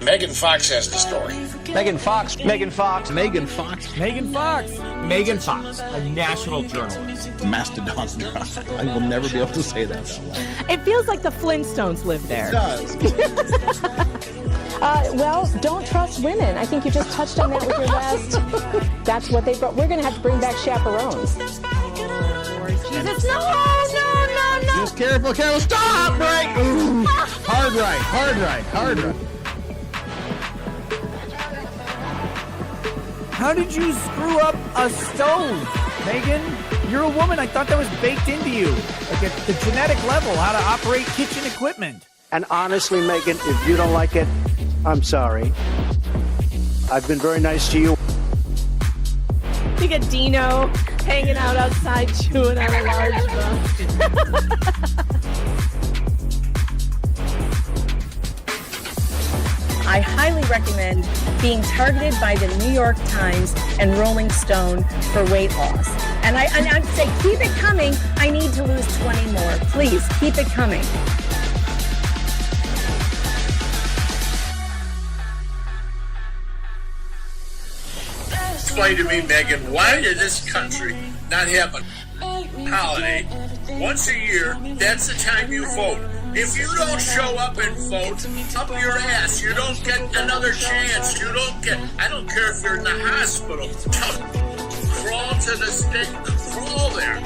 Megan Fox has the story. Megan Fox. Megan Fox. Megan Fox. Megan Fox. Megan Fox, a national journalist. Mastodon. I will never be able to say that out loud. It feels like the Flintstones live there. It does. Well, don't trust women. I think you just touched on that with your last. That's what they brought. We're going to have to bring back chaperones. Jesus, no. Just careful. Stop! Right! Ooh. Hard right. How did you screw up a stove, Megan? You're a woman. I thought that was baked into you, like at the genetic level, how to operate kitchen equipment. And honestly, Megan, if you don't like it, I'm sorry. I've been very nice to you. You get Dino hanging out outside chewing on a large book. I highly recommend being targeted by the New York Times and Rolling Stone for weight loss. And I'd say, keep it coming. I need to lose 20 more. Please, keep it coming. Explain to me, Megan, why did this country not have a holiday once a year? That's the time you vote. If you don't show up and vote, up your ass. You don't get another chance. You don't get, I don't care if you're in the hospital. Crawl to the stake, crawl there.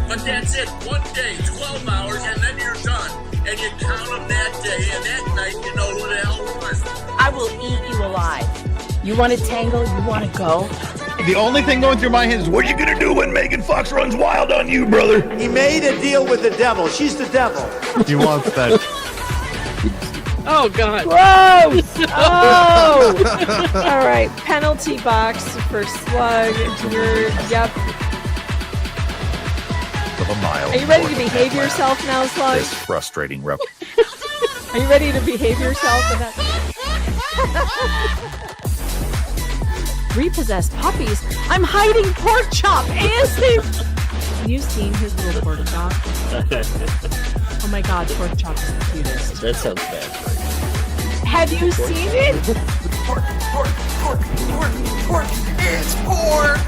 But that's it. One day, 12 hours, and then you're done. And you count them that day, and that night, you know who the hell was. I will eat you alive. You want to tangle? You want to go? The only thing going through my head is, what are you going to do when Megan Fox runs wild on you, brother? He made a deal with the devil. She's the devil. He wants that. Oh, God. Gross! Oh! All right. Penalty box for slug. Yep. Of a mile. Are you ready to behave yourself now, slug? This frustrating rep. Are you ready to behave yourself? Repossessed puppies? I'm hiding pork chop. Have you seen his little pork chop? Oh my God, pork chop is the cutest. That sounds bad. Have you seen it? Pork. It's pork.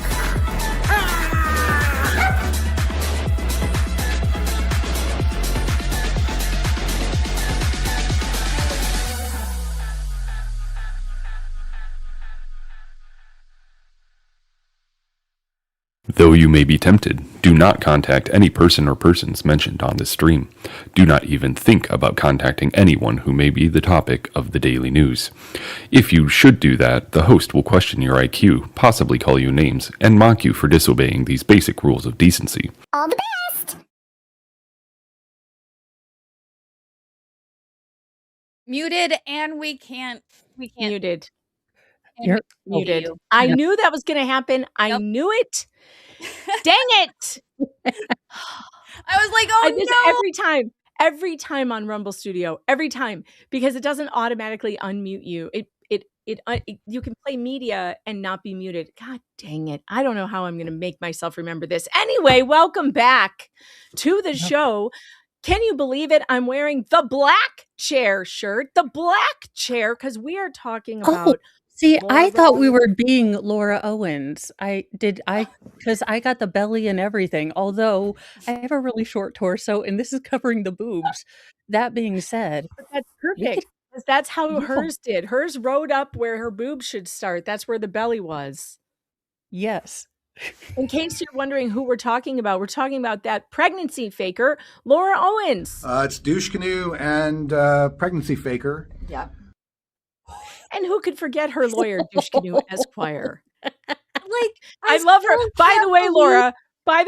Though you may be tempted, do not contact any person or persons mentioned on this stream. Do not even think about contacting anyone who may be the topic of the daily news. If you should do that, the host will question your IQ, possibly call you names, and mock you for disobeying these basic rules of decency. All the best! Muted, and we can't. Muted. You're muted. you. I knew that was going to happen. I knew it. Dang it! I was like, oh no! Every time on Rumble Studio, every time, because it doesn't automatically unmute you. You can play media and not be muted. God dang it! I don't know how I'm going to make myself remember this. Anyway, welcome back to the show. Can you believe it? I'm wearing the black chair shirt, because we are talking about. See, I thought we were being Laura Owens. Because I got the belly and everything, although I have a really short torso and this is covering the boobs. That being said. But that's perfect. Because that's how hers did. Hers rode up where her boobs should start. That's where the belly was. Yes. In case you're wondering who we're talking about that pregnancy faker, Laura Owens. It's douche canoe and pregnancy faker. Yeah. And who could forget her lawyer, Douche Canoe Esquire? I love her. By the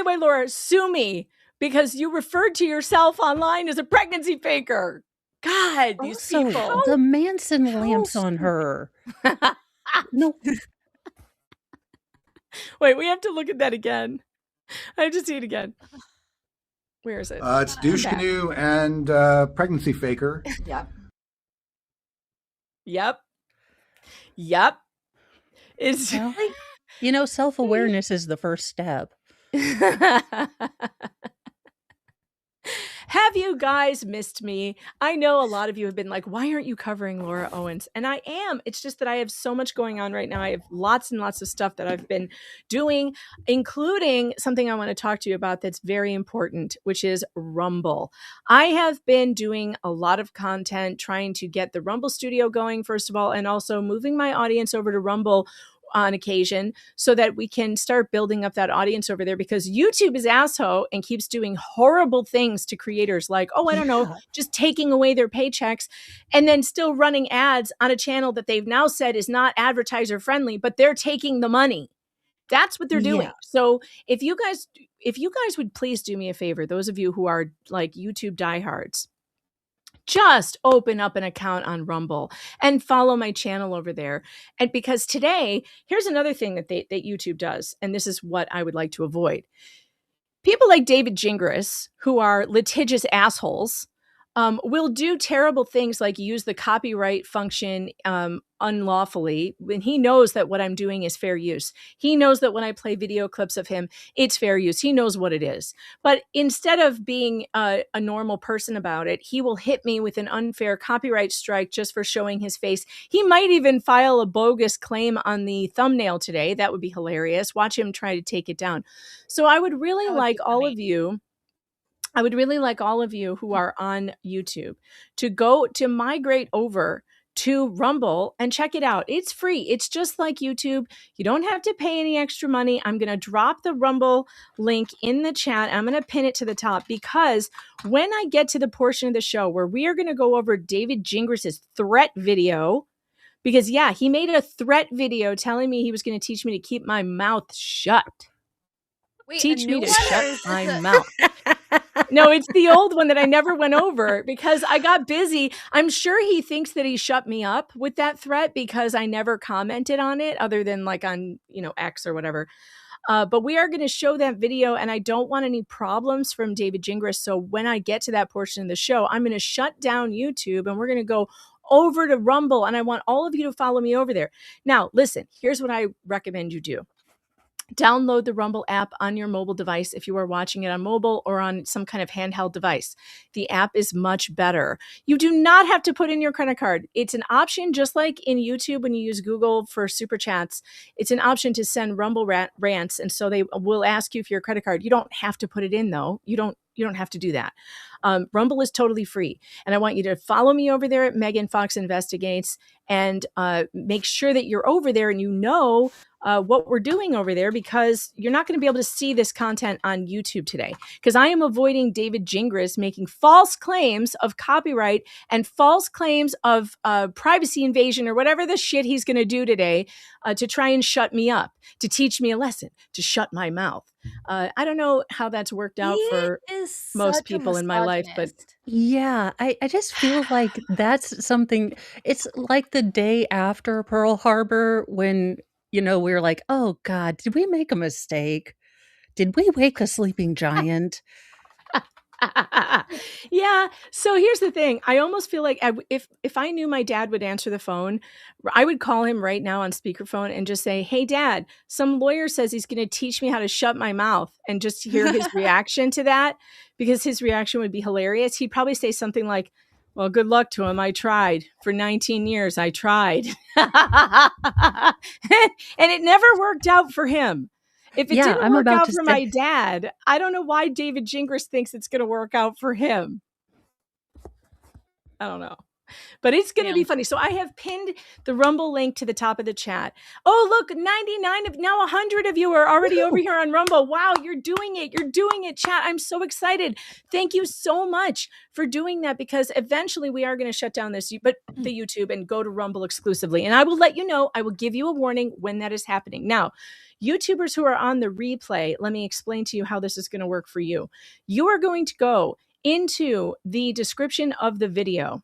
way, Laura, sue me because you referred to yourself online as a pregnancy faker. God, these people. The Manson lamps on her. No. Wait, we have to look at that again. I have to see it again. Where is it? It's douche canoe and pregnancy faker. Yep. It's self-awareness is the first step. Have you guys missed me? I know a lot of you have been like, why aren't you covering Laura Owens? And I am. It's just that I have so much going on right now. I have lots and lots of stuff that I've been doing, including something I want to talk to you about that's very important, which is Rumble. I have been doing a lot of content trying to get the Rumble studio going, first of all, and also moving my audience over to Rumble on occasion so that we can start building up that audience over there, because YouTube is asshole and keeps doing horrible things to creators like, oh, I don't know, just taking away their paychecks and then still running ads on a channel that they've now said is not advertiser friendly, but they're taking the money. That's what they're doing. Yeah. So if you guys would please do me a favor, those of you who are like YouTube diehards, just open up an account on Rumble and follow my channel over there. And because today, here's another thing that YouTube does, and this is what I would like to avoid. People like David Gingras, who are litigious assholes, will do terrible things like use the copyright function unlawfully when he knows that what I'm doing is fair use. He knows that when I play video clips of him, it's fair use. He knows what it is. But instead of being a normal person about it, he will hit me with an unfair copyright strike just for showing his face. He might even file a bogus claim on the thumbnail today. That would be hilarious. Watch him try to take it down. So I would really like all of you who are on YouTube to migrate over to Rumble and check it out. It's free. It's just like YouTube. You don't have to pay any extra money. I'm going to drop the Rumble link in the chat. I'm going to pin it to the top, because when I get to the portion of the show where we are going to go over David Gingras' threat video, because he made a threat video telling me he was going to teach me to keep my mouth shut. Wait, teach me to shut my mouth. No, it's the old one that I never went over because I got busy. I'm sure he thinks that he shut me up with that threat because I never commented on it other than like on, X or whatever. But we are going to show that video, and I don't want any problems from David Gingras. So when I get to that portion of the show, I'm going to shut down YouTube and we're going to go over to Rumble, and I want all of you to follow me over there. Now, listen, here's what I recommend you do. Download the Rumble app on your mobile device if you are watching it on mobile or on some kind of handheld device. The app is much better. You do not have to put in your credit card. It's an option, just like in YouTube when you use Google for super chats. It's an option to send Rumble rants, and so they will ask you for your credit card. You don't have to put it in, though. You don't have to do that. Rumble is totally free. And I want you to follow me over there at Megan Fox Investigates and make sure that you're over there and what we're doing over there, because you're not going to be able to see this content on YouTube today, because I am avoiding David Gingras making false claims of copyright and false claims of privacy invasion or whatever the shit he's going to do today to try and shut me up, to teach me a lesson, to shut my mouth. I don't know how that's worked out for most people in my life, but yeah, I just feel like that's something. It's like the day after Pearl Harbor when, we were like, oh God, did we make a mistake? Did we wake a sleeping giant? Yeah. So here's the thing. I almost feel like if I knew my dad would answer the phone, I would call him right now on speakerphone and just say, hey, Dad, some lawyer says he's going to teach me how to shut my mouth, and just hear his reaction to that, because his reaction would be hilarious. He'd probably say something like, well, good luck to him. I tried for 19 years. I tried. And it never worked out for him. If it didn't work out for my dad, I don't know why David Gingras thinks it's going to work out for him. I don't know. But it's going to be funny. So I have pinned the Rumble link to the top of the chat. Oh, look, 100 of you are already over here on Rumble. Wow, you're doing it. You're doing it, chat. I'm so excited. Thank you so much for doing that, because eventually we are going to shut down the YouTube and go to Rumble exclusively. And I will let you know. I will give you a warning when that is happening. Now, YouTubers who are on the replay, let me explain to you how this is going to work for you. You are going to go into the description of the video,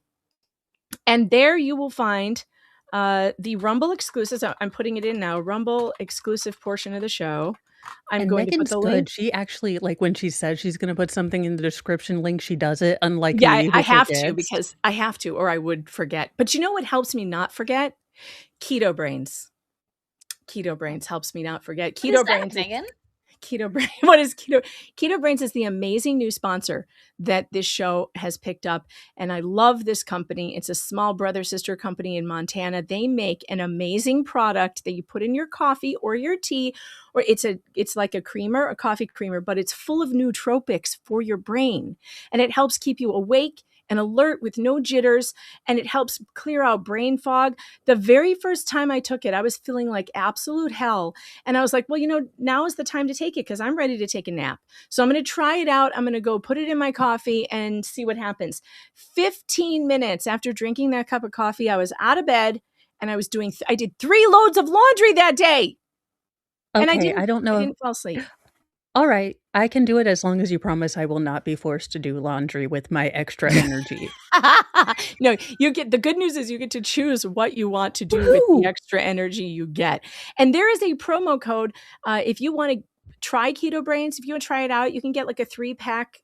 and there you will find the Rumble exclusives. I'm putting it in now. Rumble exclusive portion of the show. I'm going to put the link. She actually, like when she says she's going to put something in the description link, she does it. Unlike me, I have to, because I have to, or I would forget. But you know what helps me not forget? Keto Brains. Keto Brains helps me not forget. Keto Brains, Megan? Keto Brain? What is Keto? Keto Brains is the amazing new sponsor that this show has picked up. And I love this company. It's a small brother sister company in Montana. They make an amazing product that you put in your coffee or your tea, or it's like a creamer, a coffee creamer, but it's full of nootropics for your brain. And it helps keep you awake and alert with no jitters, and it helps clear out brain fog. The very first time I took it, I was feeling like absolute hell. And I was like, well, now is the time to take it because I'm ready to take a nap. So I'm going to try it out. I'm going to go put it in my coffee and see what happens. 15 minutes after drinking that cup of coffee, I was out of bed and I did 3 loads of laundry that day. Okay, And I don't know. I didn't fall asleep. All right, I can do it as long as you promise I will not be forced to do laundry with my extra energy. No, the good news is you get to choose what you want to do with the extra energy you get. And there is a promo code if you want to try Keto Brains. If you want to try it out, you can get like a 3-pack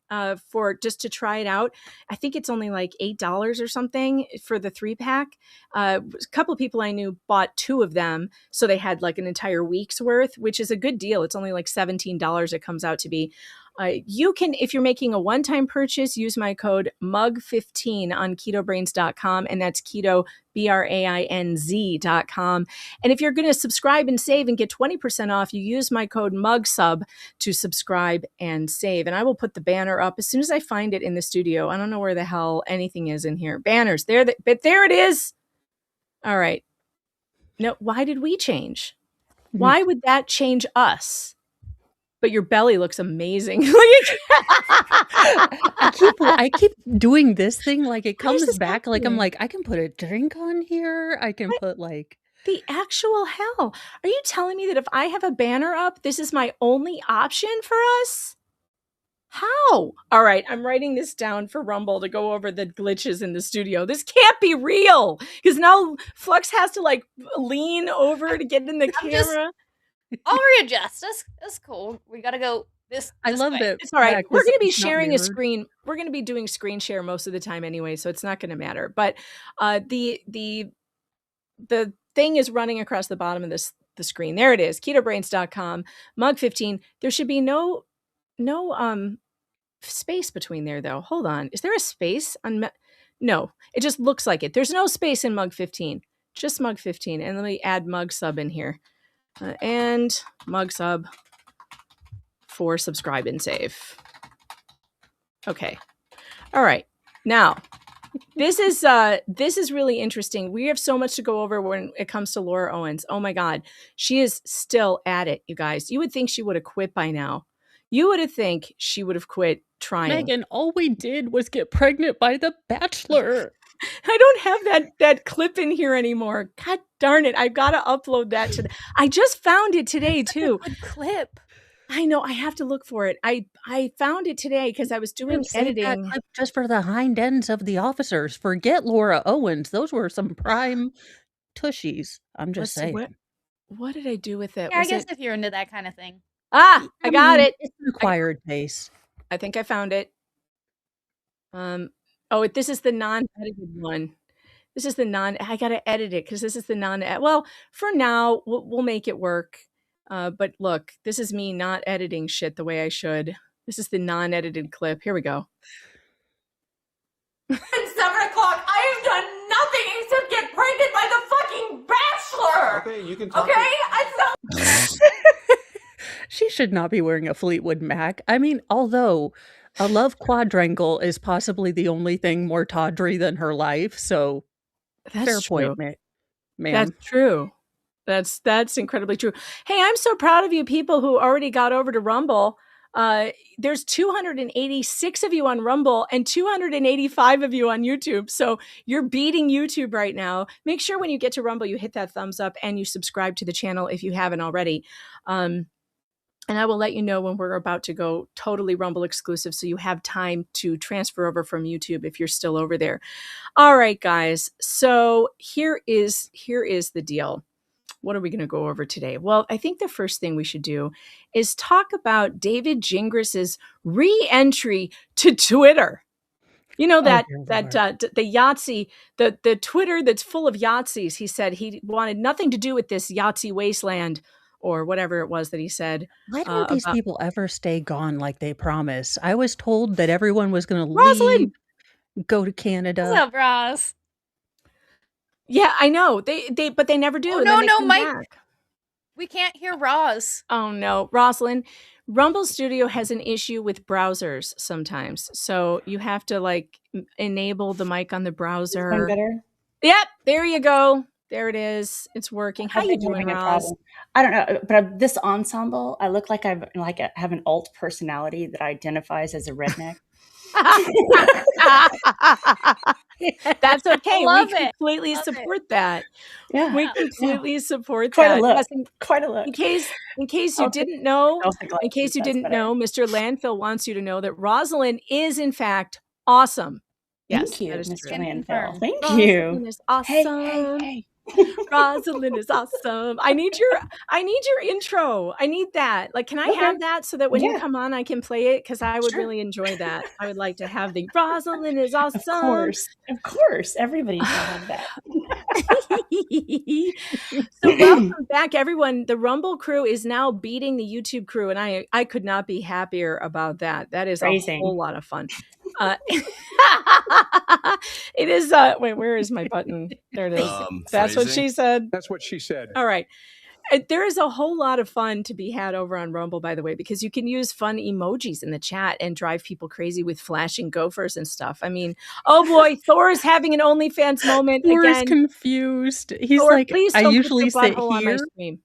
for just to try it out. I think it's only like $8 or something for the 3-pack. A couple of people I knew bought 2 of them, so they had like an entire week's worth, which is a good deal. It's only like $17 it comes out to be. You can, if you're making a one-time purchase, use my code MUG15 on ketobrains.com, and that's keto, BRAINZ.com. And if you're going to subscribe and save and get 20% off, you use my code MUGSUB to subscribe and save. And I will put the banner up as soon as I find it in the studio. I don't know where the hell anything is in here. Banners, but there it is. All right. No, why did we change? Why would that change us? But your belly looks amazing. I keep doing this thing, like it comes back, like I'm like, I can put a drink on here. I can put like the actual hell. Are you telling me that if I have a banner up, this is my only option for us? How? All right, I'm writing this down for Rumble to go over the glitches in the studio. This can't be real because now Flux has to like lean over to get in the camera. I'll readjust. That's cool. We gotta go this. I love way. that. It's all right. Yeah, We're going to be it's not sharing a mirrored. screen. We're going to be doing screen share most of the time anyway, so it's not going to matter. But the thing is running across the bottom of the screen. There it is. Ketobrains.com. Mug15. There should be no space between there though. Hold on. Is there a space on? No, it just looks like it. There's no space in Mug15. Just Mug15. And let me add Mug Sub in here. And Mug Sub for subscribe and save. Okay. All right. Now, this is really interesting. We have so much to go over when it comes to Laura Owens. Oh my God. She is still at it, you guys. You would think she would have quit by now. You would have think she would have quit trying. Megan, all we did was get pregnant by The Bachelor. I don't have that clip in here anymore. God darn it. I've got to upload that to I just found it today too. Good clip. I know. I have to look for it. I found it today because I was doing editing. That clip just for the hind ends of the officers. Forget Laura Owens. Those were some prime tushies. I'm just saying. What did I do with it? Yeah, I guess if you're into that kind of thing. I got it. It's an acquired taste. I think I found it. This is the non-edited one. I got to edit it because this is the well, for now, we'll make it work. But look, this is me not editing shit the way I should. This is the non-edited clip. Here we go. It's 7 o'clock. I have done nothing except get pregnant by the fucking Bachelor. Okay, you can talk. Okay? She should not be wearing a Fleetwood Mac. I mean, although a love quadrangle is possibly the only thing more tawdry than her life, so That's fair true. point, ma'am. That's true. That's incredibly true. Hey, I'm so proud of you people who already got over to Rumble. There's 286 of you on Rumble and 285 of you on YouTube. So you're beating YouTube right now. Make sure when you get to Rumble, you hit that thumbs up and you subscribe to the channel if you haven't already. And I will let you know when we're about to go totally Rumble exclusive, so you have time to transfer over from YouTube if you're still over there. All right, guys. So here is the deal. What are we going to go over today? Well, I think the first thing we should do is talk about David Gingras' re-entry to Twitter. You know that the Yahtzee, the Twitter that's full of Yahtzees. He said he wanted nothing to do with this Yahtzee wasteland. or whatever it was that he said. Why don't these about people ever stay gone like they promise? I was told that everyone was going to Rosalind. leave, go to Canada. What's up, Ross? Yeah, I know. But they never do. Oh, and then no, they no, come Mike. back. We can't hear Ross. Oh no, Rosalind. Rumble Studio has an issue with browsers sometimes. So you have to like enable the mic on the browser. One better? Yep, there you go. There it is. It's working. How you doing, having a Roz? problem. I don't know, but this ensemble, I look like I have an alt personality that identifies as a redneck. That's okay. I love We it. completely Love support that. Yeah, We completely support quite that. a look. Yes, Quite a look. in case you I'll take- didn't know, I'll take in case you that's didn't better. know, Mr. Landfill wants you to know that Rosalind is in fact awesome. Yes, Thank you, that is Mr. true. Landfill. Thank Rosalind you. is awesome. Hey. Rosalind is awesome. I need your intro. I need that. Like, can I Okay. have that so that when you Yeah. come on, I can play it? Because I would Sure. really enjoy that. I would like to have the Rosalind is awesome. Of course. Everybody should have that. So welcome back, everyone. The Rumble crew is now beating the YouTube crew, and I could not be happier about that. That is a whole lot of fun. It is. Wait, where is my button? There it is. That's what she said. That's what she said. All right. There is a whole lot of fun to be had over on Rumble, by the way, because you can use fun emojis in the chat and drive people crazy with flashing gophers and stuff. I mean, oh boy, Thor is having an OnlyFans moment Thor is again. confused. He's Thor, like, please I don't put usually your sit butthole on my here. stream.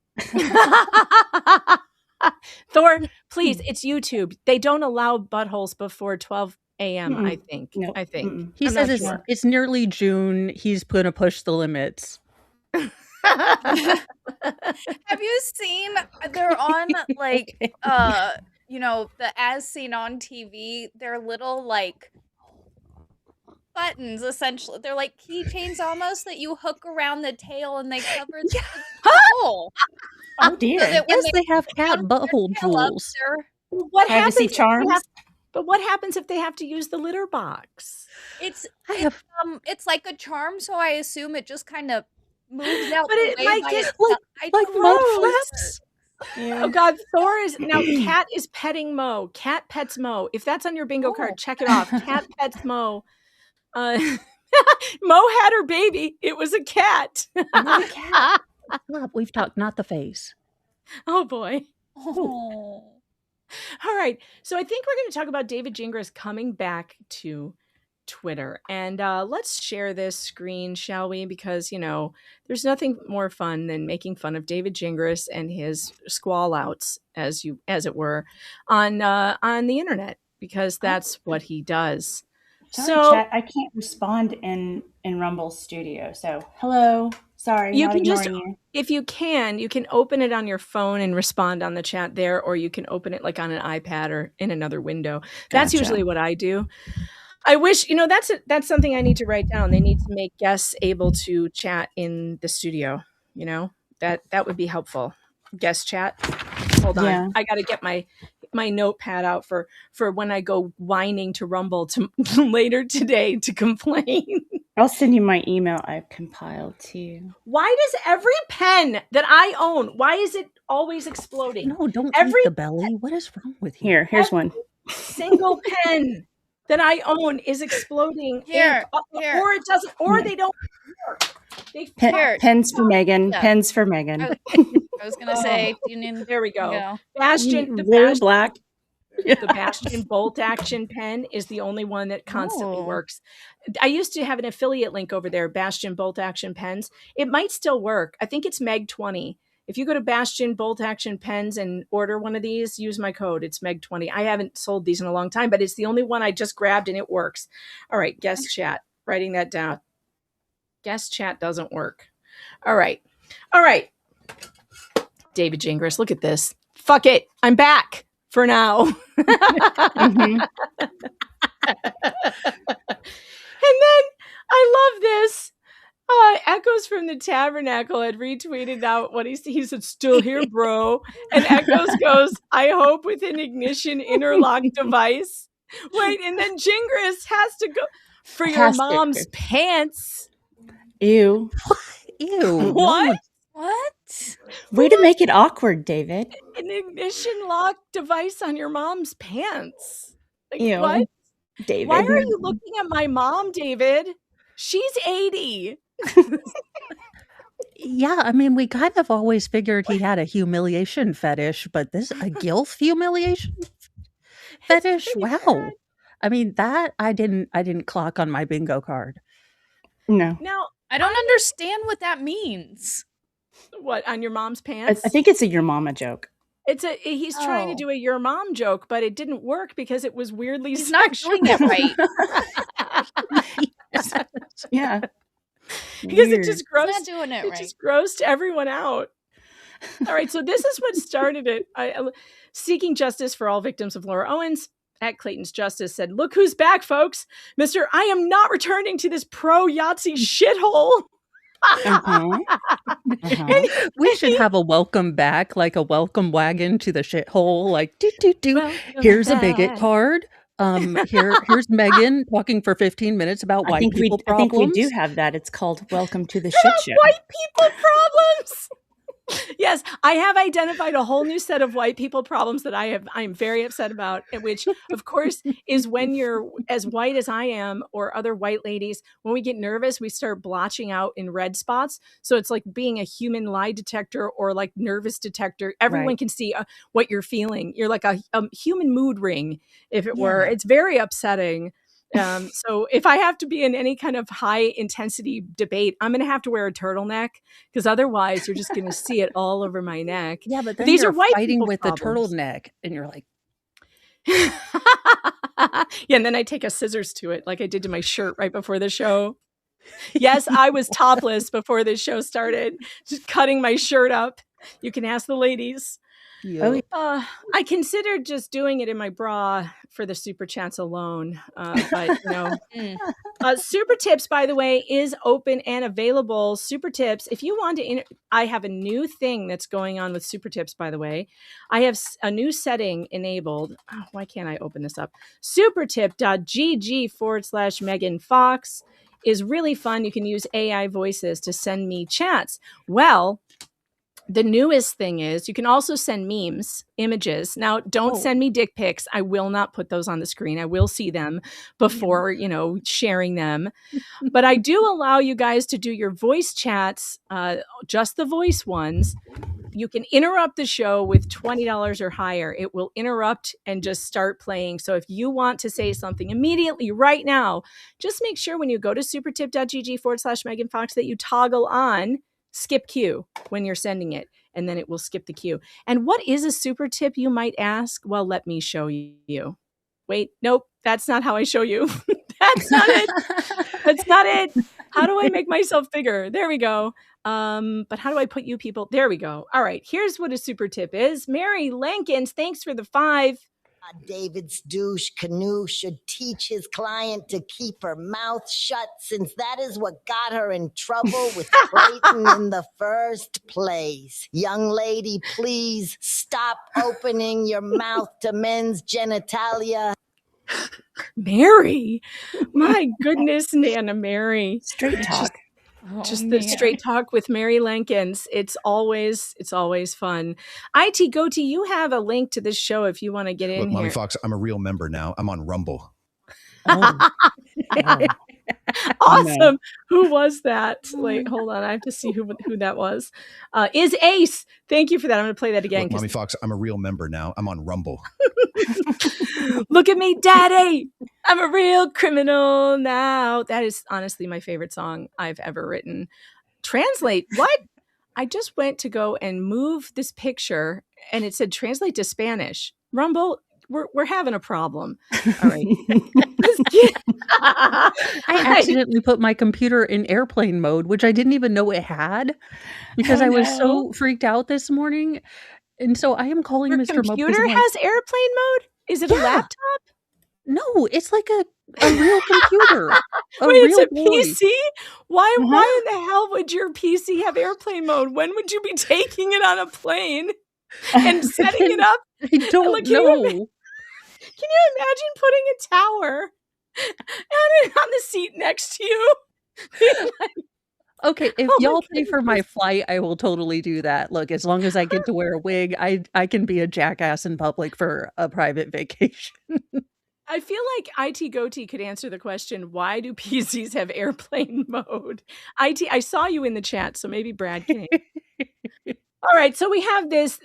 Thor, please, it's YouTube. They don't allow buttholes before 12 a.m., I think. Nope. I think. He I'm says not it's, sure. it's nearly June. He's going to push the limits. Have you seen they're on like the as seen on TV, they're little like buttons essentially. They're like keychains almost that you hook around the tail and they cover the hole. Oh dear. So that when Yes, they have cat butthole jewels. What Privacy happens? charms? But what happens if they have to use the litter box? It's like a charm, so I assume it just kind of moves out But the it way might by get itself. like don't mud know. flaps. Oh God, Thor is now. Cat is petting Mo. Cat pets Mo. If that's on your bingo card, check it off. Cat pets Mo. Mo had her baby. It was a cat. Stop. We've talked, not the face. Oh boy. Oh. All right. So I think we're going to talk about David Gingras coming back to Twitter. And let's share this screen, shall we? Because, there's nothing more fun than making fun of David Gingras and his squall outs, as it were, on the internet, because that's what he does. Sorry, chat, I can't respond in Rumble Studio. So, hello. Sorry, you not can just, ignoring you. if you can open it on your phone and respond on the chat there, or you can open it like on an iPad or in another window. That's Gotcha. usually what I do. I wish, that's something I need to write down. They need to make guests able to chat in the studio. That would be helpful. Guest chat. Hold on. Yeah. I got to get my notepad out for when I go whining to Rumble to later today to complain. I'll send you my email I've compiled too. Why does every pen that I own, why is it always exploding? No, don't every eat the belly. What is wrong with you? Here's one. Single pen that I own is exploding. Here. Or it doesn't, or they don't work. They Pens for Megan. Yeah. Pens for Megan. I was gonna say, do you need? There we go. Yeah. Bastion, Blue, black. The Bastion bolt action pen is the only one that constantly works. I used to have an affiliate link over there, Bastion bolt action pens. It might still work. I think it's Meg 20. If you go to Bastion bolt action pens and order one of these, use my code. It's Meg 20. I haven't sold these in a long time, but it's the only one I just grabbed and it works. All right, guest chat. Writing that down. Guest chat doesn't work. All right. David Gingras, look at this. Fuck it. I'm back for now. Mm-hmm. And then I love this. Echoes from the Tabernacle had retweeted out what he said, still here, bro. And Echoes goes, I hope with an ignition interlock device. Wait, and then Gingras has to go for your mom's pants. Ew. Ew. What? What? Way to make it awkward, David. An ignition lock device on your mom's pants. Like, Ew, what? David. Why are you looking at my mom, David? She's 80. Yeah, I mean, we kind of always figured he had a humiliation fetish, but this a gilf humiliation fetish? Wow. bad. I mean, that I didn't clock on my bingo card. No. Now, I don't understand what that means. what, on your mom's I pants? think it's a your mama joke. He's trying to Oh. do a your mom joke, but it didn't work because it was weirdly He's not sexual. doing it right. Yeah. Because it Weird. just He's grossed, not doing it right. just grossed everyone out. All right, so this is what started it. Seeking justice for all victims of Laura Owens at Clayton's Justice said, "Look who's back, folks. Mr. I am not returning to this pro-Yahtzee shithole." Uh-huh. Uh-huh. We should have a welcome back, like a welcome wagon to the shithole. Like, do. Welcome Here's a bigot back. card. Here's Megan talking for 15 minutes about I white think people I think we problems. do have that. It's called Welcome to the Shit Show. White people problems. Yes, I have identified a whole new set of white people problems that I'm very upset about, which of course is when you're as white as I am or other white ladies, when we get nervous, we start blotching out in red spots. So it's like being a human lie detector or like nervous detector. Everyone Right. can see what you're feeling. You're like a human mood ring, if it were. Yeah. It's very upsetting. So if I have to be in any kind of high intensity debate, I'm going to have to wear a turtleneck because otherwise you're just going to see it all over my neck. Yeah, but then These you're are white fighting people with problems. the turtleneck, and you're like, Yeah, and then I take a scissors to it like I did to my shirt right before the show. Yes, I was topless before this show started, just cutting my shirt up. You can ask the ladies. yeah. I considered just doing it in my bra for the super chats alone, but you know. Super Tips, by the way, is open and available. Super Tips, if you want to, I have a new thing that's going on with Super Tips, by the way. I have a new setting enabled. Oh, why can't I open this up? Supertip.gg/Megan Fox is really fun. You can use AI voices to send me chats. Well, the newest thing is you can also send memes, images. Now, don't send me dick pics. I will not put those on the screen. I will see them before, sharing them. But I do allow you guys to do your voice chats, just the voice ones. You can interrupt the show with $20 or higher. It will interrupt and just start playing. So if you want to say something immediately right now, just make sure when you go to supertip.gg/Megan Fox that you toggle on skip queue when you're sending it, and then it will skip the queue. And what is a super tip, you might ask? Well, let me show you. Wait, nope, that's not how I show you. That's not it. That's not it. How do I make myself bigger? There we go. But how do I put you people? There we go. All right, here's what a super tip is. Mary Lankins, thanks for the 5. David's douche canoe should teach his client to keep her mouth shut, since that is what got her in trouble with Clayton in the first place. Young lady, please stop opening your mouth to men's genitalia. Mary, my goodness, Nana Mary. Straight talk. Just the straight talk with Mary Lankins. It's always fun. IT Goatee, you have a link to this show if you want to get in Look, here. Mommy Fox, I'm a real member now. I'm on Rumble. Awesome. Who was that? Wait, hold on. I have to see who that was. Is Ace. Thank you for that. I'm going to play that again. Look, Mommy Fox, I'm a real member now. I'm on Rumble. Look at me, daddy. I'm a real criminal now. That is honestly my favorite song I've ever written. Translate. What? I just went to go and move this picture and it said translate to Spanish. Rumble, we're having a problem. All right. I accidentally put my computer in airplane mode, which I didn't even know it had, because I was so freaked out this morning. And so I am calling Your Mr. Mo. computer has airplane mode? Is it a laptop? No, it's like a real computer. Wait, it's a boy. PC? Why in the hell would your PC have airplane mode? When would you be taking it on a plane and setting it up? I don't know. Can you imagine putting a tower on the seat next to you? Okay, if Oh my y'all pay for my goodness. flight, I will totally do that. Look, as long as I get to wear a wig, I can be a jackass in public for a private vacation. I feel like IT Goatee could answer the question, why do PCs have airplane mode? IT, I saw you in the chat, so maybe Brad can. All right, so we have this.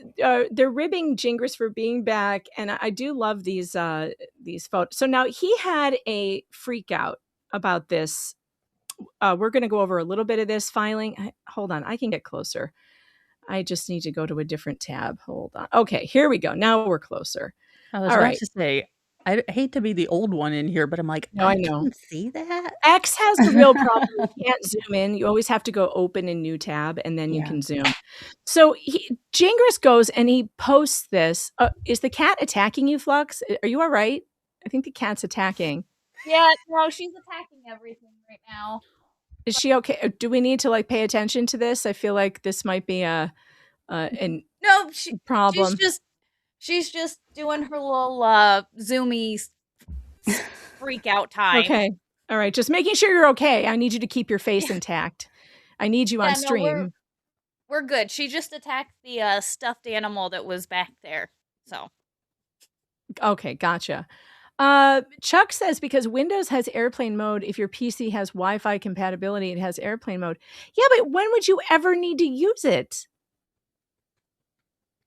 They're ribbing Gingras for being back, and I do love these photos. So now he had a freak out about this. We're going to go over a little bit of this filing. Hold on, I can get closer. I just need to go to a different tab. Hold on. Okay, here we go. Now we're closer. I was All about right. to say, I hate to be the old one in here, but I'm like, No, I I know. can see that. X has a real problem. You can't zoom in. You always have to go open a new tab, and then you Yeah. can zoom. So Gingras goes and he posts this. Is the cat attacking you, Flux? Are you all right? I think the cat's attacking. Yeah, no, she's attacking everything right now. Is she okay? Do we need to like pay attention to this? I feel like this might be an No, problem. she's just doing her little zoomy freak out time. Okay. All right. Just making sure you're okay. I need you to keep your face intact. I need you on stream. We're good. She just attacked the stuffed animal that was back there. So. Okay, gotcha. Chuck says because Windows has airplane mode, if your PC has Wi-Fi compatibility, it has airplane mode. Yeah, but when would you ever need to use it?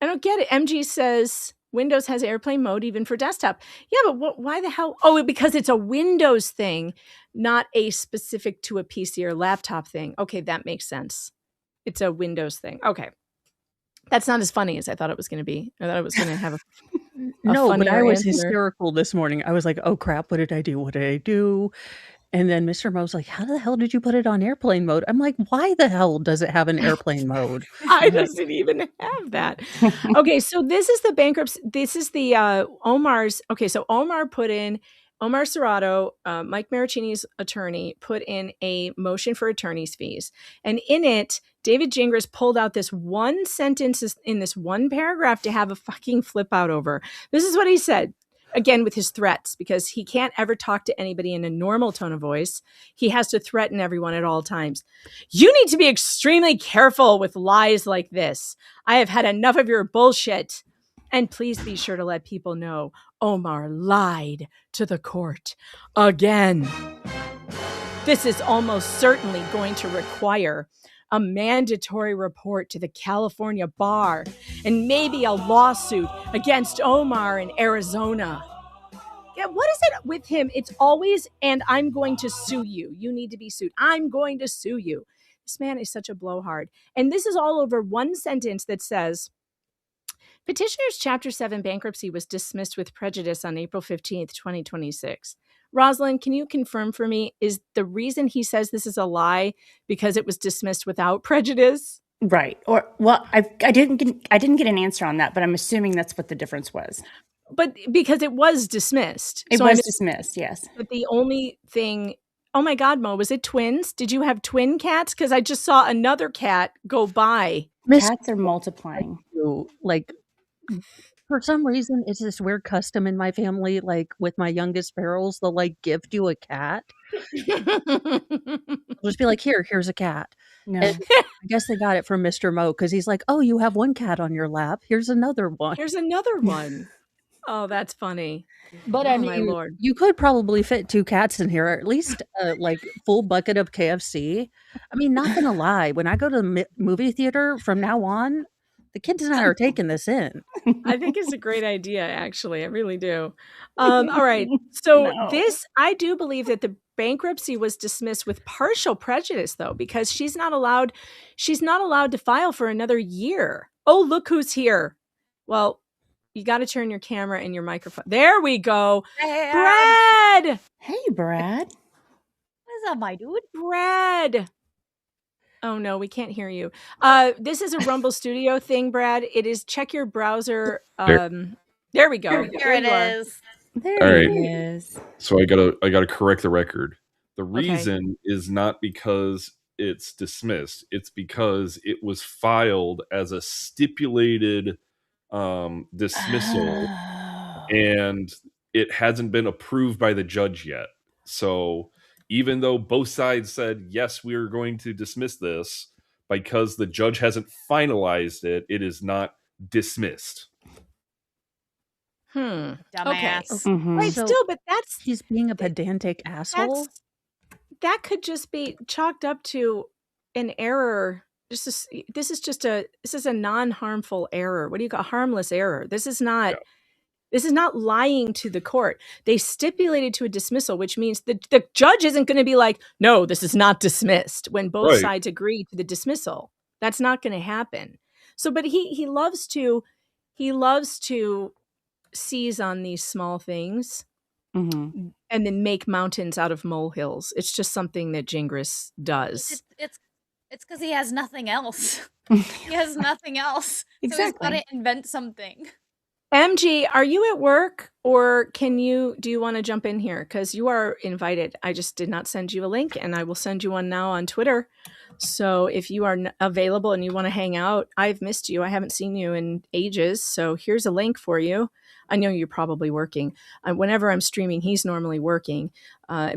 I don't get it. MG says Windows has airplane mode even for desktop. Yeah, but why the hell? Oh, because it's a Windows thing, not a specific to a PC or laptop thing. Okay, that makes sense. It's a Windows thing. Okay. That's not as funny as I thought it was going to be. I thought it was going to have a No, but I funnier was answer. hysterical this morning. I was like, oh crap, what did I do? What did I do? And then Mr. Mo's like, how the hell did you put it on airplane mode? I'm like, why the hell does it have an airplane mode? I doesn't even have that. Okay, so this is the bankruptcy. This is the Omar's. Okay, so Omar Serrato, Mike Marraccini's attorney, put in a motion for attorney's fees. And in it, David Gingras pulled out this one sentence in this one paragraph to have a fucking flip out over. This is what he said. Again, with his threats, because he can't ever talk to anybody in a normal tone of voice. He has to threaten everyone at all times. You need to be extremely careful with lies like this. I have had enough of your bullshit. And please be sure to let people know Omar lied to the court again. This is almost certainly going to require a mandatory report to the California bar and maybe a lawsuit against Omar in Arizona. Yeah, what is it with him? It's always, and I'm going to sue you. You need to be sued. I'm going to sue you. This man is such a blowhard. And this is all over one sentence that says, Petitioner's Chapter 7 bankruptcy was dismissed with prejudice on April 15th, 2026. Rosalind, can you confirm for me, is the reason he says this is a lie because it was dismissed without prejudice? Right. Or, well, I didn't get an answer on that, but I'm assuming that's what the difference was. But because it was dismissed. It was dismissed, yes. But the only thing, oh my God, Mo, was it twins? Did you have twin cats? Because I just saw another cat go by. Cats are multiplying. Like, for some reason, it's this weird custom in my family. Like with my youngest sparrows, they'll like gift you a cat. They'll just be like, here's a cat. No. And I guess they got it from Mr. Mo because he's like, oh, you have one cat on your lap. Here's another one. Here's another one. Oh, that's funny. But oh, I mean, my Lord. You could probably fit 2 cats in here, or at least like full bucket of KFC. I mean, not gonna lie, when I go to the movie theater from now on, the kids and I are taking this in. I think it's a great idea, actually. I really do. All right. So this, I do believe that the bankruptcy was dismissed with partial prejudice, though, because she's not allowed to file for another year. Oh, look who's here. Well, you got to turn your camera and your microphone. There we go. Brad. Hey, Brad. What's up, my dude? Brad. Oh, no, we can't hear you. This is a Rumble Studio thing, Brad. It is check your browser. There we go. There it is. There it is. So I gotta correct the record. The reason is not because it's dismissed. It's because it was filed as a stipulated dismissal, and it hasn't been approved by the judge yet. So even though both sides said, yes, we are going to dismiss this, because the judge hasn't finalized it, it is not dismissed. Okay. Dumbass. Right. So Still, but that's he's being a pedantic asshole. that could just be chalked up to an error. This is a non-harmful error. What do you call a harmless error? This is not lying to the court. They stipulated to a dismissal, which means the judge isn't going to be like, no, this is not dismissed, when both sides agree to the dismissal. That's not going to happen. So, but he loves to seize on these small things and then make mountains out of molehills. It's just something that Gingras does. It's because he has nothing else. He has nothing else. So he's got to invent something. MG, are you at work, or do you want to jump in here? Because you are invited. I just did not send you a link, and I will send you one now on Twitter. So if you are available and you want to hang out, I've missed you. I haven't seen you in ages. So here's a link for you. I know you're probably working. Whenever I'm streaming, he's normally working.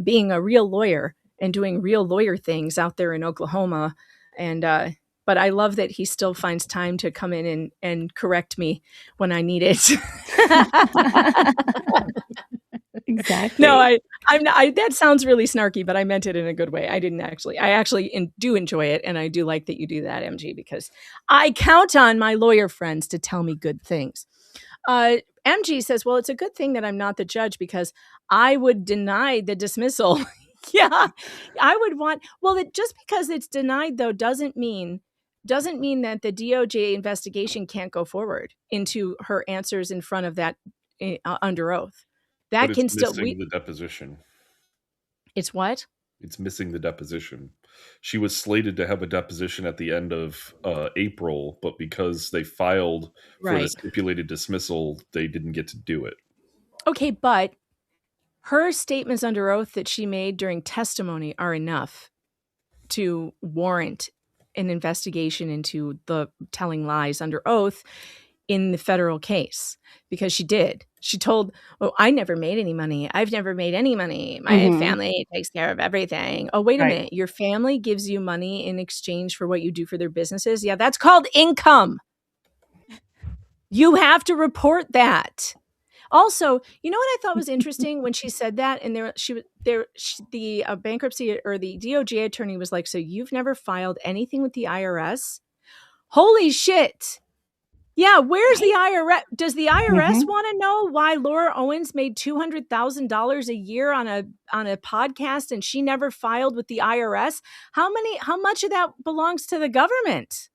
Being a real lawyer and doing real lawyer things out there in Oklahoma. But I love that he still finds time to come in and correct me when I need it. Exactly. No, I'm not. That sounds really snarky, but I meant it in a good way. I actually do enjoy it, and I do like that you do that, MG, because I count on my lawyer friends to tell me good things. MG says, well, it's a good thing that I'm not the judge, because I would deny the dismissal. Yeah, I would want. Well, just because it's denied, though, doesn't mean that the DOJ investigation can't go forward into her answers in front of that under oath. That can still missing the deposition. It's what? It's missing the deposition. She was slated to have a deposition at the end of April, but because they filed for the stipulated dismissal, they didn't get to do it. Okay, but her statements under oath that she made during testimony are enough to warrant an investigation into the telling lies under oath in the federal case, because she did. She told, oh, I never made any money. I've never made any money. My family takes care of everything. Oh, wait a minute. Your family gives you money in exchange for what you do for their businesses? Yeah, that's called income. You have to report that. Also, you know what I thought was interesting when she said that, and the bankruptcy or the DOJ attorney was like, "So you've never filed anything with the IRS?" Holy shit! Yeah, where's the IRS? Does the IRS want to know why Laura Owens made $200,000 a year on a podcast and she never filed with the IRS? How much of that belongs to the government?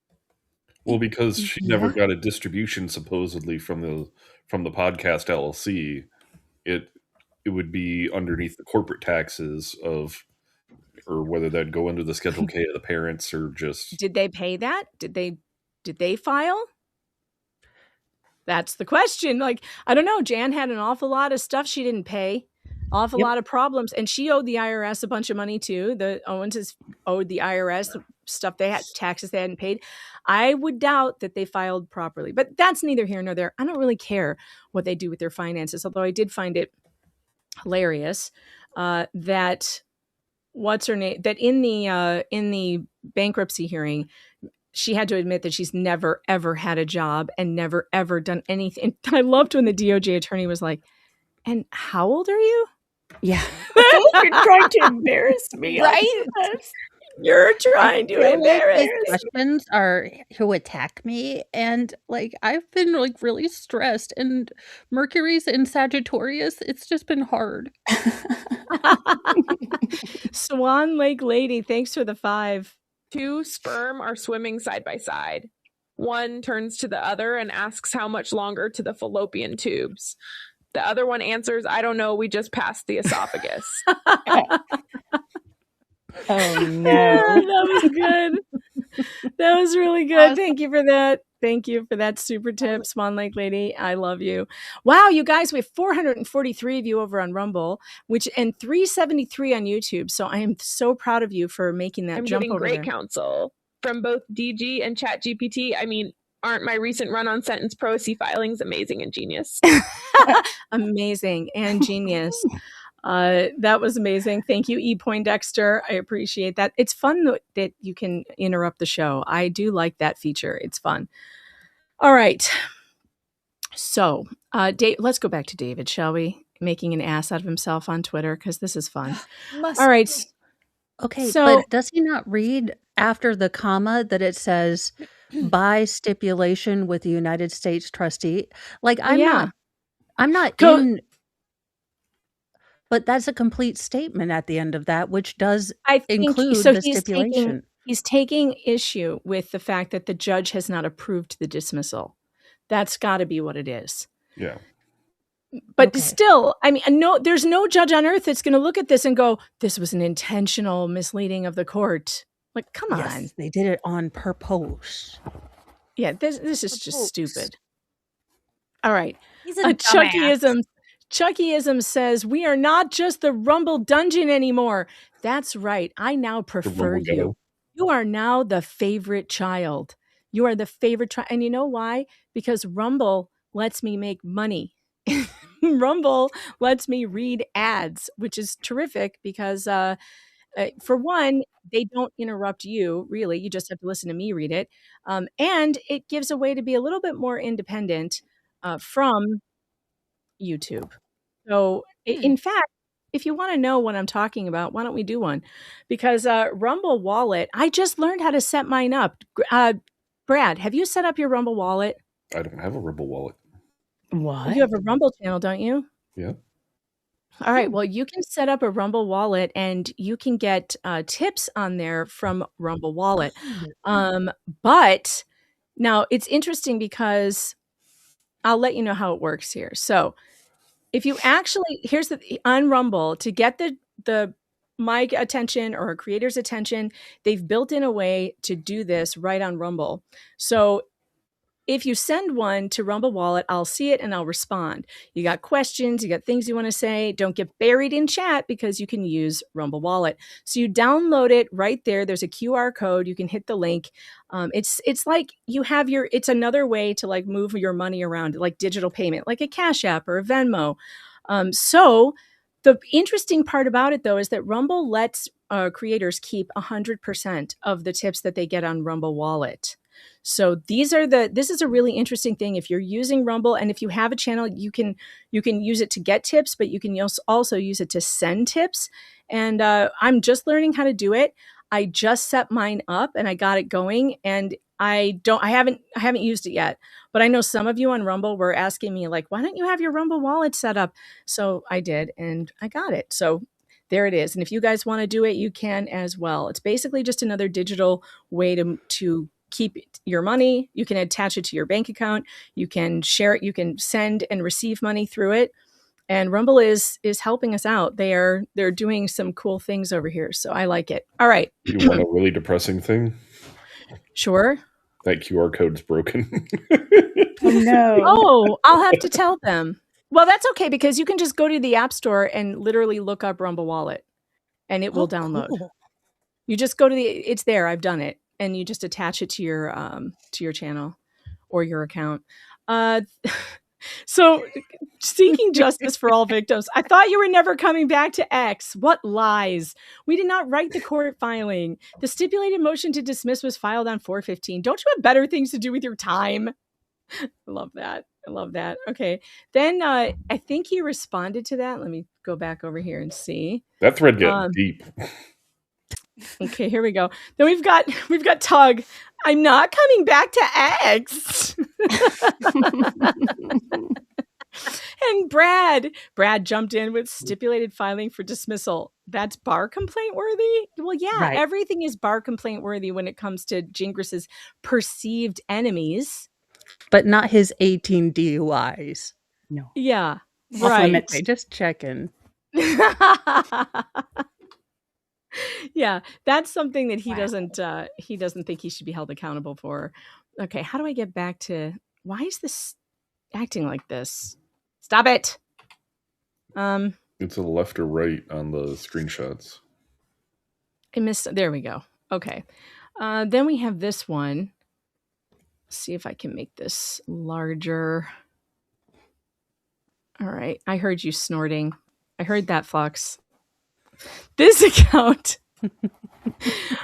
Well, because she never got a distribution supposedly from the podcast LLC, it would be underneath the corporate taxes of, or whether that'd go under the Schedule K of the parents, or just. Did they pay that? Did they file? That's the question. Like, I don't know. Jan had an awful lot of stuff she didn't pay, awful lot of problems, and she owed the IRS a bunch of money too. The Owenses owed the IRS stuff they had, taxes they hadn't paid. I would doubt that they filed properly, but that's neither here nor there. I don't really care what they do with their finances, although I did find it hilarious that what's her name, that in the bankruptcy hearing, she had to admit that she's never, ever had a job and never, ever done anything. And I loved when the DOJ attorney was like, and how old are you? Yeah. You're trying to embarrass me. Right? You're trying to embarrass me. Questions are who attack me. And like, I've been like really stressed, and Mercury's in Sagittarius. It's just been hard. Swan Lake Lady, thanks for the 5. 2 sperm are swimming side by side. One turns to the other and asks how much longer to the fallopian tubes. The other one answers, I don't know, we just passed the esophagus. Oh, no. That was good. That was really good. Thank you for that. Thank you for that super tip, Swan Lake Lady. I love you. Wow, you guys, we have 443 of you over on Rumble, and 373 on YouTube. So I am so proud of you for making that jump over there. I'm getting great counsel from both DG and ChatGPT. I mean, aren't my recent run on Sentence Pro C filings amazing and genius? Amazing and genius. That was amazing. Thank you, E. Poindexter. I appreciate that. It's fun that you can interrupt the show. I do like that feature. It's fun. All right. So, let's go back to David, shall we? Making an ass out of himself on Twitter, because this is fun. All right. Okay, So, but does he not read after the comma that it says by stipulation with the United States trustee? Like I'm not in, but that's a complete statement at the end of that, which does I think include so. the stipulation. He's taking issue with the fact that the judge has not approved the dismissal. That's got to be what it is. Yeah. But still, I mean, no, there's no judge on earth that's going to look at this and go, "This was an intentional misleading of the court." Like, come on, They did it on purpose. Yeah, this is just stupid. All right, He's a Chuckyism says we are not just the Rumble Dungeon anymore. That's right. I now prefer Rumble you. Ghetto. You are now the favorite child. You are the favorite child, and you know why? Because Rumble lets me make money. Rumble lets me read ads, which is terrific because, for one, they don't interrupt you, really. You just have to listen to me read it. And it gives a way to be a little bit more independent from YouTube. So, in fact, if you want to know what I'm talking about, why don't we do one? Because Rumble Wallet, I just learned how to set mine up. Brad, have you set up your Rumble Wallet? I don't have a Rumble wallet. What? You have a Rumble channel, don't you? Yeah. All right. Well, you can set up a Rumble Wallet and you can get tips on there from Rumble Wallet. But now it's interesting because I'll let you know how it works here. So if you actually, here's the, on Rumble, to get the mic attention or a creator's attention, they've built in a way to do this right on Rumble. So if you send one to Rumble Wallet, I'll see it and I'll respond. You got questions, you got things you want to say, don't get buried in chat because you can use Rumble Wallet. So you download it right there. There's a QR code. You can hit the link. It's like you have it's another way to like move your money around, like digital payment, like a Cash App or a Venmo. So the interesting part about it, though, is that Rumble lets creators keep 100% of the tips that they get on Rumble Wallet. So this is a really interesting thing. If you're using Rumble and if you have a channel, you can use it to get tips, but you can also use it to send tips. And I'm just learning how to do it. I just set mine up and I got it going, and I haven't used it yet, but I know some of you on Rumble were asking me like, why don't you have your Rumble Wallet set up? So I did, and I got it. So there it is. And if you guys want to do it, you can as well. It's basically just another digital way to keep your money. You can attach it to your bank account. You can share it. You can send and receive money through it. And Rumble is helping us out. They're doing some cool things over here. So I like it. All right. You want a really depressing thing? Sure. That QR code's broken. Oh no. Oh, I'll have to tell them. Well, that's okay because you can just go to the App Store and literally look up Rumble Wallet and it will download. Cool. You just go to it's there. I've done it. And you just attach it to your channel or your account. So seeking justice for all victims. I thought you were never coming back to X. What lies? We did not write the court filing. The stipulated motion to dismiss was filed on 4/15. Don't you have better things to do with your time? I love that. Okay. Then I think he responded to that. Let me go back over here and see. That thread gets deep. Okay, here we go. Then we've got Tug. I'm not coming back to X. And Brad jumped in with stipulated filing for dismissal. That's bar complaint worthy? Well, yeah, right. Everything is bar complaint worthy when it comes to Gingras's perceived enemies. But not his 18 DUIs. No. Yeah, right. Okay, just checking. Yeah, that's something that he doesn't think he should be held accountable for. Okay, how do I get back to why is this acting like this? Stop it. It's a left or right on the screenshots. I missed. There we go. Okay. Then we have this one. Let's see if I can make this larger. All right. I heard you snorting. I heard that, Fox. This account,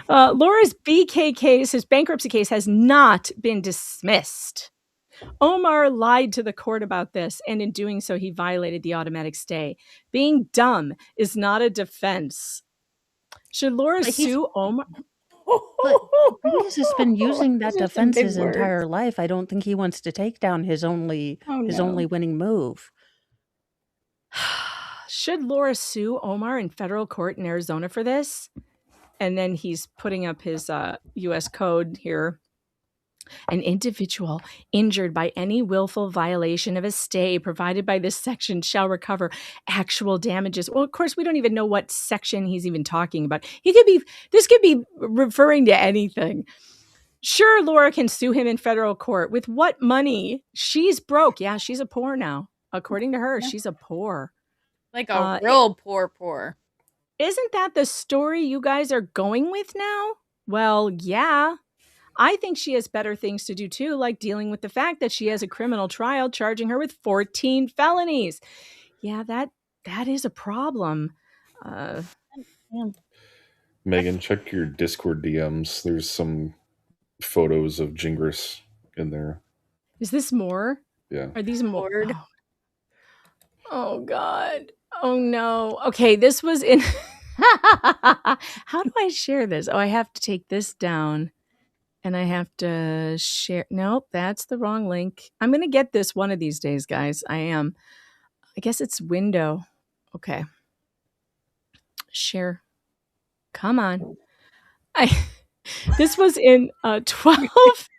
Laura's BK case, his bankruptcy case, has not been dismissed. Omar lied to the court about this, and in doing so, he violated the automatic stay. Being dumb is not a defense. Should Laura sue Omar? But Gingras has been using that Those are some defense big his words. entire life. I don't think he wants to take down his only winning move. Should Laura sue Omar in federal court in Arizona for this? And then he's putting up his U.S. code here. An individual injured by any willful violation of a stay provided by this section shall recover actual damages. Well, of course, we don't even know what section he's even talking about. This could be referring to anything. Sure, Laura can sue him in federal court. With what money? She's broke. Yeah, she's a poor now. According to her, she's a poor. Like a real poor. Isn't that the story you guys are going with now? Well, yeah. I think she has better things to do too, like dealing with the fact that she has a criminal trial charging her with 14 felonies. Yeah, that is a problem. Megan, check your Discord DMs. There's some photos of Gingras in there. Is this more? Yeah. Are these more? Oh God. Oh no. Okay, this was in How do I share this? Oh, I have to take this down. And I have to share. Nope, that's the wrong link. I'm going to get this one of these days, guys. I am. I guess it's window. Okay. Share. Come on. This was in 12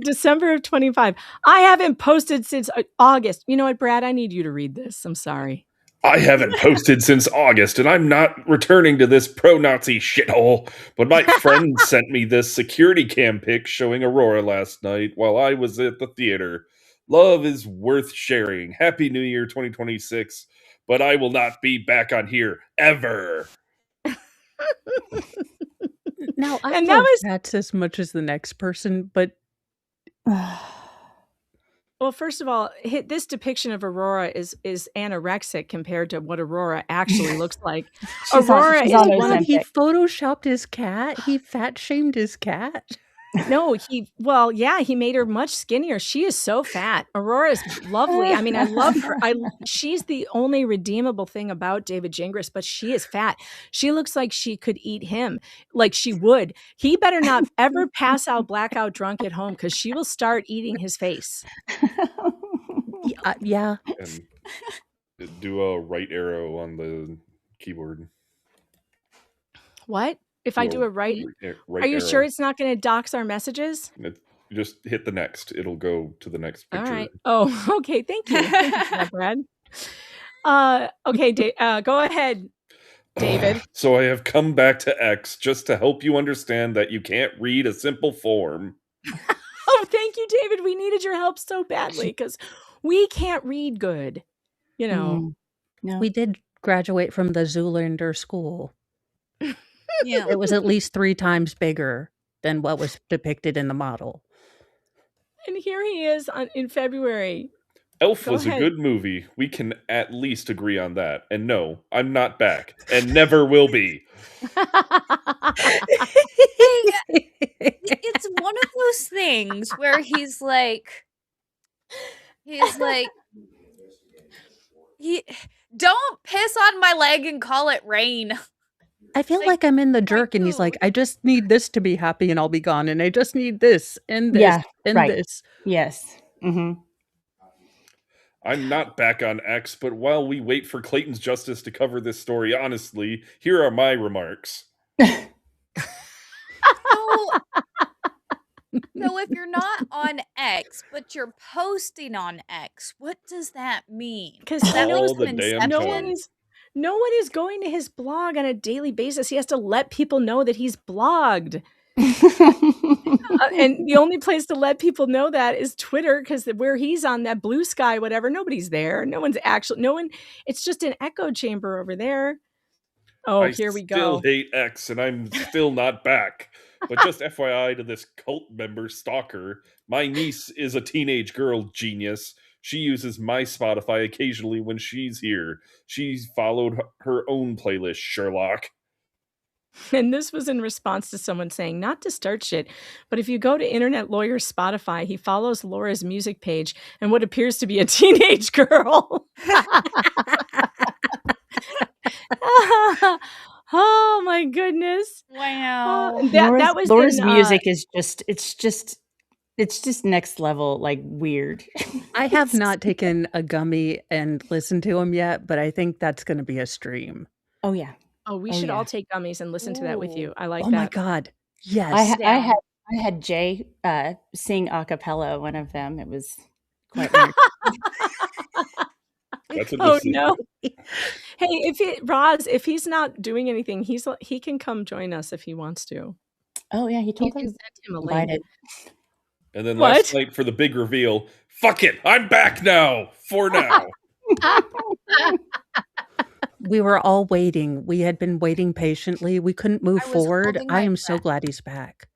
December of 25. I haven't posted since August. You know what, Brad? I need you to read this. I'm sorry. I haven't posted since August, and I'm not returning to this pro-Nazi shithole. But my friend sent me this security cam pic showing Aurora last night while I was at the theater. Love is worth sharing. Happy New Year 2026. But I will not be back on here ever. Now, I love cats as much as the next person, but... Well, first of all, this depiction of Aurora is anorexic compared to what Aurora actually looks like. Aurora is one. He photoshopped his cat. He fat shamed his cat. No, he made her much skinnier. She is so fat. Aurora is lovely. I mean, I love her. She's the only redeemable thing about David Gingras, but she is fat. She looks like she could eat him, like she would. He better not ever pass out blackout drunk at home because she will start eating his face. Yeah. And do a right arrow on the keyboard. What? If I do a right are you arrow. Sure it's not going to dox our messages? Just hit the next. It'll go to the next picture. All right. Oh, okay. Thank you. Thank you for that, Brad. Okay, go ahead, David. So I have come back to X just to help you understand that you can't read a simple form. Oh, thank you, David. We needed your help so badly because we can't read good. You know. No. We did graduate from the Zoolander school. Yeah. It was at least 3 times bigger than what was depicted in the model. And here he is in February. Elf was a good movie. We can at least agree on that. And no, I'm not back. And never will be. It's one of those things where he's like, don't piss on my leg and call it rain. I feel like I'm in the jerk, and he's like, I just need this to be happy, and I'll be gone, and I just need this and this this. Yes. Mm-hmm. I'm not back on X, but while we wait for Clayton's Justice to cover this story honestly, here are my remarks. So if you're not on X, but you're posting on X, what does that mean? Because no one is going to his blog on a daily basis. He has to let people know that he's blogged. And the only place to let people know that is Twitter, because where he's on that Blue Sky, whatever, nobody's there. It's just an echo chamber over there. Oh, here we go. I still hate X, and I'm still not back. But just FYI to this cult member stalker, my niece is a teenage girl genius. She uses my Spotify occasionally when she's here. She's followed her own playlist, Sherlock. And this was in response to someone saying, not to start shit, but if you go to Internet Lawyer Spotify, he follows Laura's music page and what appears to be a teenage girl. Oh my goodness. Wow. Laura's music is just next level, like weird. I have not taken a gummy and listened to him yet, but I think that's going to be a stream. Oh yeah. Oh, we should all take gummies and listen to that with you. I like Oh that. my God. Yes. I had Jay sing a cappella one of them. It was quite weird. Oh no. Hey, if he's not doing anything, he can come join us if he wants to. Oh yeah, he told You can us. send him a link. And then What? last night for the big reveal, fuck it, I'm back now, for now. We were all waiting. We had been waiting patiently. We couldn't move forward. holding I my am so glad he's back.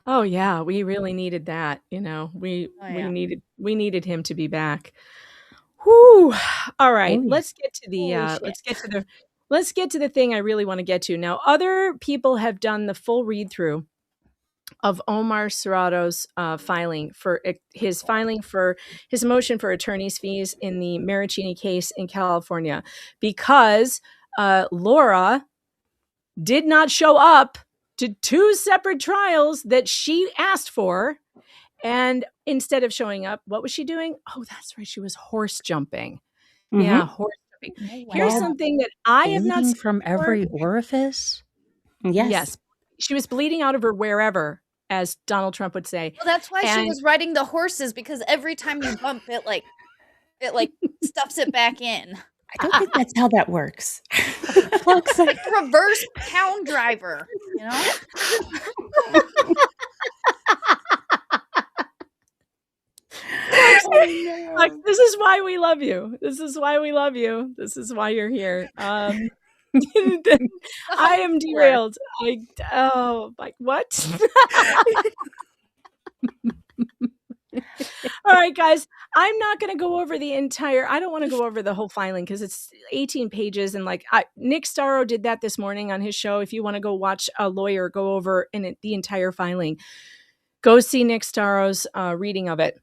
Oh yeah, we really needed that. We needed him to be back. Whew. All right, let's get to the let's get to the thing I really want to get to. Now, other people have done the full read through of Omar Serrato's filing for his motion for attorney's fees in the Marraccini case in California, because Laura did not show up to 2 separate trials that she asked for. And instead of showing up, what was she doing? Oh, that's right. She was horse jumping. Mhm. Yeah, horse jumping. Here's something that I have not Bleeding seen from before. every orifice. Yes. She was bleeding out of her wherever, as Donald Trump would say. Well, that's why she And- was riding the horses, because every time you bump it, it stuffs it back in. I don't think that's how that works. It's like a reverse pound driver, you know? Like, this is why we love you. This is why we love you. This is why you're here. I am derailed. Like what? All right, guys. I'm not going to go over the entire. I don't want to go over the whole filing because it's 18 pages, and Nick Starro did that this morning on his show. If you want to go watch a lawyer go over the entire filing, go see Nick Starro's reading of it.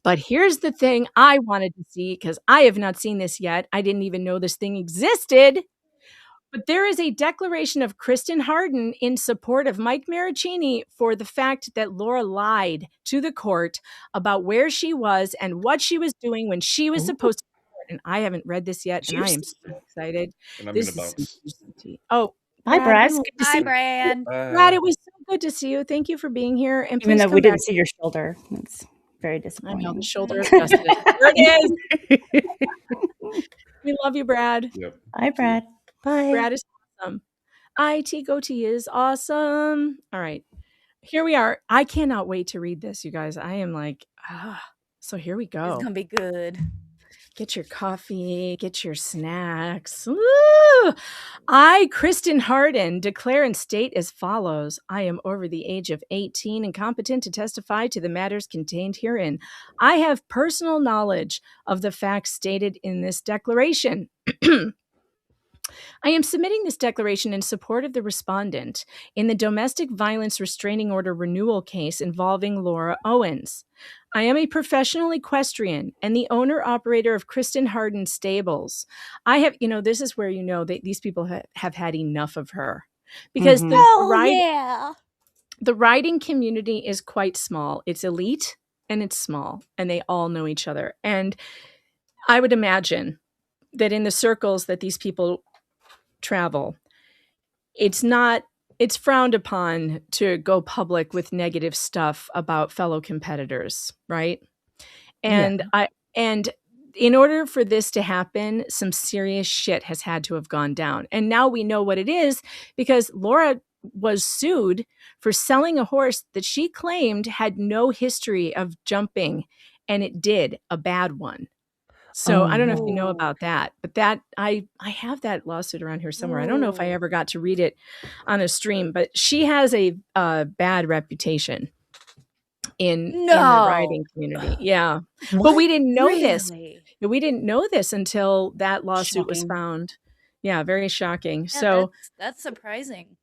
But here's the thing I wanted to see, because I have not seen this yet. I didn't even know this thing existed. But there is a declaration of Kristen Harden in support of Mike Marraccini for the fact that Laura lied to the court about where she was and what she was doing when she was supposed to be court. And I haven't read this yet, and I am so excited. And I'm This gonna is bounce. Oh, Hi, Brad. it was- Good to see Hi, you. Brad. Brad, it was so good to see you. Thank you for being here. And Even please though come we back. didn't see your shoulder. It's very I disappointing. know the shoulder of justice. There it is. We love you, Brad. Yep. Hi, Brad. Bye. Brad is awesome. IT Goatee is awesome. All right. Here we are. I cannot wait to read this, you guys. I am like, so here we go. It's gonna be good. Get your coffee, get your snacks. Woo! I, Kristen Harden, declare and state as follows. I am over the age of 18 and competent to testify to the matters contained herein. I have personal knowledge of the facts stated in this declaration. I am submitting this declaration in support of the respondent in the domestic violence restraining order renewal case involving Laura Owens. I am a professional equestrian and the owner-operator of Kristen Harden Stables. I have, this is where these people have had enough of her, because the riding community is quite small. It's elite and it's small, and they all know each other. And I would imagine that in the circles that these people travel, it's frowned upon to go public with negative stuff about fellow competitors, right? And in order for this to happen, some serious shit has had to have gone down. And now we know what it is, because Laura was sued for selling a horse that she claimed had no history of jumping, and it did, a bad one. So I don't know if you know about that, but that I have that lawsuit around here somewhere. I don't know if I ever got to read it on a stream, but she has a bad reputation. in the writing community. Yeah. But we didn't know this. Really? We didn't know this until that lawsuit was Shocking. found. Yeah, very shocking. Yeah, So that's surprising.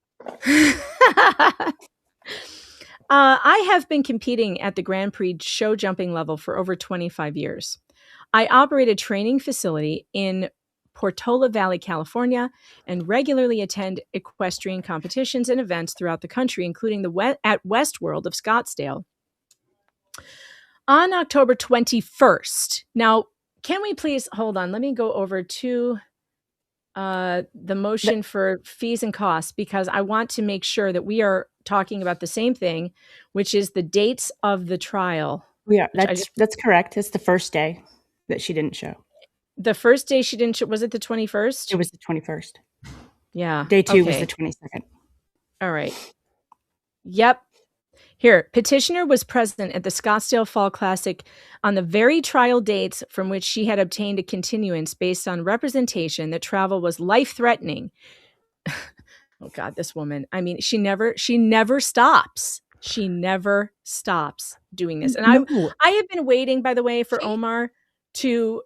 I have been competing at the Grand Prix show jumping level for over 25 years. I operate a training facility in Portola Valley, California, and regularly attend equestrian competitions and events throughout the country, including at Westworld of Scottsdale. On October 21st, now, can we please hold on? Let me go over to the motion for fees and costs, because I want to make sure that we are talking about the same thing, which is the dates of the trial. Yeah, that's correct. It's the first day that she didn't show. The first day she didn't show, was it the 21st? It was the 21st. Yeah. Day 2 was okay. the 22nd. All right. Yep. Here, petitioner was present at the Scottsdale Fall Classic on the very trial dates from which she had obtained a continuance based on representation that travel was life-threatening. Oh God, this woman. I mean, she never stops. She never stops doing this. And I have been waiting, by the way, for Omar to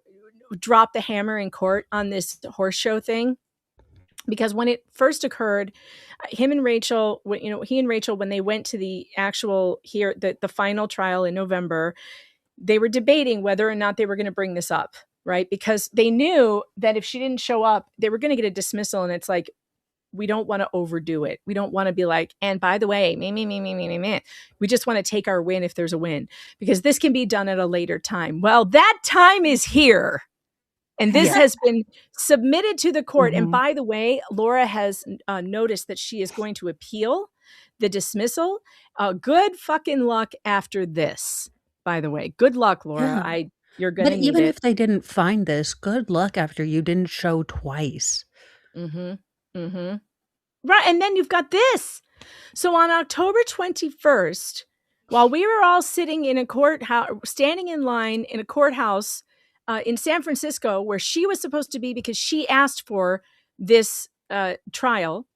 drop the hammer in court on this horse show thing. Because when it first occurred, he and Rachel, when they went to the actual the final trial in November, they were debating whether or not they were going to bring this up, right? Because they knew that if she didn't show up, they were going to get a dismissal. And it's like, we don't want to overdo it. We don't want to be like, and by the way, me. We just want to take our win if there's a win, because this can be done at a later time. Well, that time is here. And this has been submitted to the court. Mm-hmm. And by the way, Laura has noticed that she is going to appeal the dismissal. Good fucking luck after this, by the way. Good luck, Laura. Yeah. You're going to need it. But even if they didn't find this, good luck after you didn't show twice. Mm-hmm. Mm-hmm. Right. And then you've got this. So on October 21st, while we were all sitting in a courthouse, standing in line in a courthouse, in San Francisco, where she was supposed to be because she asked for this trial.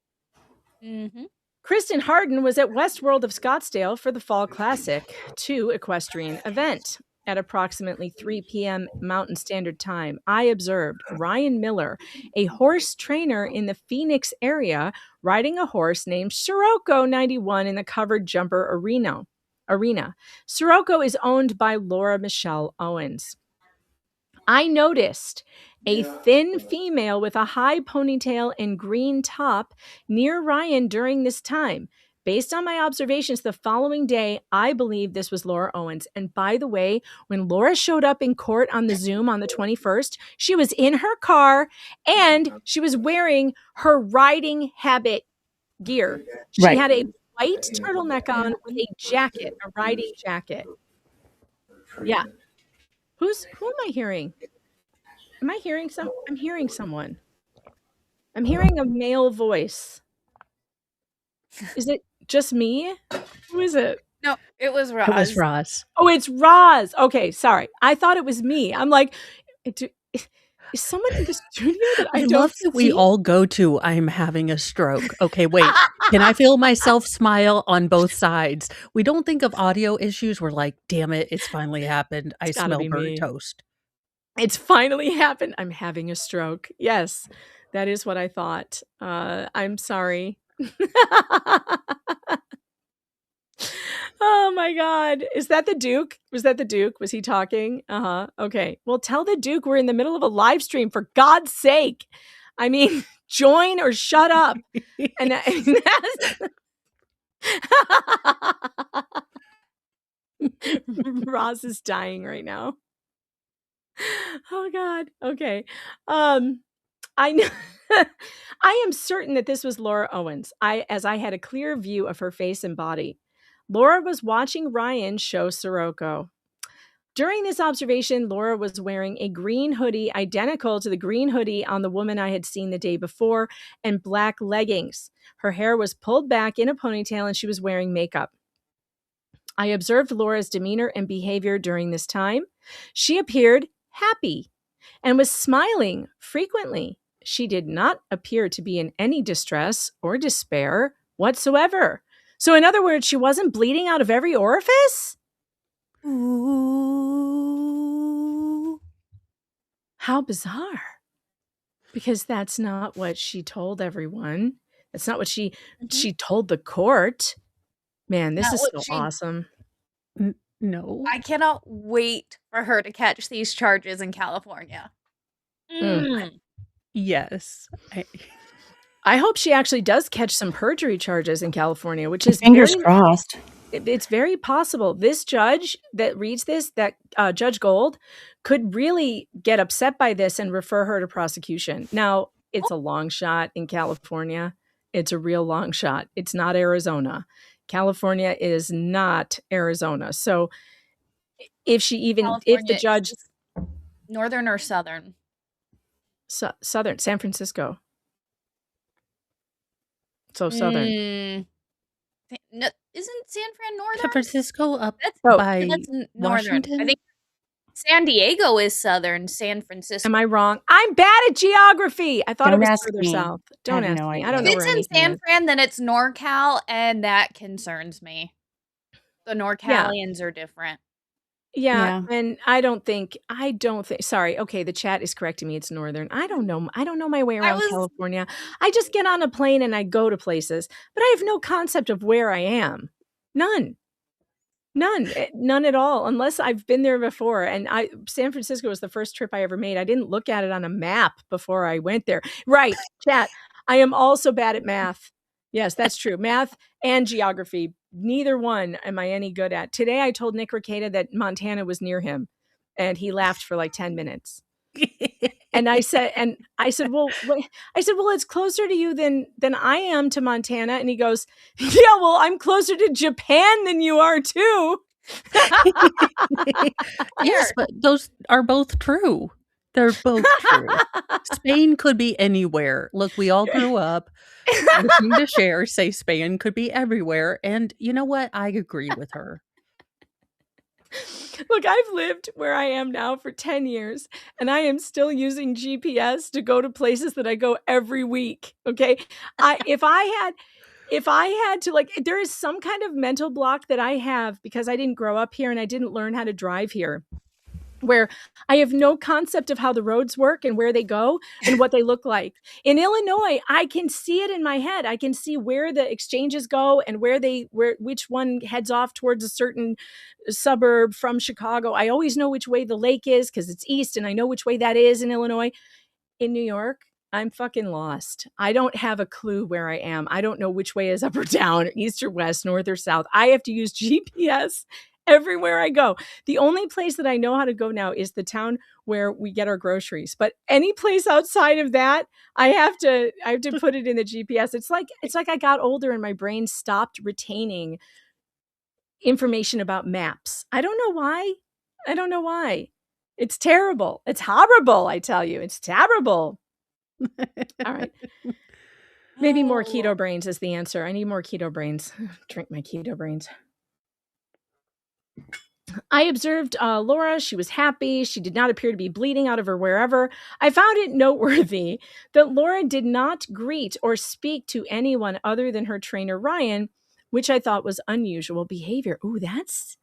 Mm-hmm. Kristen Harden was at Westworld of Scottsdale for the Fall Classic 2 equestrian event at approximately 3 p.m. Mountain Standard Time. I observed Ryan Miller, a horse trainer in the Phoenix area, riding a horse named Sirocco 91 in the covered jumper arena. Sirocco is owned by Laura Owens. I noticed a thin female with a high ponytail and green top near Ryan during this time. Based on my observations the following day, I believe this was Laura Owens. And by the way, when Laura showed up in court on the Zoom on the 21st, she was in her car and she was wearing her riding habit gear. She had a white turtleneck on with a jacket, a riding jacket. Yeah. Who am I hearing? Am I hearing I'm hearing someone. I'm hearing a male voice. Is it just me? Who is it? No, it was Roz. It was Roz. Oh, it's Roz. Okay, sorry. I thought it was me. I'm like, is someone in the studio that I don't love that we see? all go to, I'm having a stroke. Okay, wait. Can I feel myself smile on both sides? We don't think of audio issues. We're like, damn it, it's finally happened. I It's gotta smell be burnt me. toast. It's finally happened. I'm having a stroke. Yes, that is what I thought. I'm sorry. Oh my God. Is that the Duke? Was that the Duke? Was he talking? Uh-huh. Okay. Well, tell the Duke we're in the middle of a live stream, for God's sake. I mean, join or shut up. And Roz is dying right now. Oh God. Okay. I know. I am certain that this was Laura Owens. As I had a clear view of her face and body. Laura was watching Ryan show Sirocco. During this observation, Laura was wearing a green hoodie identical to the green hoodie on the woman I had seen the day before, and black leggings. Her hair was pulled back in a ponytail and she was wearing makeup. I observed Laura's demeanor and behavior during this time. She appeared happy and was smiling frequently. She did not appear to be in any distress or despair whatsoever. So in other words, she wasn't bleeding out of every orifice? Ooh. How bizarre. Because that's not what she told everyone. That's not what she told the court. Man, this Not is what so she- awesome. No. I cannot wait for her to catch these charges in California. Yes. I hope she actually does catch some perjury charges in California, which is Fingers crossed. It's very possible. This judge that reads this, that Judge Gold, could really get upset by this and refer her to prosecution. Now, it's a long shot in California. It's a real long shot. It's not Arizona. California is not Arizona. So if the judge, northern or southern? Southern, San Francisco. So southern. No, isn't San Fran northern? San Francisco up That's by northern. Washington? I think San Diego is southern. San Francisco. Am I wrong? I'm bad at geography. I thought Don't it was ask further me. south. I Don't have ask no me. idea. I don't know If where it's in anything San is. Fran, then it's NorCal, and that concerns me. The NorCalians are different. Yeah, and I don't think, sorry, okay, the chat is correcting me, it's northern. I don't know my way around California. I just get on a plane and I go to places, but I have no concept of where I am. None at all, unless I've been there before. And San Francisco was the first trip I ever made. I didn't look at it on a map before I went there. Right, chat. I am also bad at math. Yes, that's true. Math and geography. Neither one am I any good at. Today I told Nick Ricada that Montana was near him, and he laughed for like 10 minutes. And I said, well, it's closer to you than I am to Montana. And he goes, yeah, well, I'm closer to Japan than you are too. Yes, but those are both true. They're both true. Spain could be anywhere. Look, we all grew up listening to Cher say Spain could be everywhere. And you know what? I agree with her. Look, I've lived where I am now for 10 years, and I am still using GPS to go to places that I go every week. Okay. If I had to, like, there is some kind of mental block that I have because I didn't grow up here and I didn't learn how to drive here, where I have no concept of how the roads work and where they go and what they look like. In Illinois, I can see it in my head. I can see where the exchanges go and which one heads off towards a certain suburb from Chicago. I always know which way the lake is because it's east, and I know which way that is in Illinois. In New York, I'm fucking lost. I don't have a clue where I am. I don't know which way is up or down, east or west, north or south. I have to use GPS everywhere I go. The only place that I know how to go now is the town where we get our groceries. But any place outside of that, I have to put it in the GPS. It's like I got older and my brain stopped retaining information about maps. I don't know why. It's terrible. It's horrible, I tell you. It's terrible. All right. Maybe more keto brains is the answer. I need more keto brains. Drink my keto brains. I observed Laura. She was happy. She did not appear to be bleeding out of her wherever. I found it noteworthy that Laura did not greet or speak to anyone other than her trainer, Ryan, which I thought was unusual behavior. Ooh, that's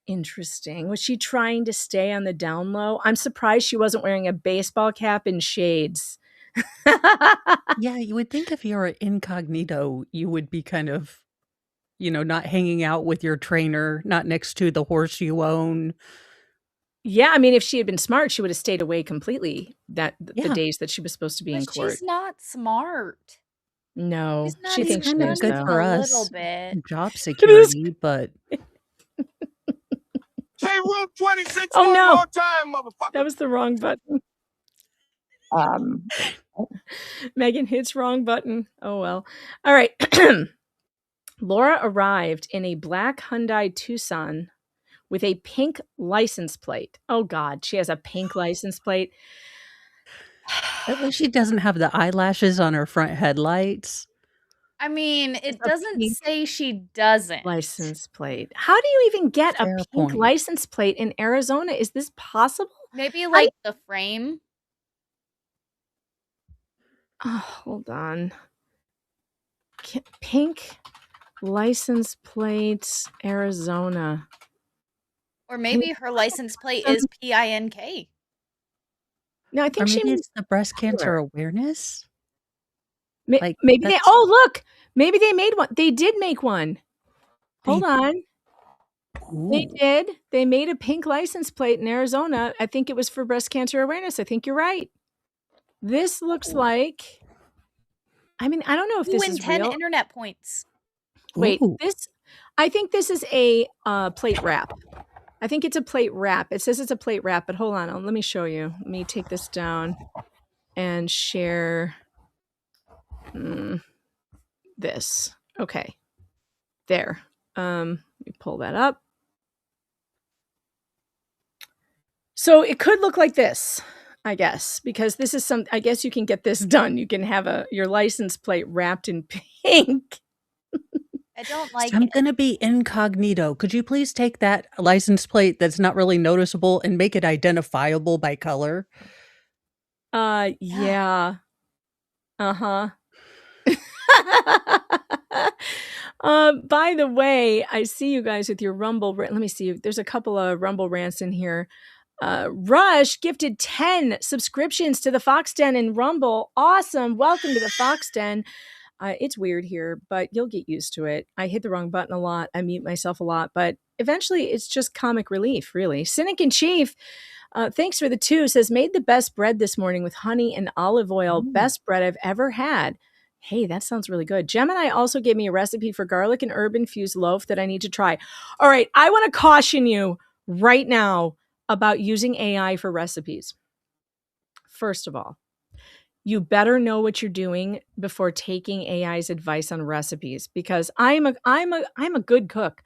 interesting. Was she trying to stay on the down low? I'm surprised she wasn't wearing a baseball cap and shades. Yeah, you would think if you're incognito, you would be kind of, not hanging out with your trainer, not next to the horse you own. Yeah, I mean, if she had been smart, she would have stayed away completely the days that she was supposed to be in court. She's not smart. No, She's she not thinks she even is, good though. for a us. little bit. Job security, but Say room 26 Oh, one no. more time, motherfucker. That was the wrong button. Megan hits wrong button. Oh, well. All right. Laura arrived in a black Hyundai Tucson with a pink license plate. Oh, God. She has a pink license plate. at least she doesn't have the eyelashes on her front headlights. I mean, it It's a doesn't pink say she doesn't. license plate. How do you even get Fair a pink point. license plate in Arizona? Is this possible? Maybe like the frame. Oh, hold on. Pink license plates, Arizona. Or maybe her license plate is PINK. No, I Or think she maybe means it's the breast cancer sure. awareness. Like, Maybe they. that's Oh, look! Maybe they made one. They did make one. Hold They on. They Ooh. did. They made a pink license plate in Arizona. I think it was for breast cancer awareness. I think you're right. This looks like. I mean, I don't know if You this win is 10 real. internet points. Wait, Ooh. this. I think this is a plate wrap. I think it's a plate wrap. It says it's a plate wrap, but hold on. Let me show you. Let me take this down and share this. Okay. There. Let me pull that up. So it could look like this, I guess, because this is I guess you can get this done. You can have your license plate wrapped in pink. I don't like I'm it. gonna be incognito. Could you please take that license plate that's not really noticeable and make it identifiable by color? Yeah. Uh-huh. By the way, I see you guys with your Rumble. Let me see. There's a couple of Rumble rants in here. Rush gifted 10 subscriptions to the Fox Den in Rumble. Awesome. Welcome to the Fox Den. It's weird here, but you'll get used to it. I hit the wrong button a lot. I mute myself a lot, but eventually it's just comic relief, really. Cynic in Chief, thanks for the 2, says, made the best bread this morning with honey and olive oil. Best bread I've ever had. Hey, that sounds really good. Gemini also gave me a recipe for garlic and herb infused loaf that I need to try. All right, I want to caution you right now about using AI for recipes. First of all, you better know what you're doing before taking AI's advice on recipes, because I'm a good cook,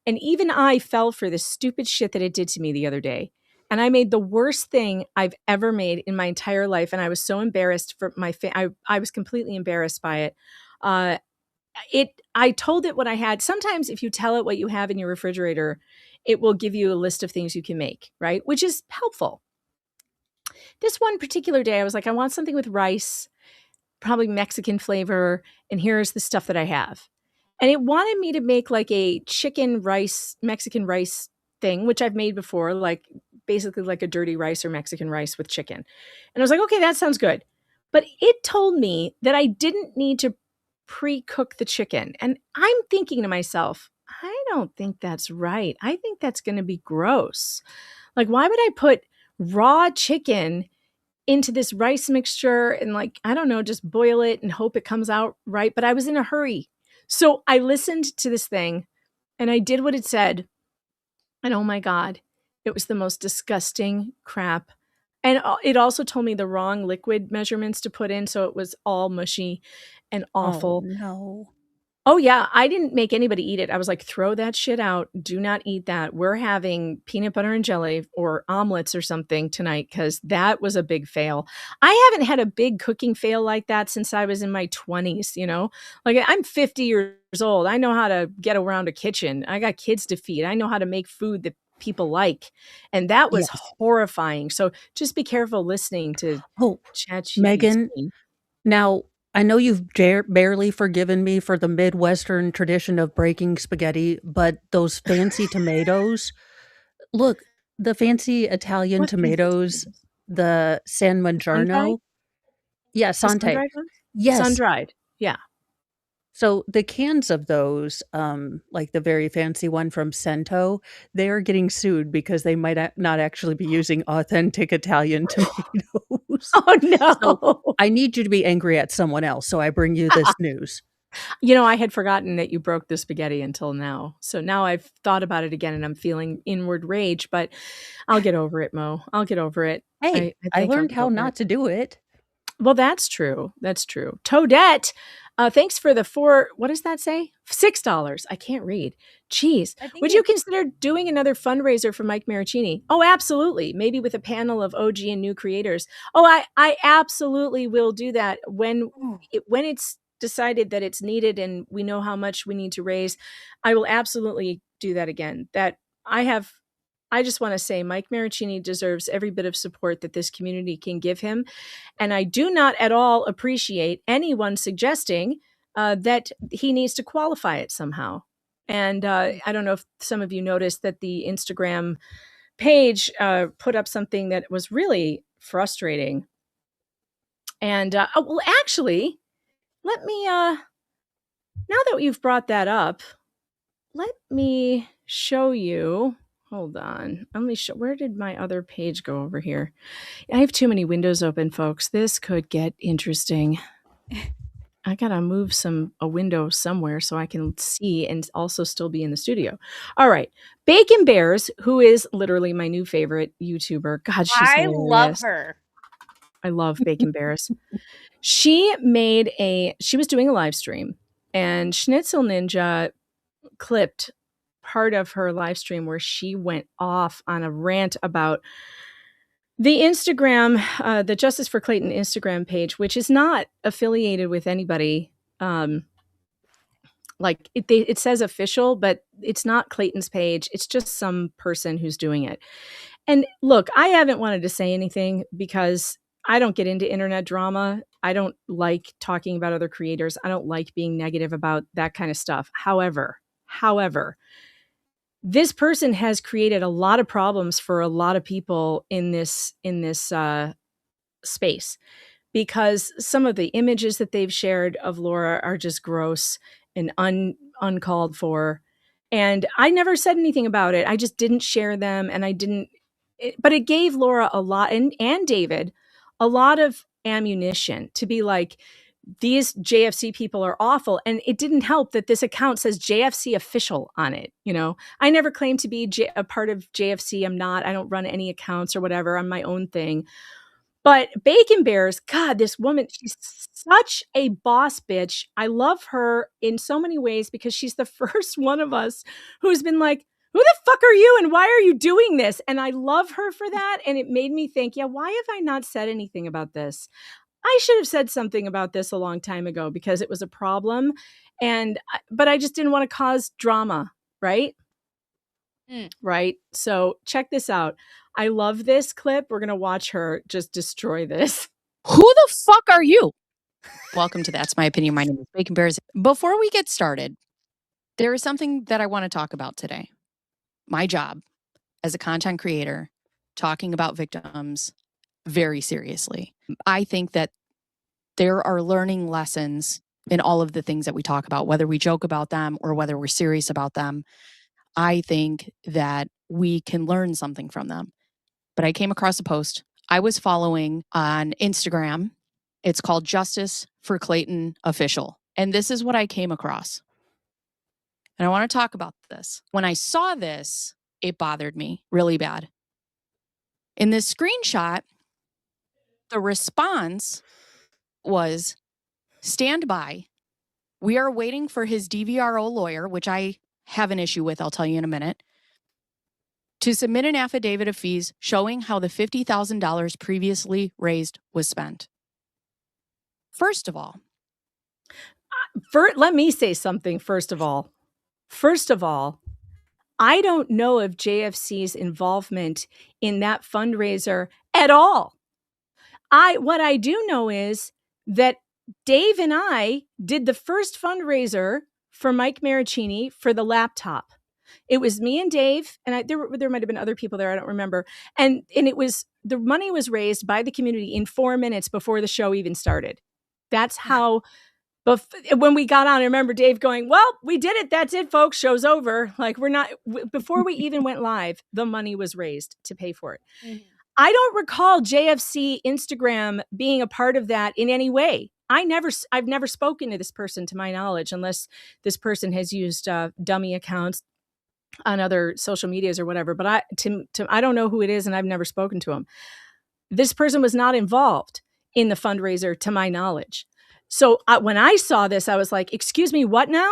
and even I fell for this stupid shit that it did to me the other day. And I made the worst thing I've ever made in my entire life, and I was so embarrassed for I was completely embarrassed by it. I told it what I had. Sometimes if you tell it what you have in your refrigerator, it will give you a list of things you can make, right? Which is helpful. This one particular day, I was like, I want something with rice, probably Mexican flavor, and here's the stuff that I have. And it wanted me to make like a chicken rice, Mexican rice thing, which I've made before, like basically like a dirty rice or Mexican rice with chicken. And I was like, okay, that sounds good. But it told me that I didn't need to pre-cook the chicken. And I'm thinking to myself, I don't think that's right. I think that's going to be gross. Like, why would I put raw chicken into this rice mixture and, like, I don't know, just boil it and hope it comes out right? But I was in a hurry. So I listened to this thing and I did what it said. And oh my God, it was the most disgusting crap. And it also told me the wrong liquid measurements to put in. So it was all mushy and awful. Oh, no. Oh, yeah. I didn't make anybody eat it. I was like, throw that shit out. Do not eat that. We're having peanut butter and jelly or omelets or something tonight, because that was a big fail. I haven't had a big cooking fail like that since I was in my 20s, you know? Like, I'm 50 years old. I know how to get around a kitchen. I got kids to feed. I know how to make food that people like. And that was horrifying. So just be careful listening to ChatGPT. Megan, now I know you've barely forgiven me for the Midwestern tradition of breaking spaghetti, but those fancy tomatoes, look, the fancy Italian What fancy tomatoes, tomatoes? the San Sun-dried? Maggio. Yeah, The Sante. sun-dried ones? Yes. Sun-dried. Yeah. So the cans of those, like the very fancy one from Cento, they are getting sued because they might not actually be using authentic Italian tomatoes. Oh, no. So I need you to be angry at someone else, so I bring you this news. You know, I had forgotten that you broke the spaghetti until now. So now I've thought about it again and I'm feeling inward rage, but I'll get over it, Mo. I'll get over it. Hey, I think I'll learned get how over not it. to do it. Well, that's true. That's true. Toadette, thanks for the what does that say? $6. I can't read. Jeez. Would you consider doing another fundraiser for Mike Marraccini? Oh, absolutely. Maybe with a panel of OG and new creators. Oh, I absolutely will do that when it's decided that it's needed and we know how much we need to raise. I will absolutely do that again. I just want to say Mike Marraccini deserves every bit of support that this community can give him. And I do not at all appreciate anyone suggesting that he needs to qualify it somehow. And I don't know if some of you noticed that the Instagram page put up something that was really frustrating. And well, actually, let me, now that you've brought that up, let me show you. Hold on. Where did my other page go over here? I have too many windows open, folks. This could get interesting. I gotta move a window somewhere so I can see and also still be in the studio. All right. Bacon Bears, who is literally my new favorite YouTuber. God, she's I hilarious. love her. I love Bacon Bears. She was doing a live stream, and Schnitzel Ninja clipped part of her live stream where she went off on a rant about the Instagram, the Justice for Clayton Instagram page, which is not affiliated with anybody. Like it says official, but it's not Clayton's page. It's just some person who's doing it. And look, I haven't wanted to say anything because I don't get into internet drama. I don't like talking about other creators. I don't like being negative about that kind of stuff. However, this person has created a lot of problems for a lot of people in this space, because some of the images that they've shared of Laura are just gross and uncalled for. And I never said anything about it. I just didn't share them, and but it gave Laura a lot, and David a lot of ammunition to be like, these JFC people are awful. And it didn't help that this account says JFC official on it. I never claimed to be a part of JFC. I'm not. I don't run any accounts or whatever. I'm my own thing. But Bacon Bears, God, this woman, she's such a boss bitch. I love her in so many ways because she's the first one of us who's been like, who the fuck are you and why are you doing this? And I love her for that. And it made me think, yeah, why have I not said anything about this? I should have said something about this a long time ago because it was a problem. But I just didn't want to cause drama, right? Right. So check this out. I love this clip. We're going to watch her just destroy this. Who the fuck are you? Welcome to That's My Opinion. My name is Bacon Bears. Before we get started, there is something that I want to talk about today. My job as a content creator, talking about victims very seriously. I think that there are learning lessons in all of the things that we talk about, whether we joke about them or whether we're serious about them. I think that we can learn something from them. But I came across a post I was following on Instagram. It's called Justice for Clayton Official. And this is what I came across. And I want to talk about this. When I saw this, it bothered me really bad. In this screenshot, the response was, stand by. We are waiting for his DVRO lawyer, which I have an issue with, I'll tell you in a minute, to submit an affidavit of fees showing how the $50,000 previously raised was spent. First of all, let me say something. First of all, I don't know of JFC's involvement in that fundraiser at all. What I do know is that Dave and I did the first fundraiser for Mike Marraccini for the laptop. It was me and Dave, and there might have been other people there. I don't remember. And the money was raised by the community in 4 minutes before the show even started. That's how. When we got on, I remember Dave going, well, we did it. That's it, folks. Show's over. Like, before we even went live, the money was raised to pay for it. Mm-hmm. I don't recall JFC Instagram being a part of that in any way. I've never spoken to this person to my knowledge, unless this person has used dummy accounts on other social medias or whatever. But I don't know who it is, and I've never spoken to him. This person was not involved in the fundraiser to my knowledge. So when I saw this, I was like, excuse me, what now?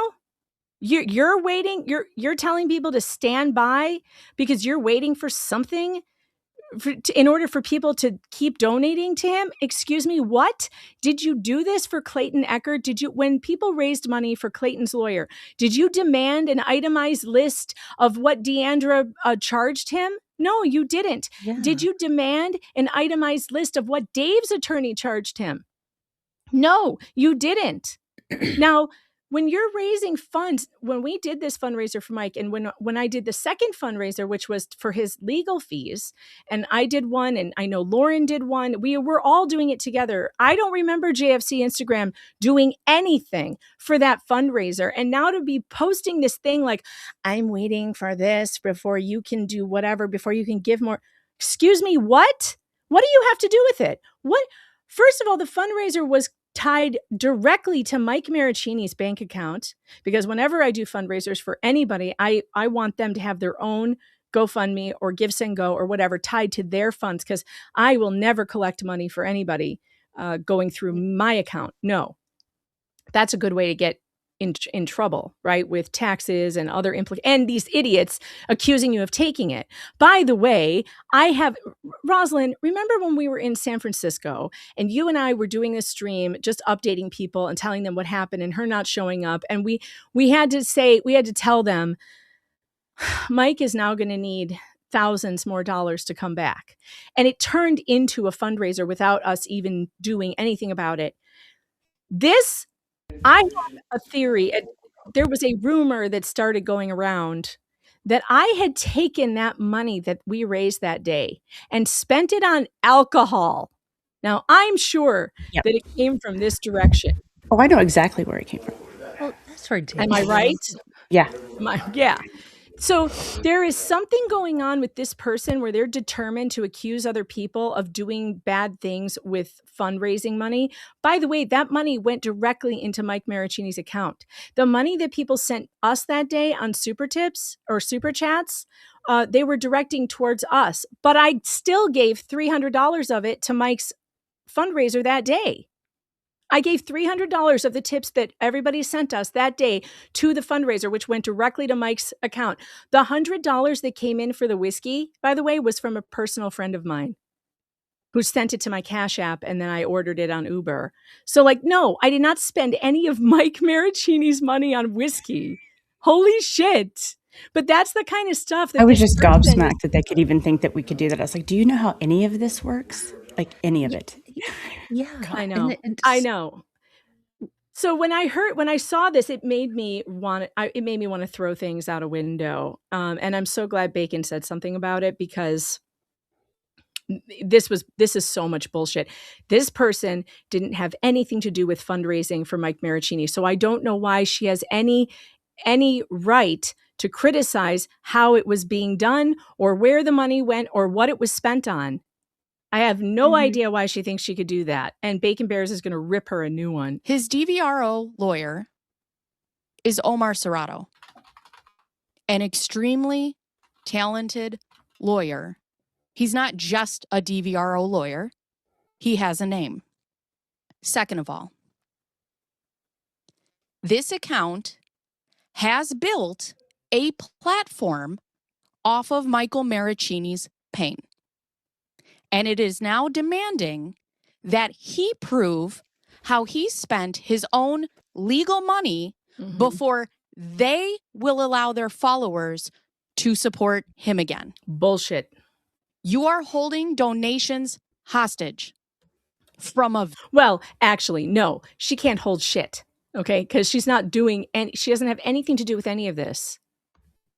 You're waiting. You're telling people to stand by because you're waiting for something in order for people to keep donating to him. Excuse me, what? Did you do this for Clayton Eckert? When people raised money for Clayton's lawyer, did you demand an itemized list of what Deandra charged him? No, you didn't. Yeah. Did you demand an itemized list of what Dave's attorney charged him? No, you didn't. Now, when you're raising funds, when we did this fundraiser for Mike, and when I did the second fundraiser, which was for his legal fees, and I did one, and I know Lauren did one, we were all doing it together. I don't remember JFC Instagram doing anything for that fundraiser. And now to be posting this thing like, I'm waiting for this before you can do whatever, before you can give more. Excuse me, what? What do you have to do with it? What? First of all, the fundraiser was tied directly to Mike Marraccini's bank account, because whenever I do fundraisers for anybody, I want them to have their own GoFundMe or GiveSendGo or whatever tied to their funds, because I will never collect money for anybody going through my account. No, that's a good way to get in trouble, right? With taxes and other and these idiots accusing you of taking it. By the way, Rosalind, remember when we were in San Francisco and you and I were doing this stream, just updating people and telling them what happened and her not showing up. And we had to tell them, Mike is now going to need thousands more dollars to come back. And it turned into a fundraiser without us even doing anything about it. I have a theory. There was a rumor that started going around that I had taken that money that we raised that day and spent it on alcohol. Now, I'm sure that it came from this direction. Oh, I know exactly where it came from. Well, that's ridiculous. Am I right? Yeah. Yeah. So there is something going on with this person where they're determined to accuse other people of doing bad things with fundraising money. By the way, that money went directly into Mike Marraccini's account. The money that people sent us that day on super tips or super chats, they were directing towards us. But I still gave $300 of it to Mike's fundraiser that day. I gave $300 of the tips that everybody sent us that day to the fundraiser, which went directly to Mike's account. The $100 that came in for the whiskey, by the way, was from a personal friend of mine who sent it to my Cash App, and then I ordered it on Uber. So no, I did not spend any of Mike Marraccini's money on whiskey. Holy shit. But that's the kind of stuff that I was just gobsmacked that they could even think that we could do that. I was like, do you know how any of this works? Like any of it. Yeah, I know. I know. So when I saw this, it made me want to throw things out a window. And I'm so glad Bacon said something about it, because this is so much bullshit. This person didn't have anything to do with fundraising for Mike Marraccini. So I don't know why she has any right to criticize how it was being done or where the money went or what it was spent on. I have no idea why she thinks she could do that. And Bacon Bears is going to rip her a new one. His DVRO lawyer is Omar Serrato, an extremely talented lawyer. He's not just a DVRO lawyer. He has a name. Second of all, this account has built a platform off of Michael Marraccini's pain. And it is now demanding that he prove how he spent his own legal money before they will allow their followers to support him again. Bullshit. You are holding donations hostage from a... Well, actually, no, she can't hold shit. Okay, because she's not doing she doesn't have anything to do with any of this.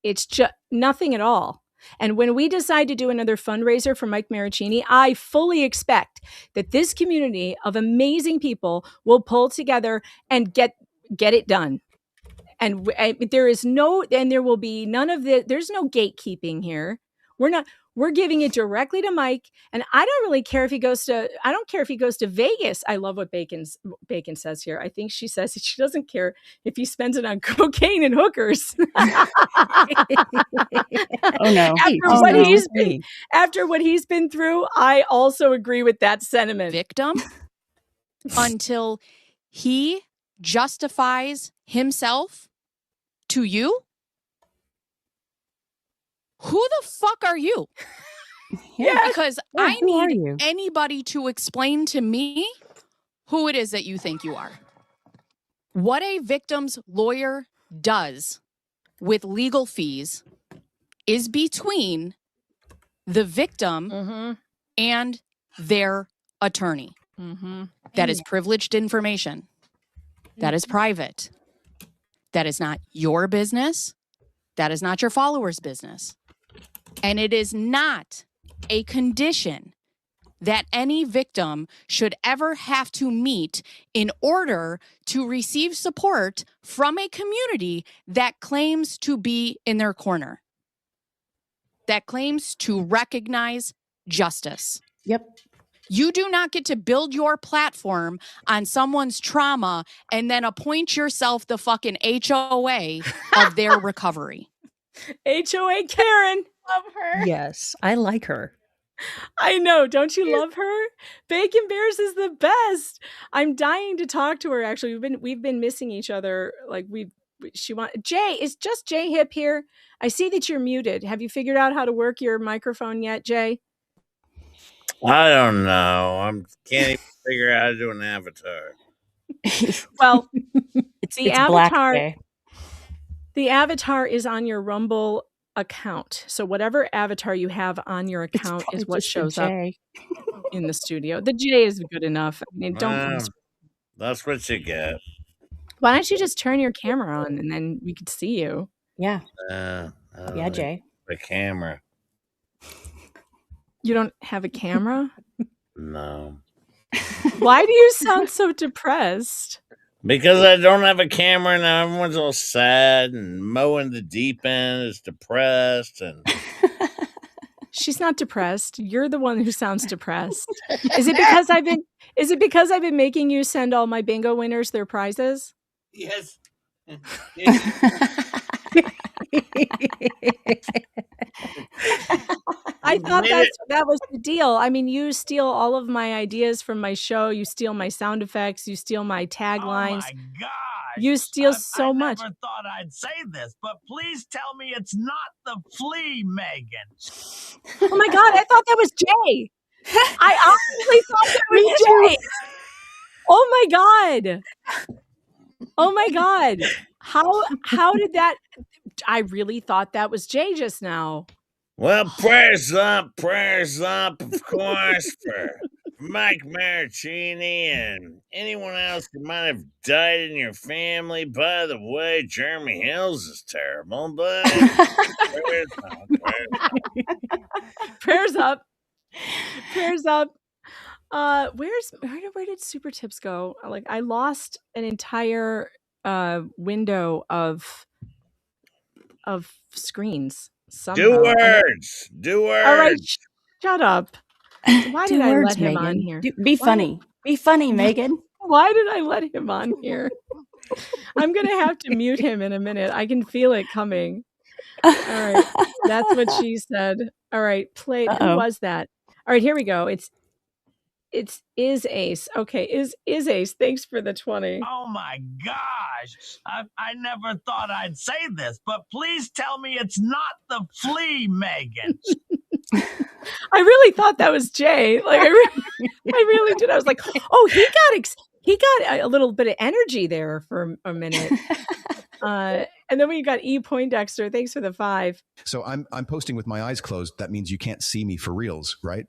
It's just nothing at all. And when we decide to do another fundraiser for Mike Marraccini, I fully expect that this community of amazing people will pull together and get it done. And there will be none of there's no gatekeeping here. We're giving it directly to Mike. And I don't care if he goes to Vegas. I love what Bacon says here. I think she says she doesn't care if he spends it on cocaine and hookers. Oh no. After what he's been through, I also agree with that sentiment. Victim until he justifies himself to you. Who the fuck are you? Yeah, because I need anybody to explain to me who it is that you think you are. What a victim's lawyer does with legal fees is between the victim and their attorney. That is privileged information. That is private. That is not your business. That is not your followers' business. And it is not a condition that any victim should ever have to meet in order to receive support from a community that claims to be in their corner, that claims to recognize justice. Yep. You do not get to build your platform on someone's trauma and then appoint yourself the fucking HOA of their recovery. HOA Karen. Love her. Yes, I like her. I know. Don't you love her? Bacon Bears is the best. I'm dying to talk to her. Actually, we've been missing each other. Like Jay, is just Jay Hip here? I see that you're muted. Have you figured out how to work your microphone yet, Jay? I don't know. I can't even figure out how to do an avatar. Well, it's black, Jay. The avatar is on your Rumble account. So whatever avatar you have on your account is what shows up in the studio. The J is good enough. I mean, That's what you get. Why don't you just turn your camera on and then we could see you? Yeah. Yeah, Jay. The camera. You don't have a camera? No. Why do you sound so depressed? Because I don't have a camera now. Everyone's all sad and mowing the deep end is depressed and She's not depressed. You're the one who sounds depressed. Is it because I've been making you send all my bingo winners their prizes? Yes. I thought that was the deal. I mean, you steal all of my ideas from my show. You steal my sound effects. You steal my taglines. Oh my God. You steal so much. I never thought I'd say this, but please tell me it's not the flea, Megan. Oh my God, I thought that was Jay. I honestly thought that was Jay. Oh my God. Oh my God. How did that? I really thought that was Jay just now. Well, prayers up, of course, for Mike Marraccini and anyone else who might have died in your family. By the way, Jeremy Hills is terrible, but prayers up. Prayers up. Prayers up. Where did Super Tips go? Like, I lost an entire window of screens. Somehow. Do words. All right, shut up. Why did I let him Megan. on here? Be funny. Be funny, Megan. Why did I let him on here? I'm going to have to mute him in a minute. I can feel it coming. All right. That's what she said. All right. Play. Who was that? All right. Here we go. It's Is Ace. Okay. Is Ace. Thanks for the 20. Oh my gosh. I never thought I'd say this, but please tell me it's not the flea, Megan. I really thought that was Jay. Like I really did. I was like, oh, he got a little bit of energy there for a minute. And then we got E. Poindexter. Thanks for the 5. So I'm posting with my eyes closed. That means you can't see me for reals, right?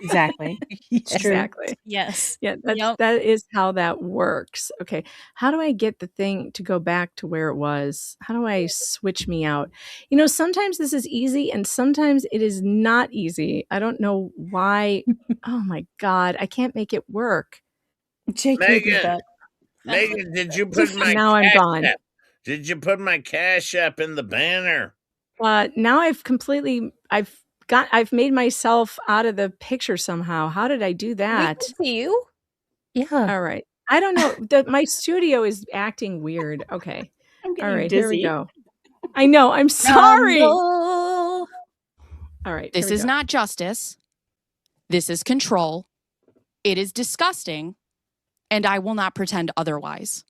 Exactly. Exactly. Yes. Yeah, that is how that works. Okay. How do I get the thing to go back to where it was? How do I switch me out? You know, sometimes this is easy and sometimes it is not easy. I don't know why. Oh my God. I can't make it work. Megan, did you put my Now I'm gone. Did you put my Cash App in the banner? Now I've made myself out of the picture somehow. How did I do that? We can see you. Yeah. All right. I don't know. My studio is acting weird. Okay. I'm getting All right. dizzy. Here we go. I know. I'm sorry. Rumble. All right. This is not justice. This is control. It is disgusting. And I will not pretend otherwise.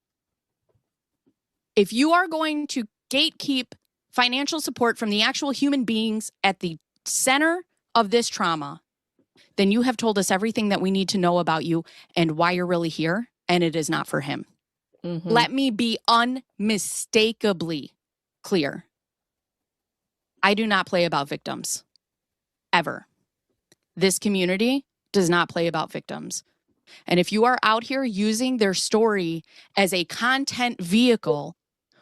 If you are going to gatekeep financial support from the actual human beings at the center of this trauma, then you have told us everything that we need to know about you and why you're really here, and it is not for him. Mm-hmm. Let me be unmistakably clear. I do not play about victims. Ever. This community does not play about victims. And if you are out here using their story as a content vehicle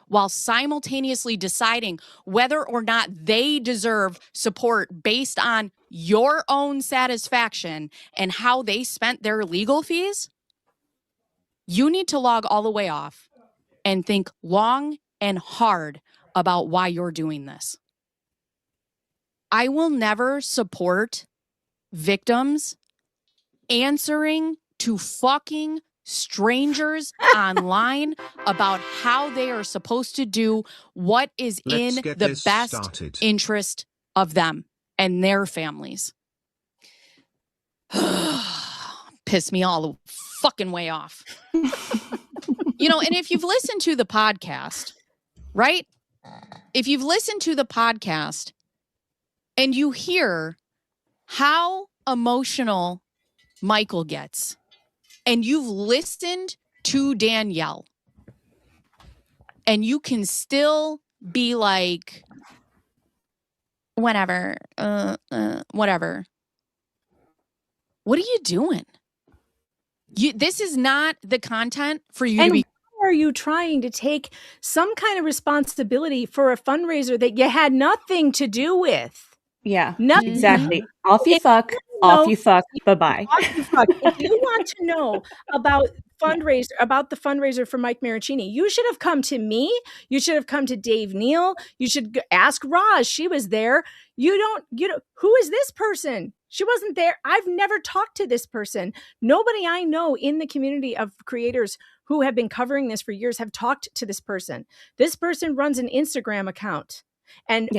while simultaneously deciding whether or not they deserve support based on your own satisfaction and how they spent their legal fees, you need to log all the way off and think long and hard about why you're doing this. I will never support victims answering to fucking strangers online about how they are supposed to do what is Let's in get the this best started. interest of them and their families. Piss me all the fucking way off. And if you've listened to the podcast, right? If you've listened to the podcast and you hear how emotional Michael gets, and you've listened to Danielle, and you can still be like, whatever, whatever. What are you doing? This is not the content for you to be. Why are you trying to take some kind of responsibility for a fundraiser that you had nothing to do with? Yeah, Nothing. exactly. Off you If fuck. you Off know- you fuck. Bye-bye. Off you fuck. If you want to know about the fundraiser for Mike Marraccini, you should have come to me. You should have come to Dave Neal. You should ask Roz. She was there. You don't, who is this person? She wasn't there. I've never talked to this person. Nobody I know in the community of creators who have been covering this for years have talked to this person. This person runs an Instagram account. And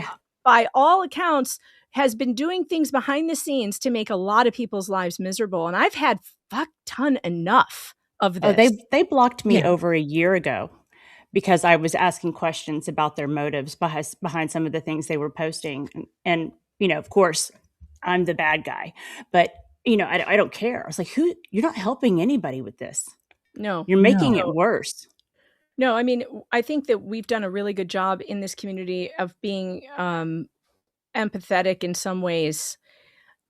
by all accounts, has been doing things behind the scenes to make a lot of people's lives miserable. And I've had fuck ton enough of this. Oh, they blocked me over a year ago because I was asking questions about their motives behind some of the things they were posting. And of course, I'm the bad guy. But, I don't care. I was like, you're not helping anybody with this. No. You're making it worse. No, I mean, I think that we've done a really good job in this community of being empathetic in some ways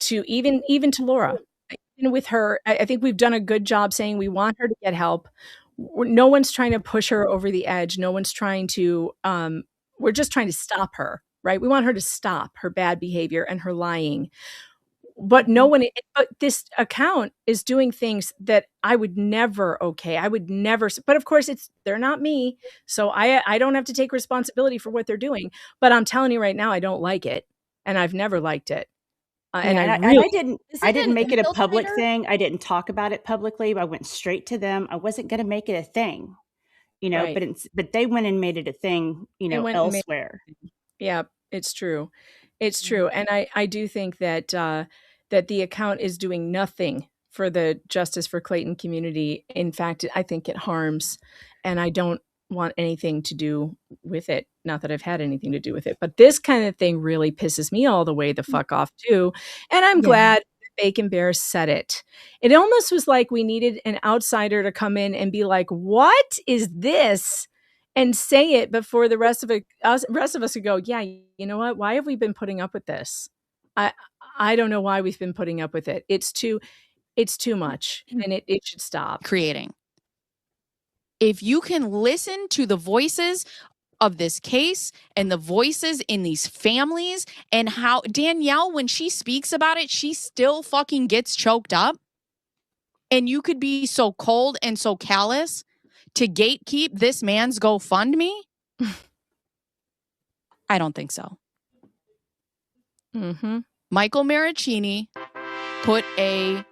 to even to Laura. With her, I think we've done a good job saying we want her to get help. No one's trying to push her over the edge. No one's trying to, we're just trying to stop her, right? We want her to stop her bad behavior and her lying. But but this account is doing things that I would never, I would never, but of course they're not me. So I don't have to take responsibility for what they're doing, but I'm telling you right now, I don't like it. And I've never liked it. And I didn't make it a public thing. I didn't talk about it publicly. I went straight to them. I wasn't going to make it a thing, Right. but they went and made it a thing, elsewhere. Yeah, it's true. It's true. And I do think that that the account is doing nothing for the Justice for Clayton community. In fact, I think it harms, and I don't want anything to do with it. Not that I've had anything to do with it, but this kind of thing really pisses me all the way the fuck off too. And I'm glad Bacon Bear said it. It almost was like we needed an outsider to come in and be like, what is this? And say it before the rest of us would go, yeah, you know what? Why have we been putting up with this? I don't know why we've been putting up with it. It's too much, and it should stop. Creating. If you can listen to the voices of this case and the voices in these families and how Danielle, when she speaks about it, she still fucking gets choked up. And you could be so cold and so callous to gatekeep this man's GoFundMe? I don't think so. Mm-hmm. Michael Marraccini put a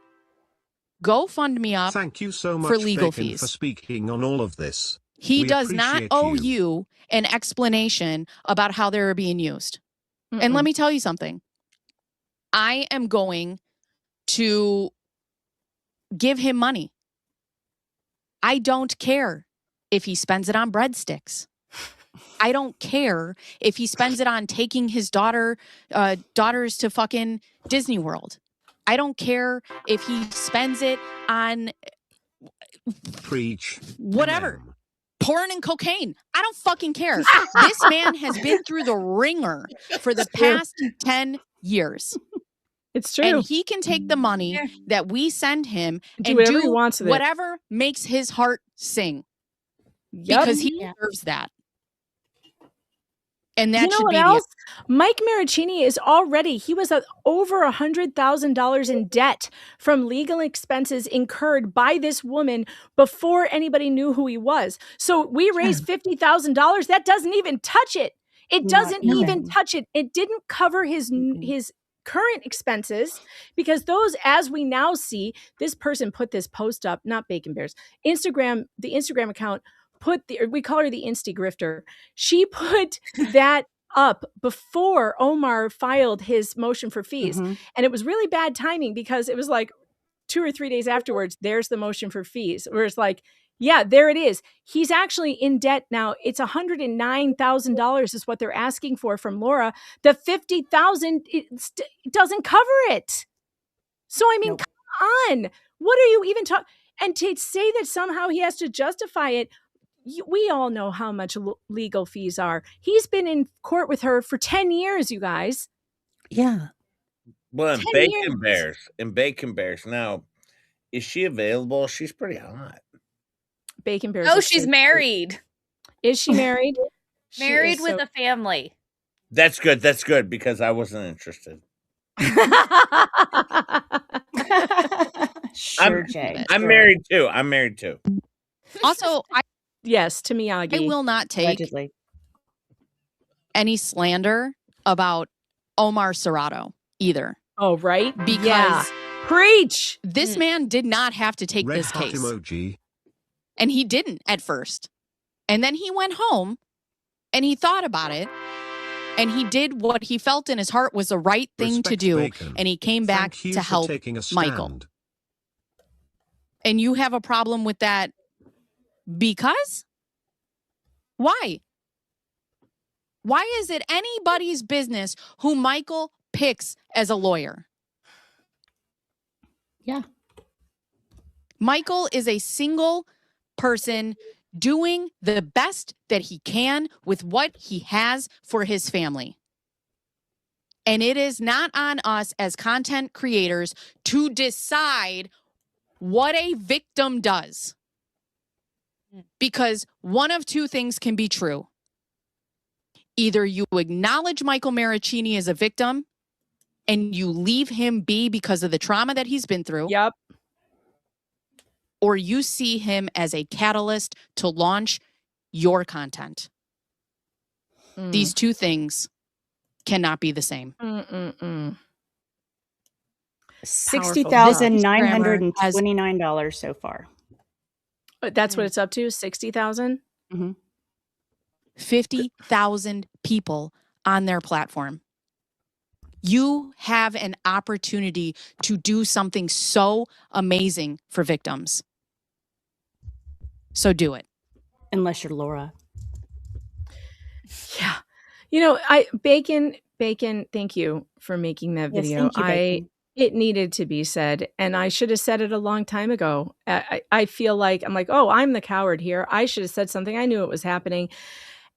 GoFundMe up Thank you so much for legal Bacon, fees. for speaking on all of this. He We does not appreciate owe you an explanation about how they're being used. And let me tell you something. I am going to give him money. I don't care if he spends it on breadsticks. I don't care if he spends it on taking his daughters to fucking Disney World. I don't care if he spends it on Preach. whatever. Porn and cocaine. I don't fucking care. This man has been through the ringer for the past 10 years. It's true. And he can take the money that we send him Do and whatever he do wants with it. whatever makes his heart sing. Yep. Because he deserves that. And that You know should what be else? Mike Marraccini is already, he was over $100,000 in debt from legal expenses incurred by this woman before anybody knew who he was. So we raised $50,000. That doesn't even touch it. It Not doesn't even even. touch it. It didn't cover his current expenses, because those, as we now see, this person put this post up, not Bacon Bears, the Instagram account we call her the Insta Grifter. She put that up before Omar filed his motion for fees. And it was really bad timing, because it was like 2 or 3 days afterwards, there's the motion for fees, where it's like, yeah, there it is. He's actually in debt now. It's $109,000 is what they're asking for from Laura. The $50,000 doesn't cover it. So, I mean, come on. What are you even talking? And to say that somehow he has to justify it, we all know how much legal fees are. He's been in court with her for 10 years, you guys. Yeah. Well, 10 years. Bacon Bears. Now, is she available? She's pretty hot. Bacon Bears. Oh, she's married. Is she married? Married with a family. That's good. That's good, because I wasn't interested. Sure, Jay. I'm married too. Also, yes, to Miyagi. I will not take Allegedly. any slander about Omar Serrato either. Oh, right? Because preach. This man did not have to take Red this hot case. emoji. And he didn't at first. And then he went home and he thought about it. And he did what he felt in his heart was the right thing to Respect do. Bacon. And he came back Thank you to for help taking a Michael. stand. And you have a problem with that because? Why? Why is it anybody's business who Michael picks as a lawyer? Yeah. Michael is a single person doing the best that he can with what he has for his family. And it is not on us as content creators to decide what a victim does. Because one of two things can be true. Either you acknowledge Michael Marraccini as a victim and you leave him be because of the trauma that he's been through. Yep. Or you see him as a catalyst to launch your content. These two things cannot be the same. $60,929 so far. That's what it's up to? 60,000? 50,000 people on their platform. You have an opportunity to do something so amazing for victims. So do it. Unless you're Laura. Yeah. You know, Bacon, thank you for making that Yes, video. thank you, Bacon. It needed to be said, and I should have said it a long time ago. I feel like oh, I'm the coward here. I should have said something. I knew it was happening.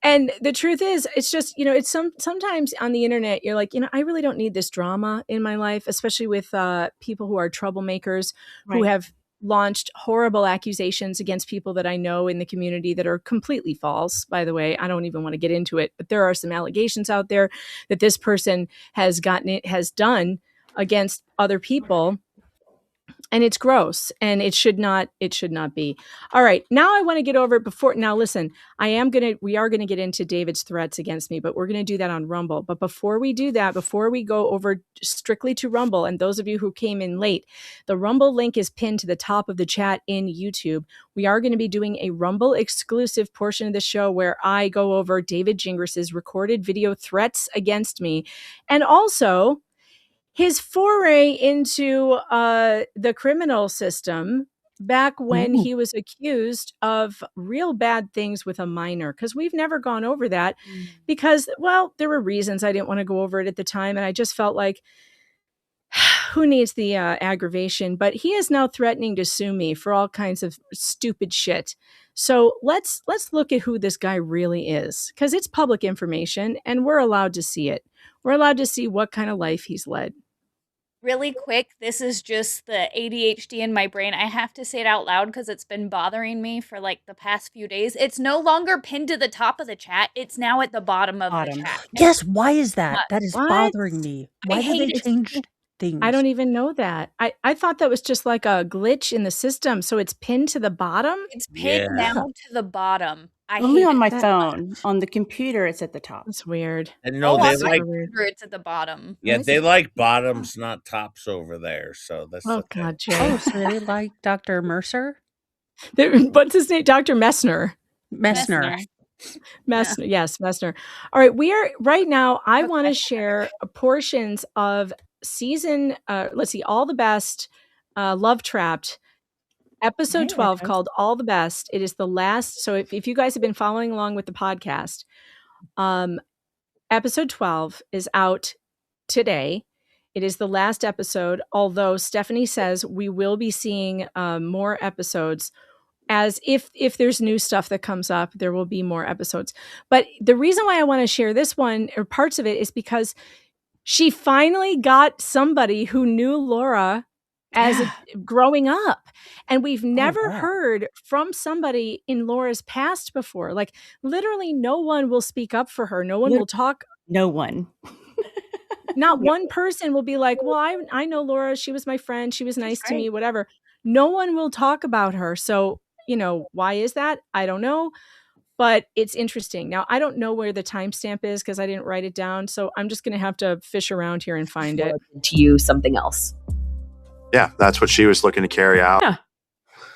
And the truth is, it's just, it's sometimes on the internet, you're like, I really don't need this drama in my life, especially with people who are troublemakers, who Right. have launched horrible accusations against people that I know in the community that are completely false. By the way, I don't even want to get into it, but there are some allegations out there that this person has done against other people. And it's gross, and it should not be. All right. Now I want to get over it now listen, we are going to get into David's threats against me, but we're going to do that on Rumble. But before we do that, before we go over strictly to Rumble, and those of you who came in late, the Rumble link is pinned to the top of the chat in YouTube. We are going to be doing a Rumble exclusive portion of the show where I go over David Gingras's recorded video threats against me, and also his foray into the criminal system back when he was accused of real bad things with a minor, because we've never gone over that because, well, there were reasons I didn't want to go over it at the time. And I just felt like, who needs the aggravation? But he is now threatening to sue me for all kinds of stupid shit. So let's look at who this guy really is, because it's public information and we're allowed to see it. We're allowed to see what kind of life he's led. Really quick, this is just the ADHD in my brain. I have to say it out loud because it's been bothering me for like the past few days. It's no longer pinned to the top of the chat. It's now at the bottom of the chat. Yes, why is that? That is What? bothering me. I Why did they hate it. change things? I don't even know that. I thought that was just like a glitch in the system. So it's pinned to the bottom? It's pinned now to the bottom. I Only hate on it my so much. phone. On the computer, it's at the top. That's weird. And no, Oh, they on my like computer, it's at the bottom. yeah, they like bottoms, not tops over there. So that's Oh, the thing. God, Jay. Oh, so they like Dr. Mercer? What's his name? Dr. Messner. Messner. Messner. Yes, Messner. All right. We are right now. I want to share portions of season, let's see, All the Best, Love Trapped, episode 12 called All the Best. It is the last. So if you guys have been following along with the podcast, episode 12 is out today. It is the last episode, although Stephanie says we will be seeing more episodes. As if there's new stuff that comes up, there will be more episodes. But the reason why I want to share this one or parts of it is because she finally got somebody who knew Laura as growing up. And we've never heard from somebody in Laura's past before. Like literally no one will speak up for her. No one will talk. No one. Not one person will be like, well, I know Laura. She was my friend. She was nice to me, whatever. No one will talk about her. So, why is that? I don't know. But it's interesting. Now, I don't know where the timestamp is because I didn't write it down. So I'm just going to have to fish around here and find it. To you, something else. Yeah, that's what she was looking to carry out. Yeah.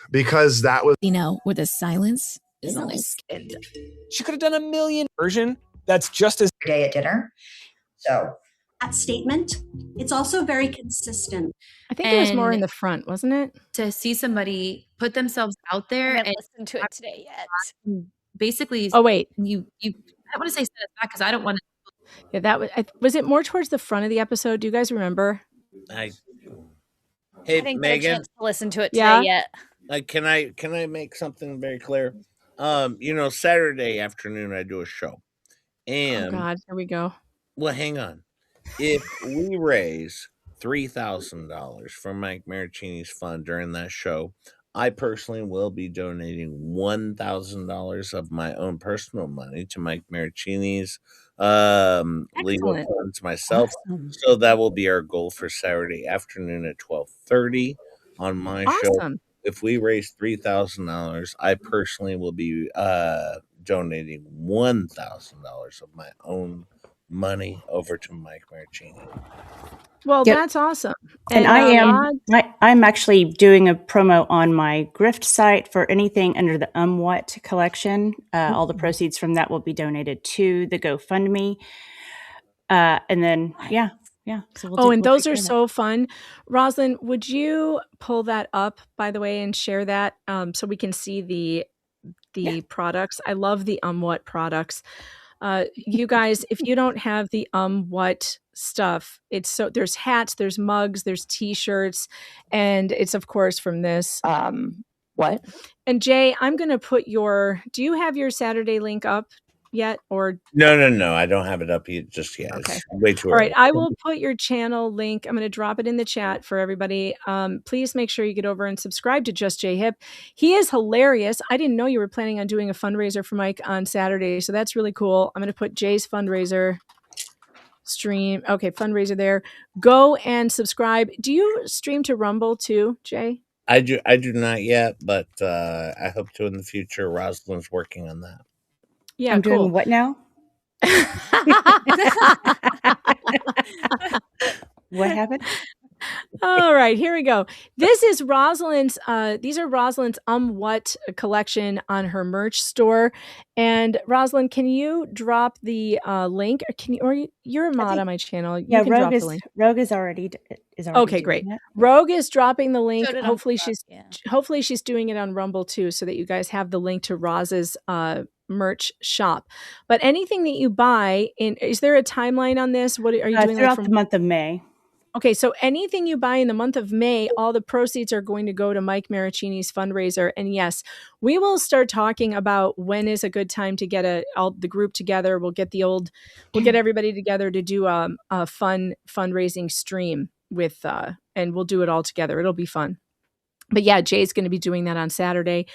Because that was, with a silence is only skin. She could have done a million version that's just as day at dinner. So that statement, it's also very consistent. I think it was more in the front, wasn't it? To see somebody put themselves out there I and haven't listened to it today yet. basically, Oh, wait. you I want to say set us back because I don't want to. Yeah, that was it more towards the front of the episode? Do you guys remember? Hey, I didn't get a Megan. chance to listen to it today Yeah? yet. Can I make something very clear? Saturday afternoon I do a show, and Oh God, here we go. well, hang on. If we raise $3,000 from Mike Marraccini's fund during that show, I personally will be donating $1,000 of my own personal money to Mike Marraccini's legal Excellent. funds myself. So that will be our goal for Saturday afternoon at 12:30 on my show. Awesome. If we raise $3,000, I personally will be donating $1,000 of my own money over to Mike Marraccini. Well, Yep. that's awesome. And I'm actually doing a promo on my grift site for anything under the What collection. All the proceeds from that will be donated to the GoFundMe. And then, yeah. So And those are so fun. Rosalind, would you pull that up, by the way, and share that so we can see the products? I love the What products. You guys, if you don't have the What stuff, there's hats, there's mugs, there's t-shirts, and it's of course from this. What? And Jay, I'm going to put do you have your Saturday link up yet? Or No, I don't have it up just yet. Okay. It's way too all early. right, I will put your channel link. I'm going to drop it in the chat for everybody. Please make sure you get over and subscribe to Just Jay Hip. He is hilarious. I didn't know you were planning on doing a fundraiser for Mike on Saturday, so that's really cool. I'm going to put Jay's fundraiser stream. Okay, fundraiser there. Go and subscribe. Do you stream to Rumble too, Jay? I do not yet, but I hope to in the future. Rosalind's working on that. Yeah, I'm cool. doing what now? What happened? All right, here we go. This is Rosalind's. These are Rosalind's What collection on her merch store. And Rosalind, can you drop the link? Or you're a mod on my channel. You can drop the link. Rogue is already Okay, great. Rogue is dropping the link. So did Hopefully Unfuck, she's doing it on Rumble too, so that you guys have the link to Roz's merch shop. But anything that you buy is there a timeline on this? What are you doing throughout the month of May? Okay, so anything you buy in the month of May, all the proceeds are going to go to Mike Marraccini's fundraiser. And yes, we will start talking about when is a good time to get the group together. We'll get everybody together to do a fun fundraising stream and we'll do it all together. It'll be fun. But yeah, Jay's going to be doing that on Saturday,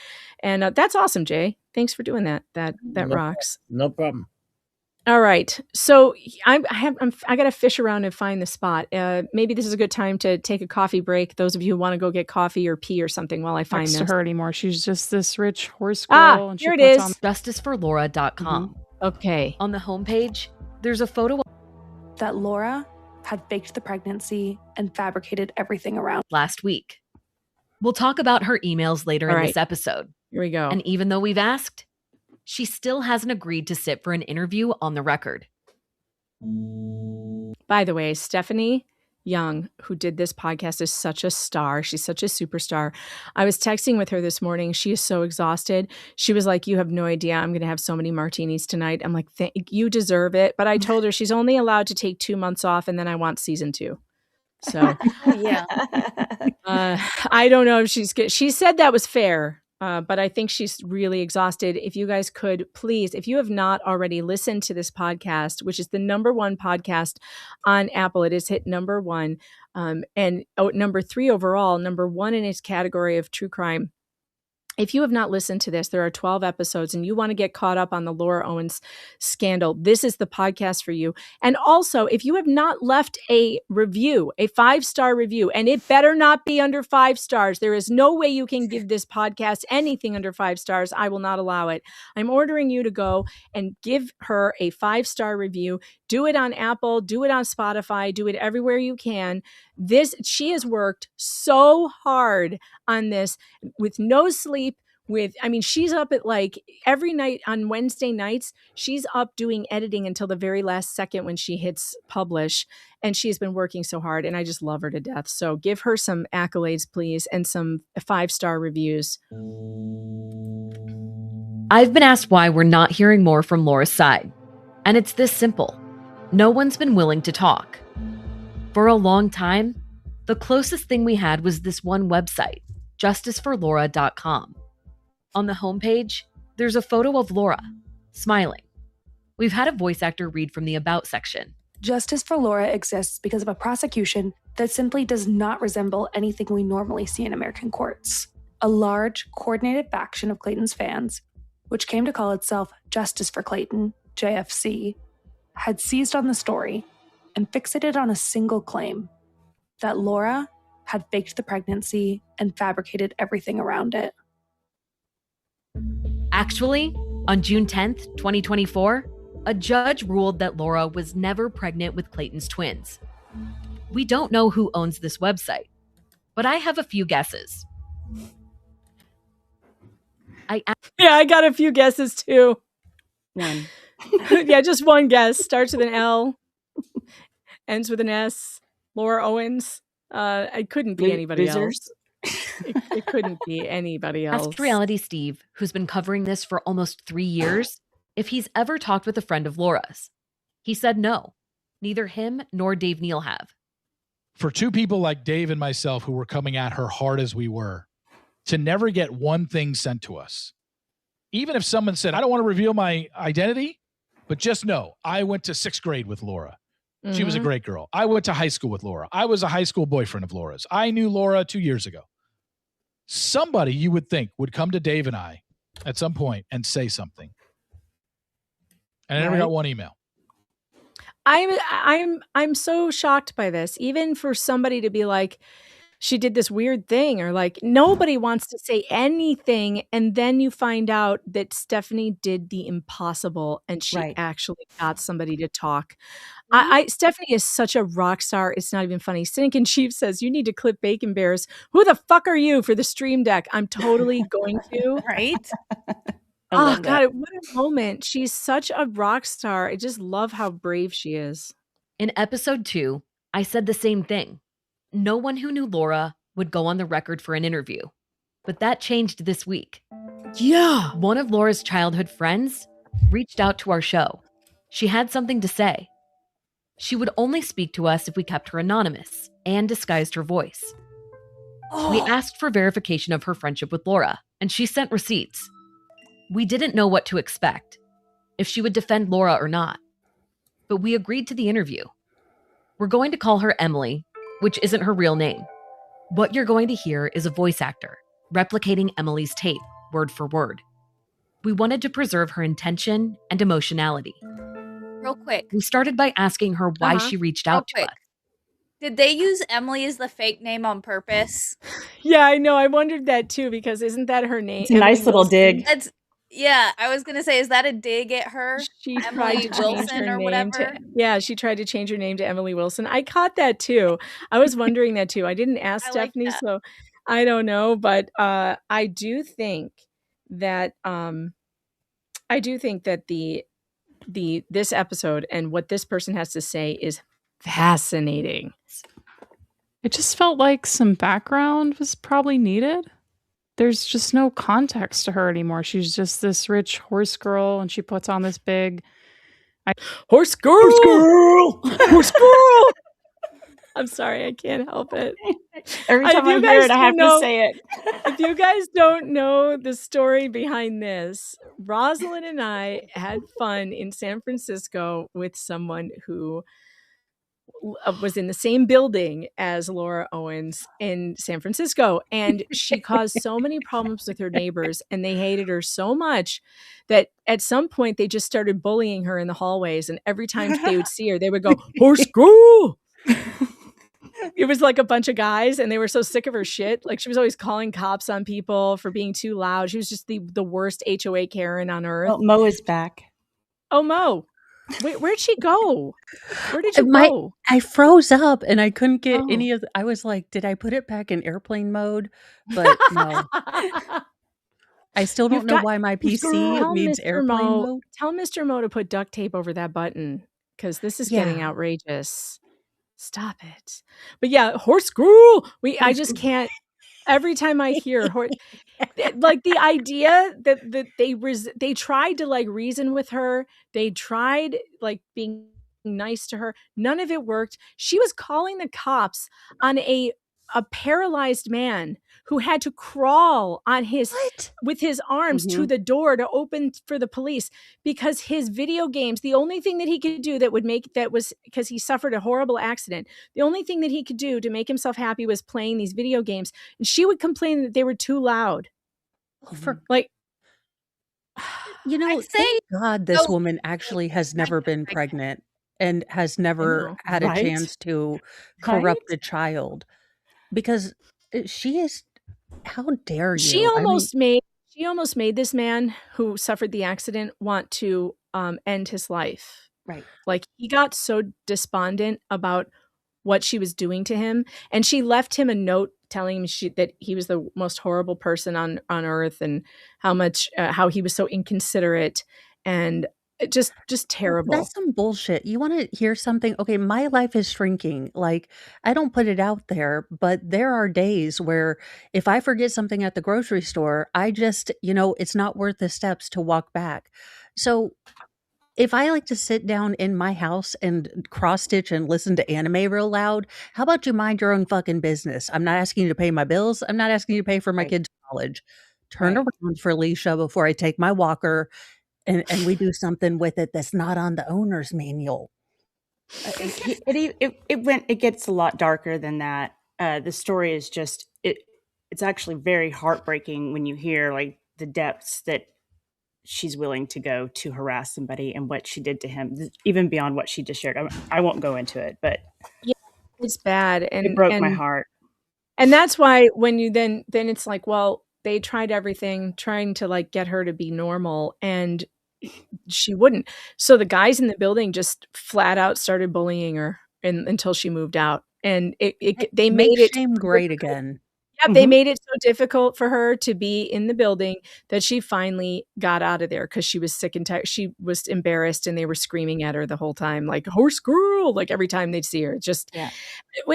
and that's awesome, Jay. Thanks for doing that. That rocks. No problem. All right, so I got to fish around and find the spot. Maybe this is a good time to take a coffee break. Those of you who want to go get coffee or pee or something while I find Next this. to her anymore. She's just this rich horse girl. And here she it puts is. justiceforlaura.com. Okay. On the homepage, there's a photo that Laura had faked the pregnancy and fabricated everything around last week. We'll talk about her emails later All in right. this episode. Here we go. And even though we've asked, she still hasn't agreed to sit for an interview on the record. By the way, Stephanie Young, who did this podcast, is such a star. She's such a superstar. I was texting with her this morning. She is so exhausted. She was like, you have no idea. I'm going to have so many martinis tonight. I'm like, you deserve it. But I told her she's only allowed to take 2 months off, and then I want season 2. So yeah. I don't know if she said that was fair. But I think she's really exhausted. If you guys could please, if you have not already listened to this podcast, which is the #1 podcast on Apple, it is hit #1 and #3 overall, #1 in its category of true crime. If you have not listened to this, there are 12 episodes and you want to get caught up on the Laura Owens scandal, this is the podcast for you. And also, if you have not left a review, a 5-star review, and it better not be under 5 stars. There is no way you can give this podcast anything under 5 stars. I will not allow it. I'm ordering you to go and give her a 5-star review. Do it on Apple, do it on Spotify, do it everywhere you can. She has worked so hard on this with no sleep. She's up at like every night on Wednesday nights, she's up doing editing until the very last second when she hits publish. And she's been working so hard and I just love her to death. So give her some accolades, please, and some 5-star reviews. I've been asked why we're not hearing more from Laura's side. And it's this simple. No one's been willing to talk. For a long time, the closest thing we had was this one website, justiceforlaura.com. On the homepage, there's a photo of Laura, smiling. We've had a voice actor read from the About section. Justice for Laura exists because of a prosecution that simply does not resemble anything we normally see in American courts. A large, coordinated faction of Clayton's fans, which came to call itself Justice for Clayton, JFC, had seized on the story and fixated on a single claim, that Laura had faked the pregnancy and fabricated everything around it. Actually, on June 10th, 2024, a judge ruled that Laura was never pregnant with Clayton's twins. We don't know who owns this website, but I have a few guesses. I got a few guesses too. One. Yeah, just one guess. Starts with an L, ends with an S. Laura Owens. It couldn't be anybody else. It couldn't be anybody else. Asked Reality Steve, who's been covering this for almost 3 years, if he's ever talked with a friend of Laura's. He said no. Neither him nor Dave Neal have. For two people like Dave and myself who were coming at her hard as we were, to never get one thing sent to us. Even if someone said, I don't want to reveal my identity, but just know, I went to 6th grade with Laura. She was a great girl. I went to high school with Laura. I was a high school boyfriend of Laura's. I knew Laura 2 years ago. Somebody you would think would come to Dave and I at some point and say something. And I never got one email. I'm so shocked by this. Even for somebody to be like, she did this weird thing, or like nobody wants to say anything. And then you find out that Stephanie did the impossible and she actually got somebody to talk. Stephanie is such a rock star. It's not even funny. Cynic Chief says, you need to clip Bacon Bears. Who the fuck are you for the stream deck? I'm totally going to. Right? Oh God, what a moment. She's such a rock star. I just love how brave she is. In episode 2, I said the same thing. No one who knew Laura would go on the record for an interview. But that changed this week. Yeah. One of Laura's childhood friends reached out to our show. She had something to say. She would only speak to us if we kept her anonymous and disguised her voice. We asked for verification of her friendship with Laura, and she sent receipts. We didn't know what to expect, if she would defend Laura or not. But we agreed to the interview. We're going to call her Emily, which isn't her real name. What you're going to hear is a voice actor replicating Emily's tape, word for word. We wanted to preserve her intention and emotionality. Real quick. We started by asking her why she reached out to us. Did they use Emily as the fake name on purpose? Yeah, I know. I wondered that too, because isn't that her name? It's a nice little dig. Yeah, I was gonna say, is that a dig at her? She Emily tried to change Wilson her or name whatever? she tried to change her name to Emily Wilson. I caught that too. I was wondering that too. I didn't ask I like Stephanie, that. so I don't know, but I do think that this episode and what this person has to say is fascinating. It just felt like some background was probably needed. There's just no context to her anymore. She's just this rich horse girl, and she puts on this big horse girl. Horse girl. I'm sorry, I can't help it. Every time I hear it, I have to say it. If you guys don't know the story behind this, Rosalind and I had fun in San Francisco with someone who was in the same building as Laura Owens in San Francisco, and she caused so many problems with her neighbors, and they hated her so much that at some point they just started bullying her in the hallways, and every time they would see her, they would go, horse girl. It was like a bunch of guys, and they were so sick of her shit. Like, she was always calling cops on people for being too loud. She was just the worst HOA Karen on earth. Well, Mo is back. Oh, Mo. Wait, where'd she go? Where did you go? I froze up and I couldn't get any of I was like, did I put it back in airplane mode? But no. I still don't know why my PC needs airplane mode. Tell Mr. Mo to put duct tape over that button, because this is getting outrageous. Stop it. But yeah, horse girl. I just can't. Every time I hear like the idea that they tried to like reason with her, they tried like being nice to her, none of it worked. She was calling the cops on a paralyzed man who had to crawl on with his arms to the door to open for the police, because his video games, the only thing that he could do was because he suffered a horrible accident. The only thing that he could do to make himself happy was playing these video games. And she would complain that they were too loud. Thank God this woman actually has never been pregnant and has never had a chance to corrupt a child, because she is. How dare you? She almost made this man who suffered the accident want to end his life. Right. Like, he got so despondent about what she was doing to him, and she left him a note telling him that he was the most horrible person on earth, and how he was so inconsiderate and just terrible. That's some bullshit. You want to hear something? Okay, my life is shrinking. Like, I don't put it out there, but there are days where if I forget something at the grocery store, I just, it's not worth the steps to walk back. So if I like to sit down in my house and cross stitch and listen to anime real loud, how about you mind your own fucking business? I'm not asking you to pay my bills. I'm not asking you to pay for my kids' college. Turn around for Alicia before I take my walker and we do something with it that's not on the owner's manual. It gets a lot darker than that. The story is just it's actually very heartbreaking when you hear like the depths that she's willing to go to harass somebody and what she did to him, even beyond what she just shared. I won't go into it, but yeah, it's bad, and it broke my heart. And that's why when you then it's like, well, they tried everything trying to like get her to be normal, and she wouldn't. So the guys in the building just flat out started bullying her until she moved out, and they made it shame great again. Yeah, they made it so difficult for her to be in the building that she finally got out of there because she was sick and tired. She was embarrassed, and they were screaming at her the whole time, like horse girl, like every time they'd see her. Just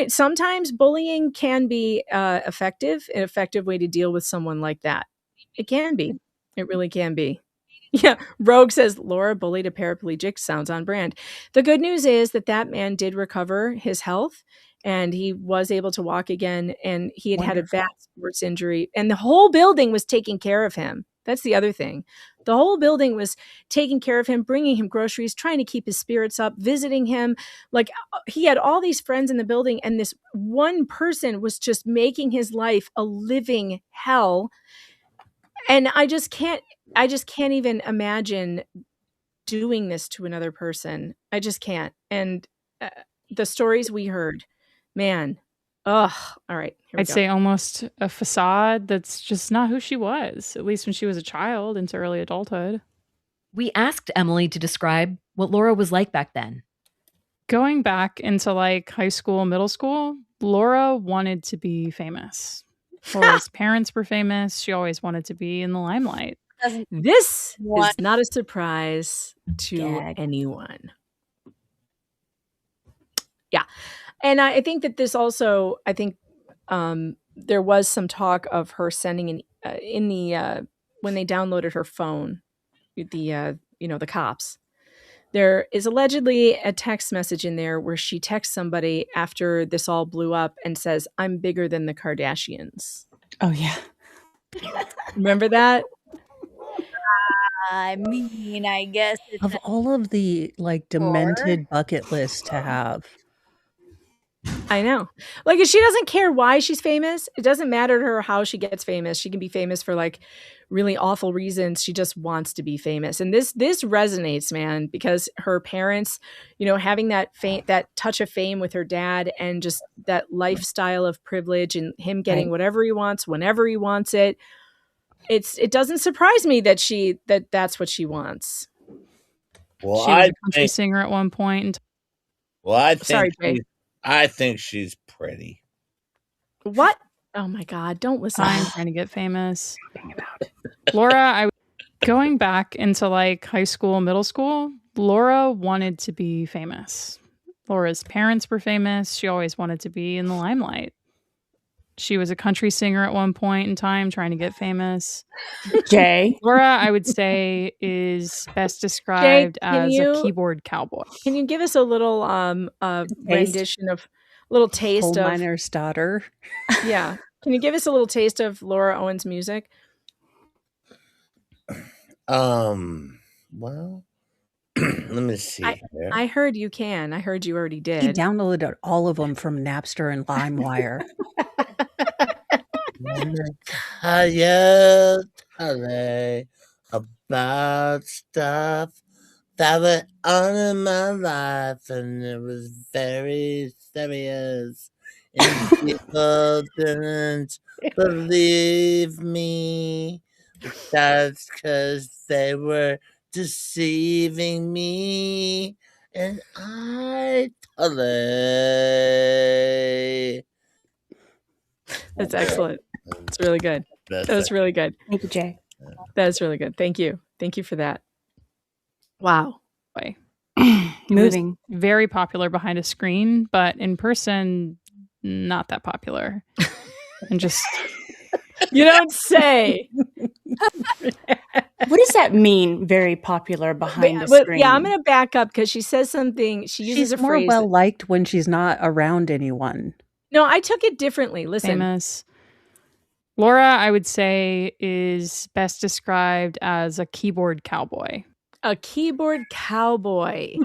sometimes bullying can be an effective way to deal with someone like that. It can be. It really can be. Yeah, Rogue says Laura bullied a paraplegic. Sounds on brand. The good news is that man did recover his health, and he was able to walk again, and he had had a bad sports injury, and the whole building was taking care of him. That's the other thing. The whole building was taking care of him, bringing him groceries, trying to keep his spirits up, visiting him. Like, he had all these friends in the building, and this one person was just making his life a living hell. And I just can't even imagine doing this to another person. I just can't. And the stories we heard, man. Ugh. All right. Here we I'd go. say almost a facade that's just not who she was, at least when she was a child into early adulthood. We asked Emily to describe what Laura was like back then. Going back into like high school, middle school, Laura wanted to be famous. Laura's parents were famous. She always wanted to be in the limelight. This is not a surprise to anyone. Yeah. And I think that this also, there was some talk of her sending when they downloaded her phone, the cops. There is allegedly a text message in there where she texts somebody after this all blew up and says, "I'm bigger than the Kardashians." Oh, yeah. Remember that? I mean, I guess it's Of all of the like demented bucket lists to have. I know. Like, if she doesn't care why she's famous, it doesn't matter to her how she gets famous. She can be famous for like really awful reasons. She just wants to be famous. And this resonates, man, because her parents, having that touch of fame with her dad, and just that lifestyle of privilege, and him getting whatever he wants whenever he wants it. It doesn't surprise me that that's what she wants. Well, she was a country singer at one point. Well, I think she's pretty. What? Oh my God! Don't listen. I'm trying to get famous. Laura, going back into like high school, middle school, Laura wanted to be famous. Laura's parents were famous. She always wanted to be in the limelight. She was a country singer at one point in time, trying to get famous. Jay. Laura, I would say, is best described as a keyboard cowboy. Can you give us a little rendition of, a little taste Coal of miner's daughter? Yeah. Can you give us a little taste of Laura Owens' music? Well, let me see here. I heard you can. I heard you already did. He downloaded all of them from Napster and LimeWire. Tell you about stuff that went on in my life, and it was very serious. And people didn't believe me. That's because they were deceiving me, and I totally. That's excellent. It's really good. That was really good. Thank you, Jay. That's really good. Thank you. Thank you for that. Wow. Moving. Very popular behind a screen, but in person, not that popular. And just... You don't say. What does that mean? Very popular behind the screen. Yeah, I'm going to back up because she says something. She uses a phrase. She's more well liked when she's not around anyone. No, I took it differently. Listen. Famous. Laura, I would say, is best described as a keyboard cowboy. A keyboard cowboy.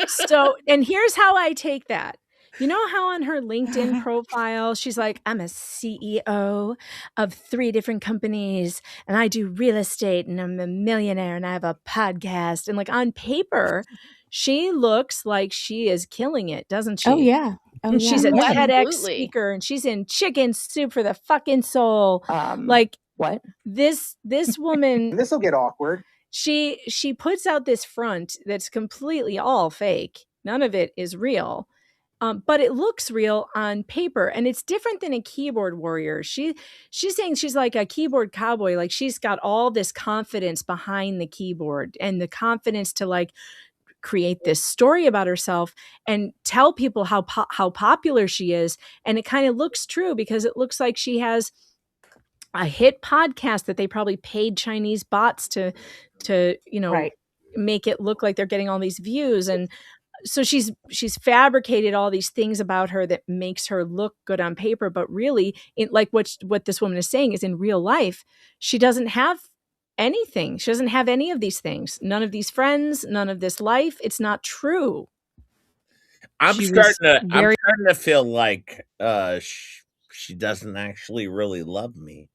So, and here's how I take that. You know how on her LinkedIn profile, she's like, I'm a CEO of 3 different companies, and I do real estate, and I'm a millionaire, and I have a podcast. And like on paper, she looks like she is killing it, doesn't she? Oh, yeah. And she's a TEDx speaker, and she's in Chicken Soup for the fucking Soul. Like what? This woman. This will get awkward. She puts out this front that's completely all fake. None of it is real. But it looks real on paper, and it's different than a keyboard warrior. She's saying she's like a keyboard cowboy. Like she's got all this confidence behind the keyboard and the confidence to like create this story about herself and tell people how popular she is. And it kind of looks true because it looks like she has a hit podcast that they probably paid Chinese bots to make it look like they're getting all these views. And so she's fabricated all these things about her that makes her look good on paper, but really, like what this woman is saying is in real life, she doesn't have anything. She doesn't have any of these things. None of these friends, none of this life. It's not true. I'm She starting was to very- feel like she doesn't actually really love me.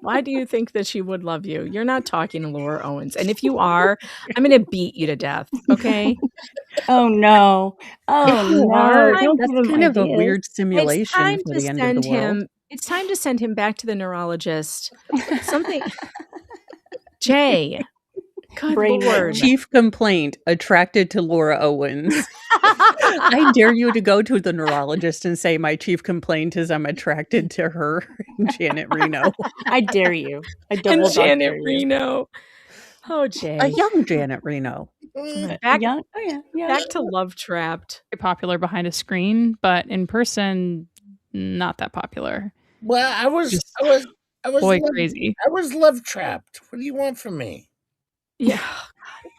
Why do you think that she would love you? You're not talking to Laura Owens. And if you are, I'm going to beat you to death. Okay. Oh no. Oh You no. are. Don't That's give him kind of a ideas. weird It's simulation time for to the end of the send world. him. It's time to send him back to the neurologist. Something. Jay. Good Brain Lord. Chief complaint attracted to Laura Owens. I dare you to go to the neurologist and say, my chief complaint is I'm attracted to her, Janet Reno. I dare you. I And double dog Janet dare you. Reno. Oh, Jay. A young Janet Reno. Back, Young? Oh yeah. Yeah. back to Love Trapped. Very popular behind a screen, but in person, not that popular. Well, I was Boy crazy. I was love trapped. What do you want from me? Yeah.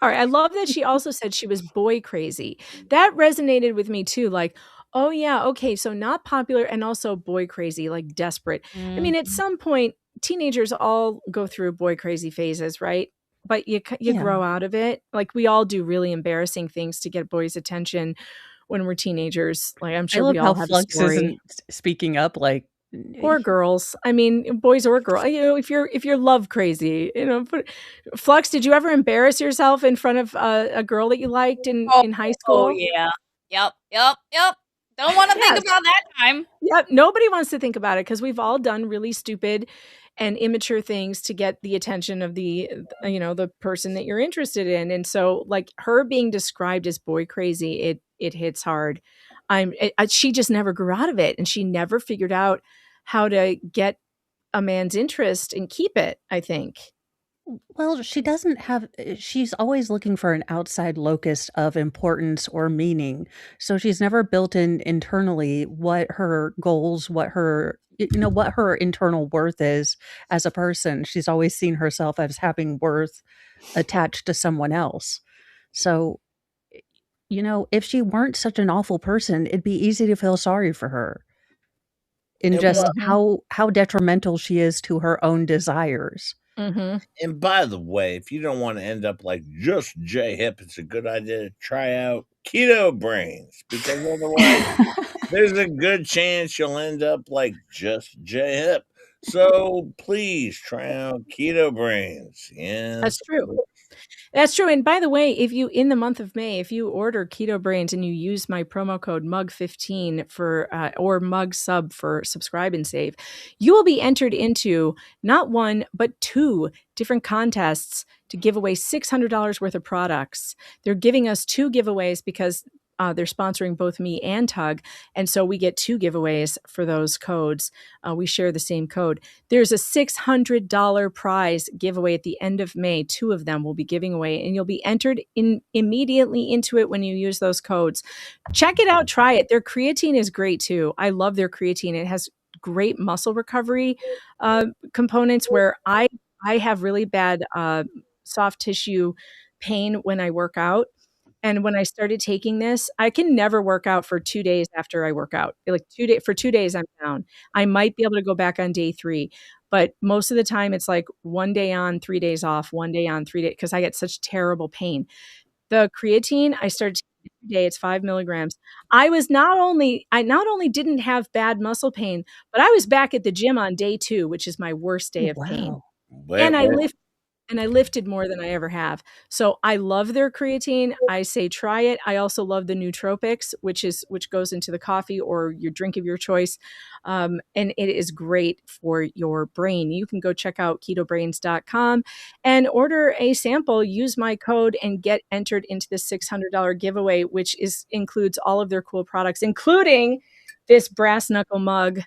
All right. I love that she also said she was boy crazy. That resonated with me too. Like, oh yeah, okay, so not popular and also boy crazy, like desperate. I mean, at some point, teenagers all go through boy crazy phases, right? But you Yeah. grow out of it. Like we all do really embarrassing things to get boys' attention when we're teenagers. Like I'm I sure love we all how have a Flux story. isn't speaking up like Or girls. I mean, boys or girls. You know, if you're love crazy, you know. Flux, did you ever embarrass yourself in front of a girl that you liked in high school? Oh yeah. Yep. Don't want to think Yes. about that time. Yep. Nobody wants to think about it because we've all done really stupid and immature things to get the attention of the person that you're interested in. And so, like her being described as boy crazy, it hits hard. She just never grew out of it, and she never figured out how to get a man's interest and keep it, I think. Well, she doesn't have, she's always looking for an outside locus of importance or meaning. So she's never built in internally what her goals, what her internal worth is as a person. She's always seen herself as having worth attached to someone else. So, if she weren't such an awful person, it'd be easy to feel sorry for her. In just how detrimental she is to her own desires. Mm-hmm. And by the way, if you don't want to end up like just J Hip, it's a good idea to try out Keto Brains, because otherwise there's a good chance you'll end up like just J Hip. So please try out Keto Brains. Yes. That's true. That's true. And by the way, if you, in the month of May, if you order Keto Brains and you use my promo code MUG15 for, or MUG sub for subscribe and save, you will be entered into not one, but 2 different contests to give away $600 worth of products. They're giving us 2 giveaways because they're sponsoring both me and Tug. And so we get 2 giveaways for those codes. We share the same code. There's a $600 prize giveaway at the end of May. 2 of them will be giving away, and you'll be entered immediately into it when you use those codes. Check it out. Try it. Their creatine is great too. I love their creatine. It has great muscle recovery components where I have really bad soft tissue pain when I work out. And when I started taking this, I can never work out for 2 days after I work out. Like for 2 days, I'm down. I might be able to go back on day 3, but most of the time it's like 1 day on, 3 days off, 1 day on, 3 days, because I get such terrible pain. The creatine, I started taking every day. It's 5 milligrams. I not only didn't have bad muscle pain, but I was back at the gym on day 2, which is my worst day of pain. And I lifted more than I ever have. So I love their creatine. I say try it. I also love the nootropics, which goes into the coffee or your drink of your choice. And it is great for your brain. You can go check out ketobrains.com and order a sample, use my code, and get entered into the $600 giveaway, which includes all of their cool products, including this brass knuckle mug,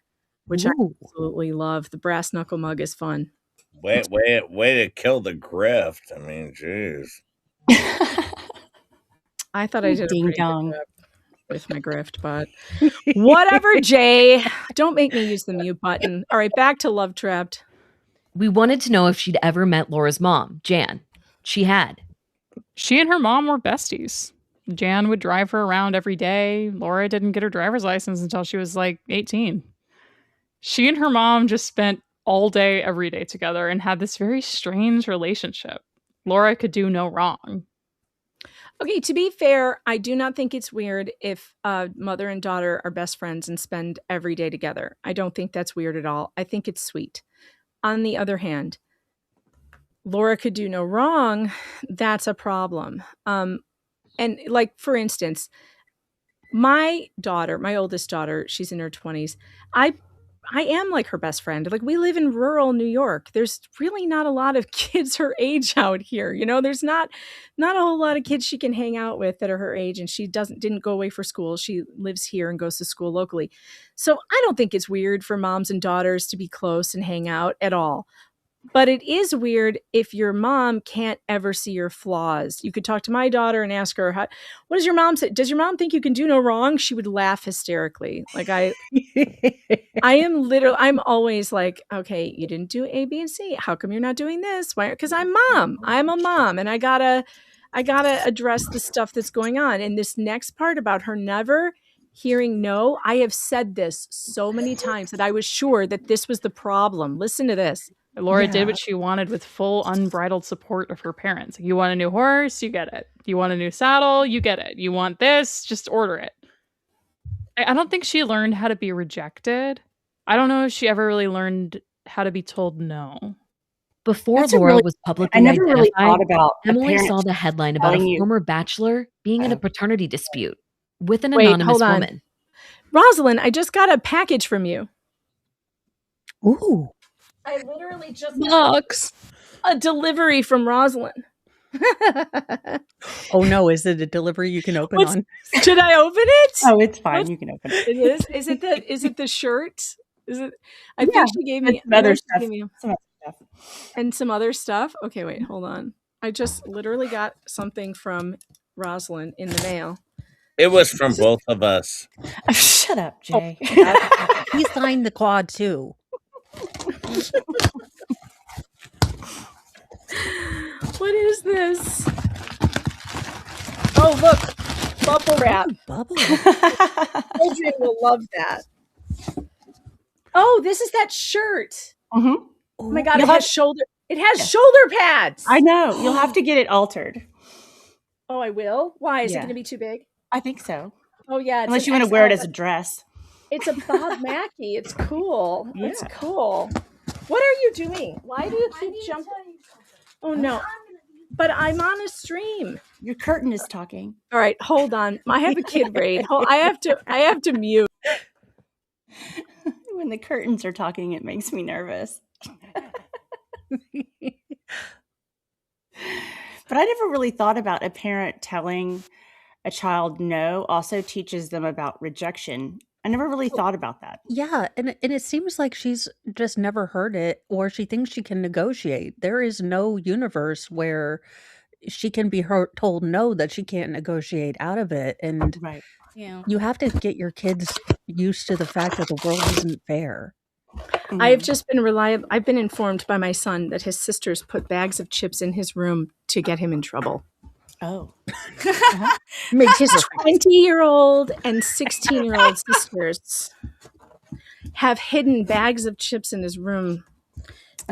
which I absolutely love. The brass knuckle mug is fun. Way to kill the grift. I mean, jeez. I thought I did a pretty good job with my grift, but whatever, Jay. Don't make me use the mute button. All right, back to Love Trapped. We wanted to know if she'd ever met Laura's mom, Jan. She had. She and her mom were besties. Jan would drive her around every day. Laura didn't get her driver's license until she was like 18. She and her mom just spent all day, every day together and had this very strange relationship. Laura could do no wrong. Okay, to be fair, I do not think it's weird if mother and daughter are best friends and spend every day together. I don't think that's weird at all. I think it's sweet. On the other hand, Laura could do no wrong. That's a problem. And like, for instance, my daughter, my oldest daughter, she's in her 20s. I am like her best friend. Like, we live in rural New York. There's really not a lot of kids her age out here. You know, there's not a whole lot of kids she can hang out with that are her age, and she didn't go away for school. She lives here and goes to school locally. So I don't think it's weird for moms and daughters to be close and hang out at all. But it is weird if your mom can't ever see your flaws. You could talk to my daughter and ask her, what does your mom say? Does your mom think you can do no wrong? She would laugh hysterically. Like, I'm always like, okay, you didn't do A, B, and C. How come you're not doing this? Why? Because I'm mom. I'm a mom, and I gotta address the stuff that's going on. And this next part about her never hearing no, I have said this so many times that I was sure that this was the problem. Listen to this. Laura did what she wanted with full unbridled support of her parents. You want a new horse? You get it. You want a new saddle? You get it. You want this? Just order it. I don't think she learned how to be rejected. I don't know if she ever really learned how to be told no. Before Laura was publicly identified, Emily saw the headline about a former bachelor being in a paternity dispute with an anonymous woman. Rosalind, I just got a package from you. Ooh. I literally just got a delivery from Rosalind. Oh no, is it a delivery you can open on? Should I open it? Oh, it's fine. You can open it. It is. Is it the shirt? Is it? I think she gave me some other stuff. And some other stuff. Okay, wait, hold on. I just literally got something from Rosalind in the mail. It was from both of us. Shut up, Jay. He signed the quad too. What is this? Oh, look, bubble wrap. Bubble. Children will love that. Oh, this is that shirt. Mm-hmm. Oh my God, it has shoulder pads. I know. You'll have to get it altered. Oh, I will? Why? Is it going to be too big? I think so. Oh, yeah. Unless you want to wear it as a dress. It's a Bob Mackie. It's cool. Yeah. It's cool. What are you doing? Why do you keep jumping? Oh, no. But I'm on a stream. Your curtain is talking. All right, hold on. I have a kid raid. I have to mute. When the curtains are talking, it makes me nervous. But I never really thought about a parent telling a child no also teaches them about rejection. I never really thought about that. Yeah, and it seems like she's just never heard it, or she thinks she can negotiate. There is no universe where she can be told no, that she can't negotiate out of it. And you have to get your kids used to the fact that the world isn't fair. I've just been I've been informed by my son that his sisters put bags of chips in his room to get him in trouble. Oh. His 20-year-old and 16-year-old sisters have hidden bags of chips in his room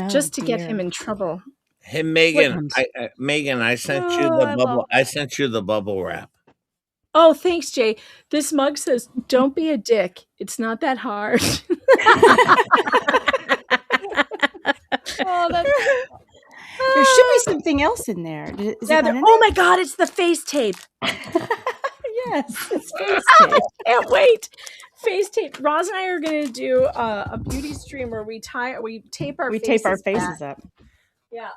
just to get him in trouble. Hey, Megan, Megan, I sent you the bubble. I sent you the bubble wrap. Oh, thanks, Jay. This mug says, "Don't be a dick. It's not that hard." Oh, that's. There should be something else in there. Oh my God, it's the face tape. Yes, it's face tape. I can't wait. Face tape. Roz and I are going to do a beauty stream where we tape our faces up. Yeah.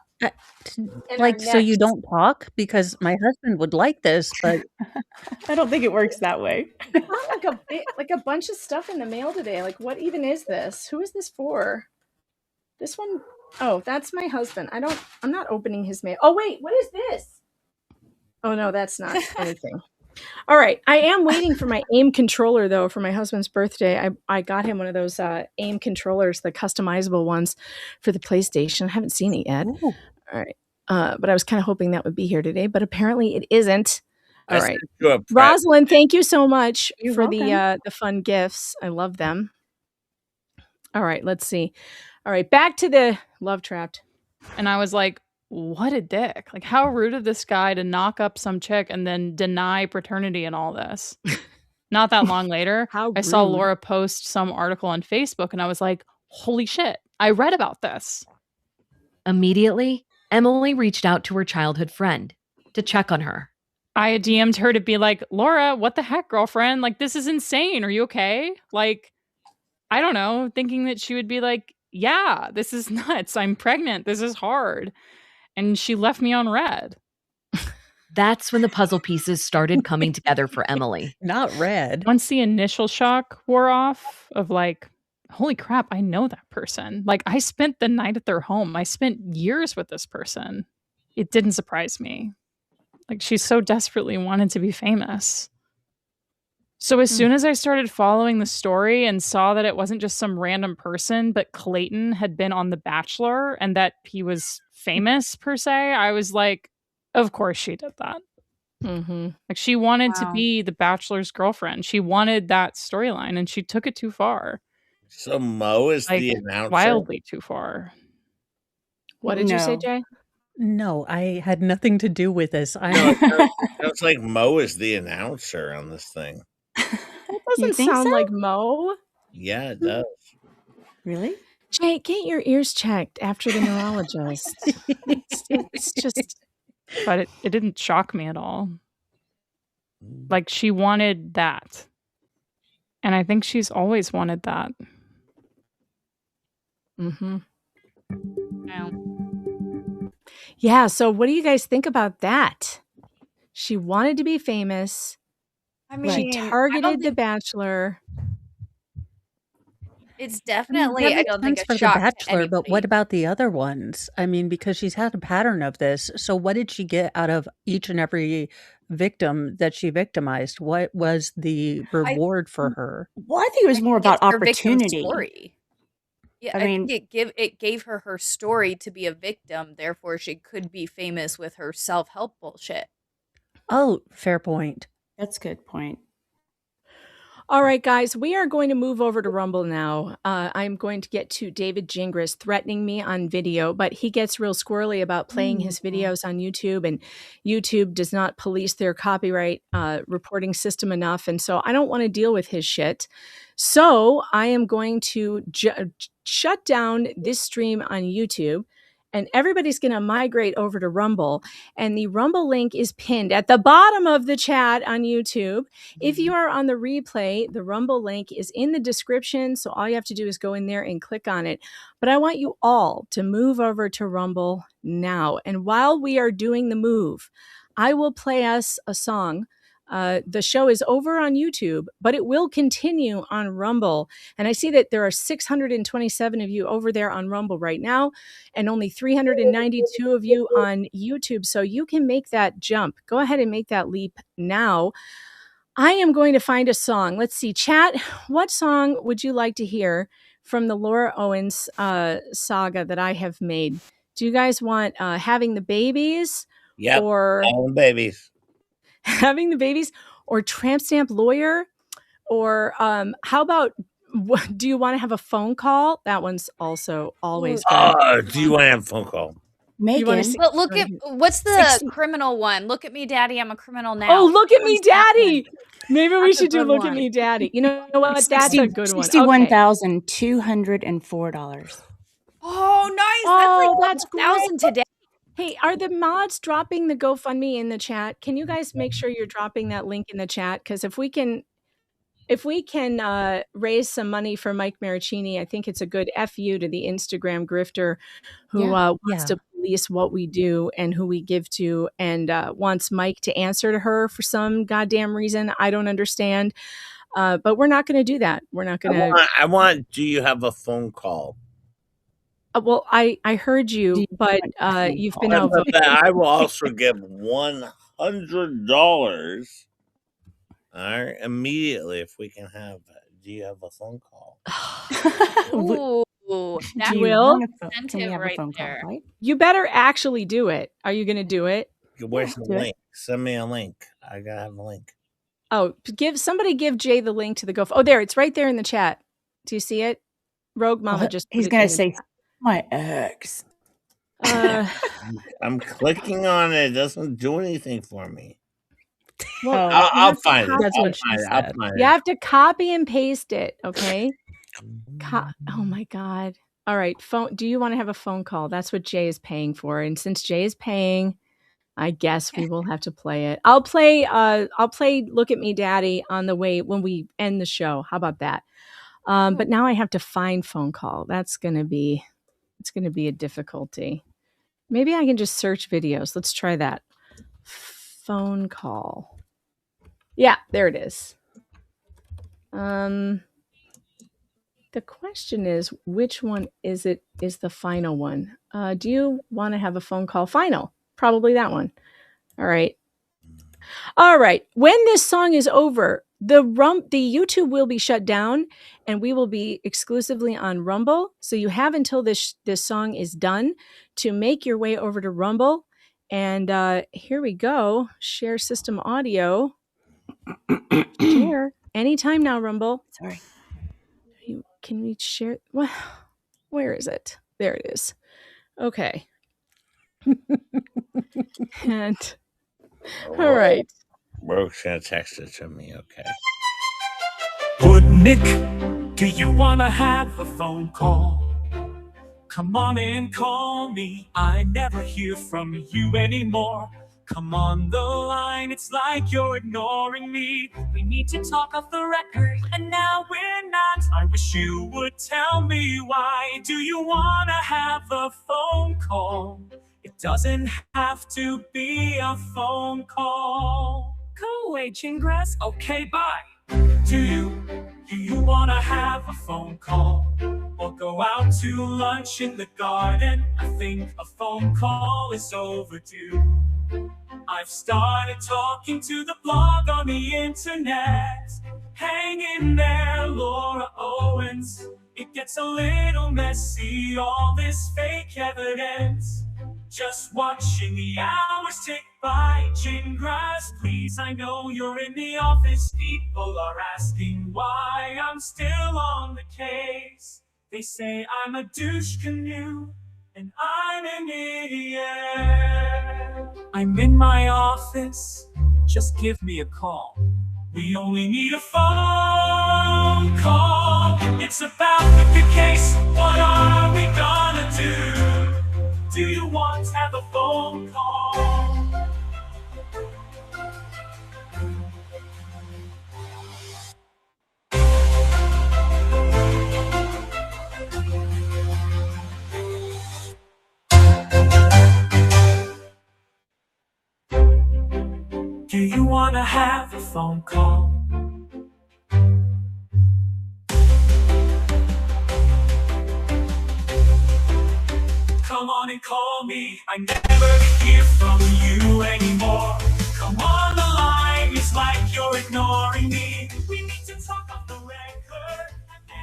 Like, so you don't talk? Because my husband would like this, but I don't think it works that way. I found like a bunch of stuff in the mail today. Like, what even is this? Who is this for? This one. Oh, that's my husband. I'm not opening his mail. Oh, wait, what is this? Oh, no, that's not anything. All right. I am waiting for my AIM controller, though, for my husband's birthday. I got him one of those AIM controllers, the customizable ones for the PlayStation. I haven't seen it yet. Ooh. All right. But I was kind of hoping that would be here today, but apparently it isn't. All right. Rosalind, thank you so much for the fun gifts. I love them. All right, let's see. All right, back to the Love Trapped. And I was like, what a dick. Like, how rude of this guy to knock up some chick and then deny paternity and all this. Not that long later, I saw rude. Laura post some article on Facebook and I was like, holy shit, I read about this. Immediately, Emily reached out to her childhood friend to check on her. I DM'd her to be like, Laura, what the heck, girlfriend? Like, this is insane. Are you okay? Like, I don't know, thinking that she would be like, yeah, this is nuts. I'm pregnant. This is hard. And she left me on red. That's when the puzzle pieces started coming together for Emily. Not red. Once the initial shock wore off of like, holy crap, I know that person. Like, I spent the night at their home. I spent years with this person. It didn't surprise me. Like, she so desperately wanted to be famous. So as soon as I started following the story and saw that it wasn't just some random person, but Clayton had been on The Bachelor and that he was famous per se, I was like, of course she did that. Mm-hmm. Like, she wanted to be The Bachelor's girlfriend. She wanted that storyline and she took it too far. So Mo is Like, the announcer? wildly too far. What did you say, Jay? No, I had nothing to do with this. No, it sounds like Mo is the announcer on this thing. That doesn't sound like Mo. Yeah, it does. Really? Jay, get your ears checked after the neurologist. it's just... But it didn't shock me at all. Like, she wanted that. And I think she's always wanted that. Mm-hmm. Yeah, so what do you guys think about that? She wanted to be famous. I mean, she targeted The Bachelor. It's That definitely, I makes don't think, sense a for The shock to Bachelor, but what anybody. about the other ones? I mean, because she's had a pattern of this. So what did she get out of each and every victim that she victimized? What was the reward for her? Well, I think it was more about It's her victim opportunity. story. Yeah, I I mean- think it gave her story to be a victim. Therefore, she could be famous with her self-help bullshit. Oh, fair point. That's a good point. All right, guys, we are going to move over to Rumble now. I'm going to get to David Gingras threatening me on video, but he gets real squirrely about playing his videos on YouTube, and YouTube does not police their copyright reporting system enough, and so I don't want to deal with his shit. So I am going to shut down this stream on YouTube, and everybody's going to migrate over to Rumble. And the Rumble link is pinned at the bottom of the chat on YouTube. If you are on the replay, the Rumble link is in the description. So all you have to do is go in there and click on it. But I want you all to move over to Rumble now. And while we are doing the move, I will play us a song. The show is over on YouTube, but it will continue on Rumble. And I see that there are 627 of you over there on Rumble right now, and only 392 of you on YouTube. So you can make that jump. Go ahead and make that leap now. I am going to find a song. Let's see, chat. What song would you like to hear from the Laura Owens saga that I have made? Do you guys want Having the Babies? Yep, Or Having Babies. Having the Babies, or Tramp Stamp Lawyer, or how about Do You Want to Have a Phone Call? That one's also always good. Do you want to have a phone call? Megan. But look at what's the criminal one? Look at me, Daddy. I'm a criminal now. Oh, Look at Me, Daddy. Maybe we That's a should do good Look at one. Me, Daddy. You know what? That's a good one. Okay. $61,204. Oh, nice. Oh, That's like 1,000 today. Hey, are the mods dropping the GoFundMe in the chat? Can you guys make sure you're dropping that link in the chat? Because if we can raise some money for Mike Marraccini, I think it's a good FU to the Instagram grifter who wants to police what we do and who we give to, and wants Mike to answer to her for some goddamn reason I don't understand. But we're not going to do that. We're not going to. I want. Do you have a phone call? Well, I heard you, but you've been outvoted. I will also give $100. All right, immediately if we can have. Do you have a phone call? Ooh, that's Will? incentive right there. You better actually do it. Are you going to do it? Where's the Do it. link? Send me a link. I gotta have a link. Oh, give Jay the link to the GoFundMe. Oh, there, it's right there in the chat. Do you see it? Rogue Mama just he's put it gonna in the say chat. my ex. I'm clicking on it. It doesn't do anything for me. Well, I'll find it. That's I'll what she find it. I'll said. find you it. have to copy and paste it, okay? Oh my God. All right, phone. Do you want to have a phone call? That's what Jay is paying for. And since Jay is paying, I guess we will have to play it. I'll play Look at Me Daddy on the way when we end the show. How about that? But now I have to find phone call. It's gonna be a difficulty. Maybe I can just search videos. Let's try that. Phone call. Yeah, there it is. The question is, which one is the final one? Do you want to have a phone call? Final. Probably that one. All right. When this song is over, the YouTube will be shut down and we will be exclusively on Rumble. So you have until this song is done to make your way over to Rumble. And here we go. Share system audio. Share anytime now, Rumble. Sorry. Can we share? Well, where is it? There it is. Okay. And all right. Brooke's gonna text it to me, okay. Would Nick, do you wanna have a phone call? Come on and call me. I never hear from you anymore. Come on the line, it's like you're ignoring me. We need to talk off the record, and now we're not. I wish you would tell me why. Do you wanna have a phone call? It doesn't have to be a phone call. Go away, Gingras. Okay, bye. Do you wanna have a phone call? Or go out to lunch in the garden? I think a phone call is overdue. I've started talking to the blog on the internet. Hang in there, Laura Owens. It gets a little messy, all this fake evidence. Just watching the hours tick by. Gingras, please, I know you're in the office. People are asking why I'm still on the case. They say I'm a douche canoe, and I'm an idiot. I'm in my office, just give me a call. We only need a phone call. It's about the case, what are we gonna do? Do you want to have a phone call? Do you want to have a phone call? Come on and call me. I never hear from you anymore. Come on the line, it's like you're ignoring me. We need to talk off the record,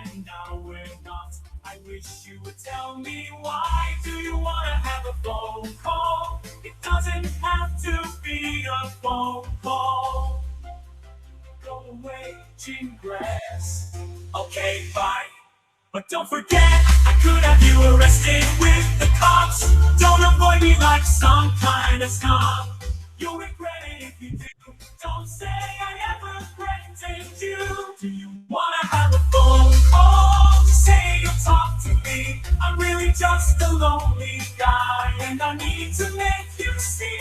and now we're not. I wish you would tell me why. Do you want to have a phone call? It doesn't have to be a phone call. Go away, Gingras. Okay, bye. But don't forget, I could have you arrested with the cops. Don't avoid me like some kind of snob. You'll regret it if you do. Don't say I ever threatened you. Do you want to have a phone call? Just say you'll talk to me. I'm really just a lonely guy, and I need to make you see